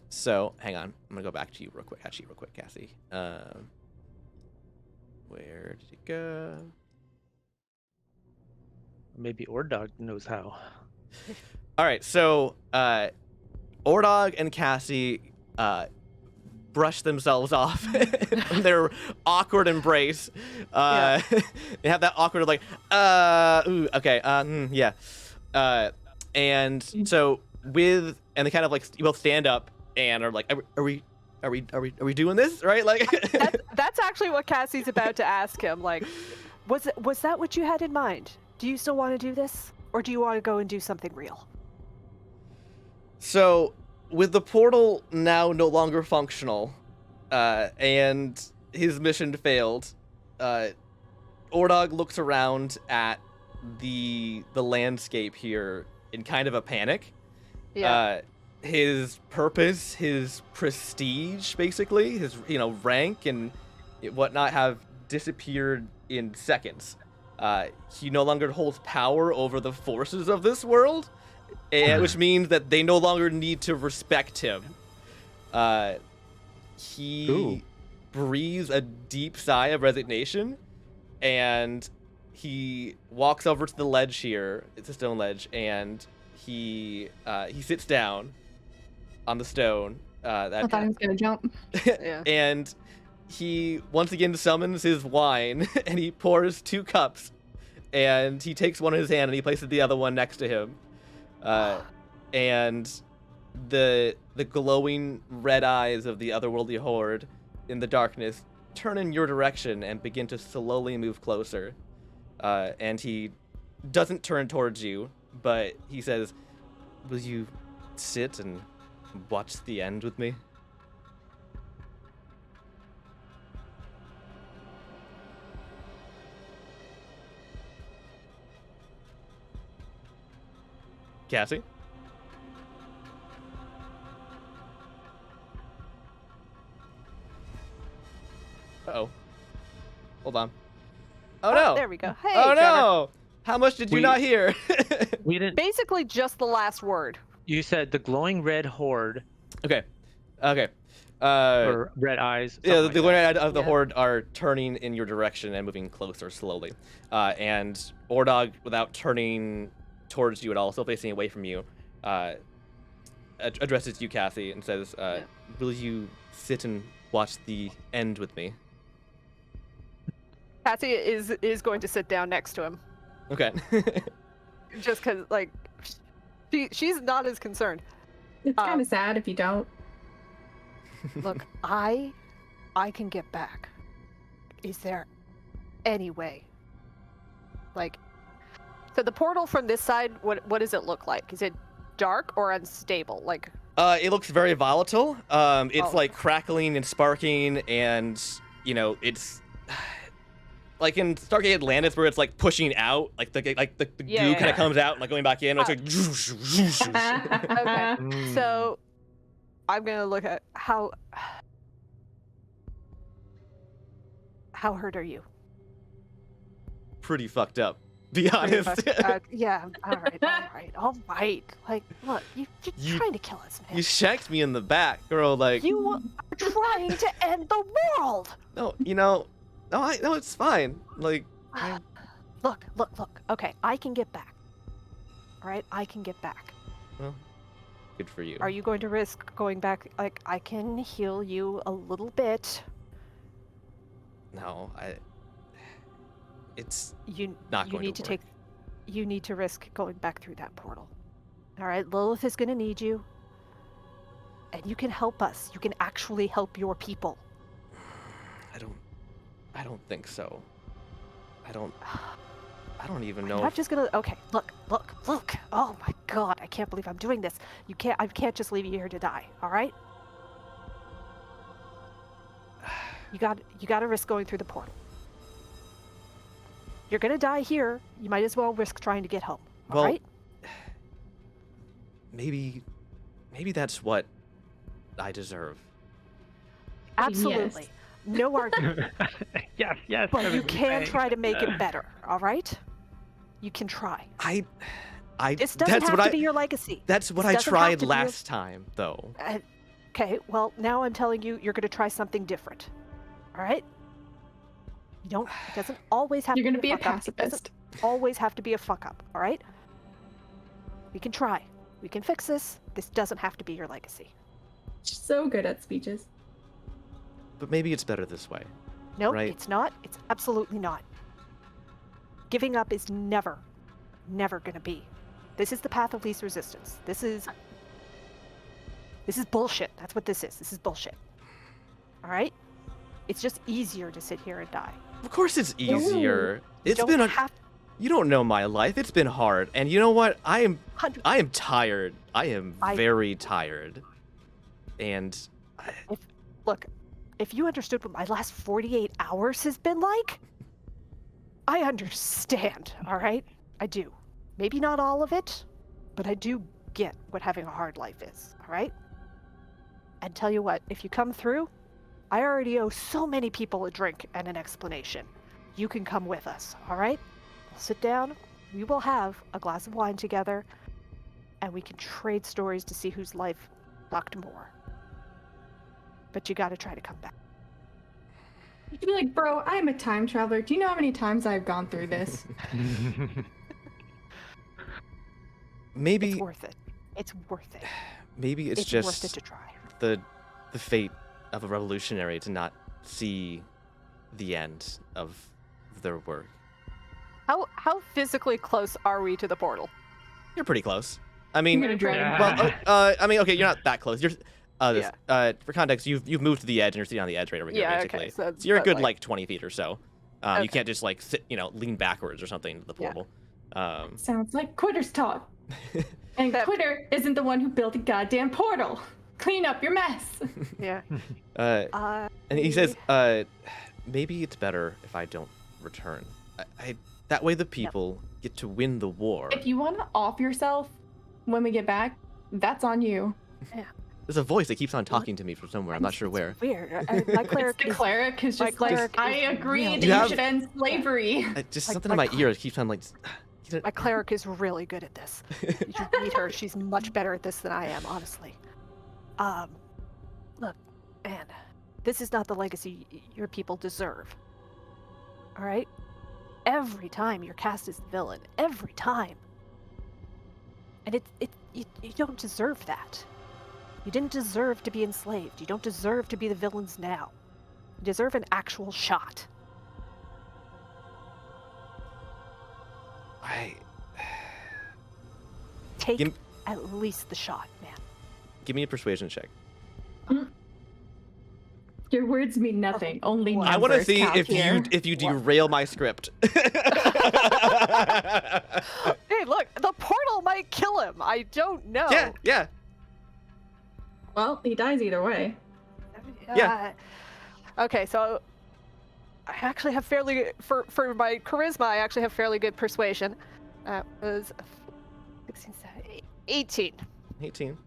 So hang on. I'm gonna go back to you real quick. Actually, real quick, Cassie. Where did it go? Maybe Ordog knows how. All right. So Ordog and Cassie brush themselves off from their awkward embrace. They have that awkward like, ooh, okay, yeah. And so and they kind of like you both stand up and are like, are we doing this right? Like That's actually what Cassie's about to ask him. Like, was that what you had in mind? Do you still want to do this, or do you want to go and do something real? So, with the portal now no longer functional, and his mission failed, Ordog looks around at the landscape here in kind of a panic. Yeah. His purpose, his prestige, basically, his rank and whatnot have disappeared in seconds. He no longer holds power over the forces of this world, which means that they no longer need to respect him. He Ooh. breathes a deep sigh of resignation, and he walks over to the ledge here. It's a stone ledge, and he sits down on the stone. I thought he was gonna jump. Yeah. And he once again summons his wine, and he pours 2 cups, and he takes one in his hand and he places the other one next to him, and the glowing red eyes of the otherworldly horde in the darkness turn in your direction and begin to slowly move closer. And he doesn't turn towards you, but he says, "Will you sit and watch the end with me?" Cassie? Uh-oh. Hold on. Oh, no! There we go. Hey, Oh, Trevor. no! How much did you We- not hear? We didn't. Basically, just the last word. You said the glowing red horde Okay. Okay. or red eyes. Yeah, something the like glowing eyes of the Yeah. horde are turning in your direction and moving closer slowly. And Ordog, without turning towards you at all, still facing away from you, addresses you, Cassie, and says, "Will you sit and watch the end with me?" Cassie is going to sit down next to him, Okay. just because, like, she's not as concerned. It's kind of sad if you don't. Look, I can get back. Is there any way? Like, so the portal from this side, what does it look like? Is it dark or unstable? Like, It looks very volatile. It's Oh. like crackling and sparking, and it's like in Stargate Atlantis, where it's like pushing out, like the Yeah, goo yeah, kind yeah. of comes out, like going back in. It's like okay. Mm. So I'm gonna look at how hurt are you? pretty fucked up. Be Pretty honest. yeah. All right. Like, look, you're You- trying to kill us, man. You shanked me in the back, girl. Like You are trying to end the world. no, no, it's fine. Like Look. Okay, I can get back. All right, I can get back. well, good for you. Are you going to risk going back? Like, I can heal you a little bit. No, it's You not you going need to to work. take. You need to risk going back through that portal. All right, Lilith is going to need you. And you can help us. You can actually help your people. I don't think so. I don't even I'm know. not just gonna. Okay, look. Oh my God, I can't believe I'm doing this. I can't just leave you here to die. All right. You got to risk going through the portal. You're gonna die here. You might as well risk trying to get home. All Well, right. maybe that's what I deserve. Absolutely. No argument. yes. But you everybody can say. try to make it better. All right. You can try. I This doesn't that's have what to I be your legacy. that's what This I doesn't have tried to be your- last time though. Okay, well, now I'm telling you, you're going to try something different. All right? You don't, it doesn't always have You're to gonna be a fuck up. It doesn't pacifist. always have to be a fuck up, all right? We can try. We can fix this. This doesn't have to be your legacy. So good at speeches. But maybe it's better this way. Nope, Right. it's not. It's absolutely not. Giving up is never going to be. This is the path of least resistance. This is bullshit. That's what this is. This is bullshit. All right? It's just easier to sit here and die. Of course it's easier. It's Don't been a have you don't know my life. It's been hard. And you know what? I am 100. tired. I am very tired. And Look, if you understood what my last 48 hours has been like, I understand, all right? I do. Maybe not all of it, but I do get what having a hard life is, all right? And tell you what, if you come through, I already owe so many people a drink and an explanation. You can come with us, all right? We'll sit down, we will have a glass of wine together, and we can trade stories to see whose life sucked more. But you gotta try to come back. You'd be like, bro, I am a time traveler. Do you know how many times I've gone through this? Maybe It's worth it. It's worth it. maybe it's It's just worth it to try. the fate of a revolutionary to not see the end of their work. How physically close are we to the portal? You're pretty close. I I'm mean, gonna drag him Yeah. back. well, I mean, okay, you're not that close. You're for context, you've moved to the edge and you're sitting on the edge right over here, Yeah, basically. okay, so So you're a but, good like- like 20 feet or so. You Okay. can't just like sit, lean backwards or something into the Yeah. portal. Sounds like Quitter's talk. And That- Quitter isn't the one who built a goddamn portal. Clean up your mess. Yeah. And he says, maybe it's better if I don't return. That way the people get to win the war. If you want to off yourself when we get back, that's on you. There's a voice that keeps on talking to me from somewhere. I'm not sure where. Weird. My cleric The is cleric is my just like, cleric I is agree really- that You you have- should end slavery. Just Like, something in my my ear keeps on like. my cleric is really good at this. You should meet her. She's much better at this than I am, honestly. Look, man, this is not the legacy your people deserve. All right? Every time you're cast as the villain, every time. And you don't deserve that. You didn't deserve to be enslaved. You don't deserve to be the villains now. You deserve an actual shot. Take Give- at least the shot, man. Give me a persuasion check. Your words mean nothing. Only numbers I want to see count if here. you derail my script. Hey, look, the portal might kill him. I don't know. Yeah. Well, he dies either way. Yeah. Okay, so I actually have fairly for my charisma. I actually have fairly good persuasion. That was 16, 17, 18. 18.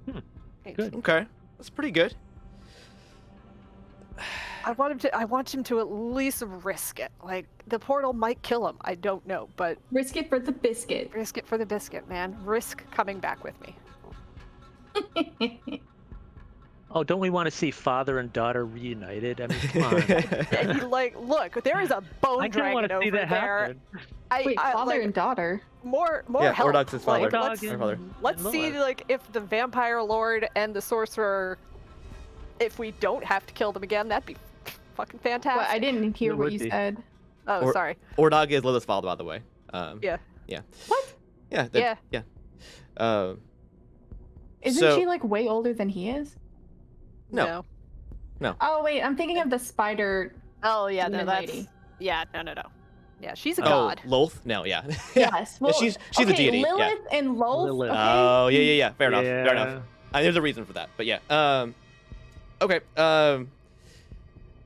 18. Good. Okay, that's pretty good. I want him to at least risk it. Like the portal might kill him. I don't know, but Risk it for the biscuit. risk it for the biscuit, man. Risk coming back with me. Oh, don't we want to see father and daughter reunited? I mean, come on. And you like, look, there is a bone I kind of want dragon to over see that there. happen. Wait, father like, and daughter. more Yeah, help. Ordog's his father. Like, Dog let's My father. let's and see Lilith. like if the vampire lord and the sorcerer, if we don't have to kill them again, that'd be fucking fantastic. What? I didn't hear It what would you be. said. Oh, Or- sorry. Ordog is Lilith's father, by the way. Yeah. What? Yeah. Yeah. Isn't So- she like way older than he is? No. Oh wait, I'm thinking of the spider. Oh yeah, no, demon that's lady. yeah, no. Yeah, she's a Oh, god. Loth? No, yeah. Yes. Well, she's okay, a deity. Yeah. Lilith and Lolth. Lilith. Okay. Oh, yeah. Fair enough. Yeah. Fair enough. There's a reason for that, but yeah. Okay.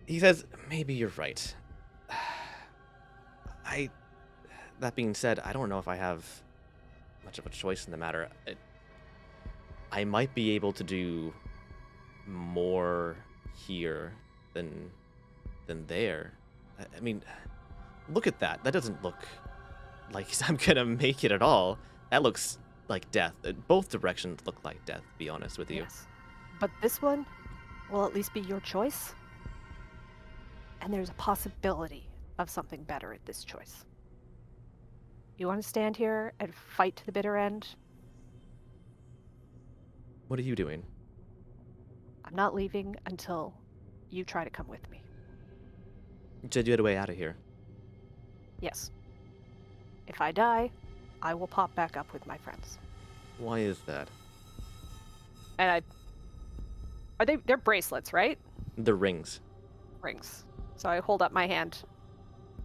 He says maybe you're right. That being said, I don't know if I have much of a choice in the matter. I might be able to do more here than there. I mean, look at that. That doesn't look like I'm gonna make it at all. That looks like death. Both directions look like death, to be honest with you. Yes. But this one will at least be your choice. And there's a possibility of something better at this choice. You want to stand here and fight to the bitter end? What are you doing? I'm not leaving until you try to come with me. You said you had a way out of here. Yes. If I die, I will pop back up with my friends. Why is that? And they're bracelets, right? The rings. Rings. So I hold up my hand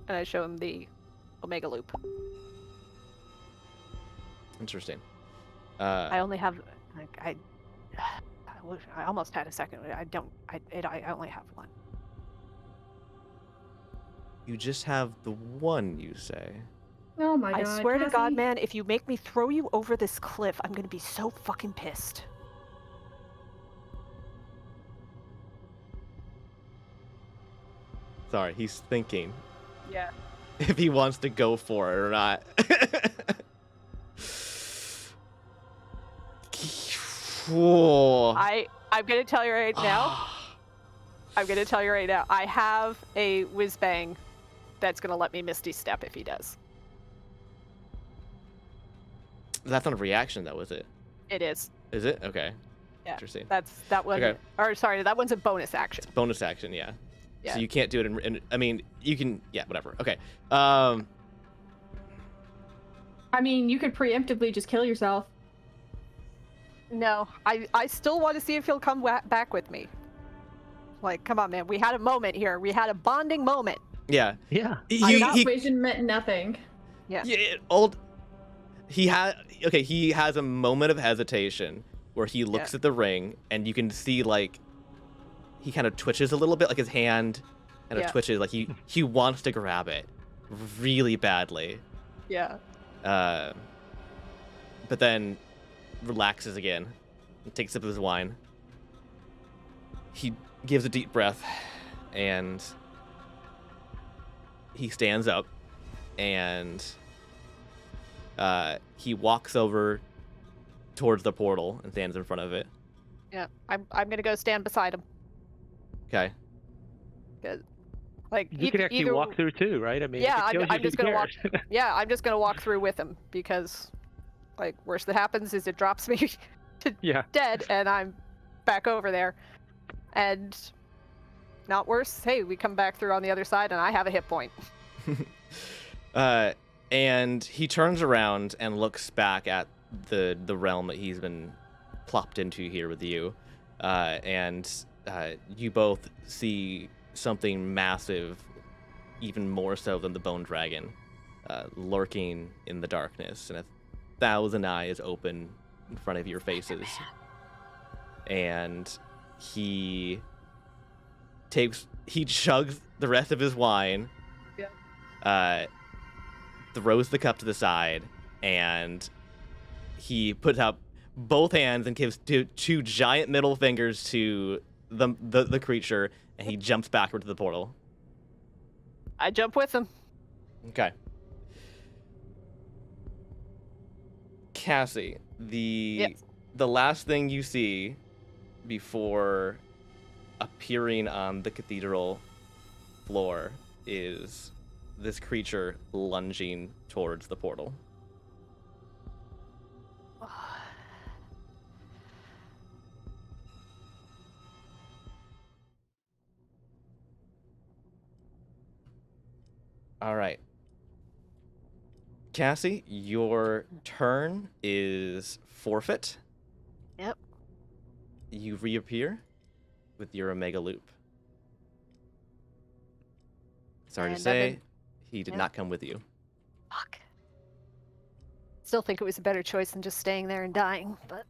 and I show him the Omega Loop. Interesting. I only have like I almost had a second. I only have one. You just have the one, you say. Oh my I god. swear to God, Cassie. man, if you make me throw you over this cliff, I'm gonna be so fucking pissed. Sorry, he's thinking Yeah. if he wants to go for it or not. Whoa. I'm gonna tell you right now. I'm gonna tell you right now. I have a whiz bang that's gonna let me Misty Step if he does. That's not a reaction, though, is it? It is. Is it? Okay. Yeah. Interesting. That one. Okay. Or sorry, that one's a bonus action. Bonus action, yeah. Yeah. So you can't do it in I mean, you can, yeah, whatever. Okay. I mean, you could preemptively just kill yourself. No, I still want to see if he'll come back with me. Like, come on, man. We had a moment here. We had a bonding moment. Yeah. Yeah. That vision meant nothing. Yeah. He has a moment of hesitation where he looks at the ring, and you can see, like, he kind of twitches a little bit, like his hand kind of twitches, like he wants to grab it really badly. Yeah. But then relaxes again and takes a sip of his wine. He gives a deep breath, and he stands up, and he walks over towards the portal and stands in front of it. Yeah. I'm gonna go stand beside him. Okay. Good. Like You could actually walk through too, right? I mean, Yeah, if it kills I'm you, just who gonna walk. cares? Yeah, I'm just gonna walk through with him because, like, worst that happens is it drops me to Yeah. dead, and I'm back over there. And not worse. Hey, we come back through on the other side, and I have a hit point. And he turns around and looks back at the realm that he's been plopped into here with you, and you both see something massive, even more so than the bone dragon, lurking in the darkness, and 1,000 eyes open in front of your faces. And he chugs the rest of his wine, throws the cup to the side, and he puts out both hands and gives two giant middle fingers to the creature, and he jumps backward to the portal. I jump with him. Okay. Cassie, the last thing you see before appearing on the cathedral floor is this creature lunging towards the portal. All right. Cassie, your turn is forfeit. Yep. You reappear with your Omega Loop. Sorry to And say, he did not come with you. Fuck. Still think it was a better choice than just staying there and dying, but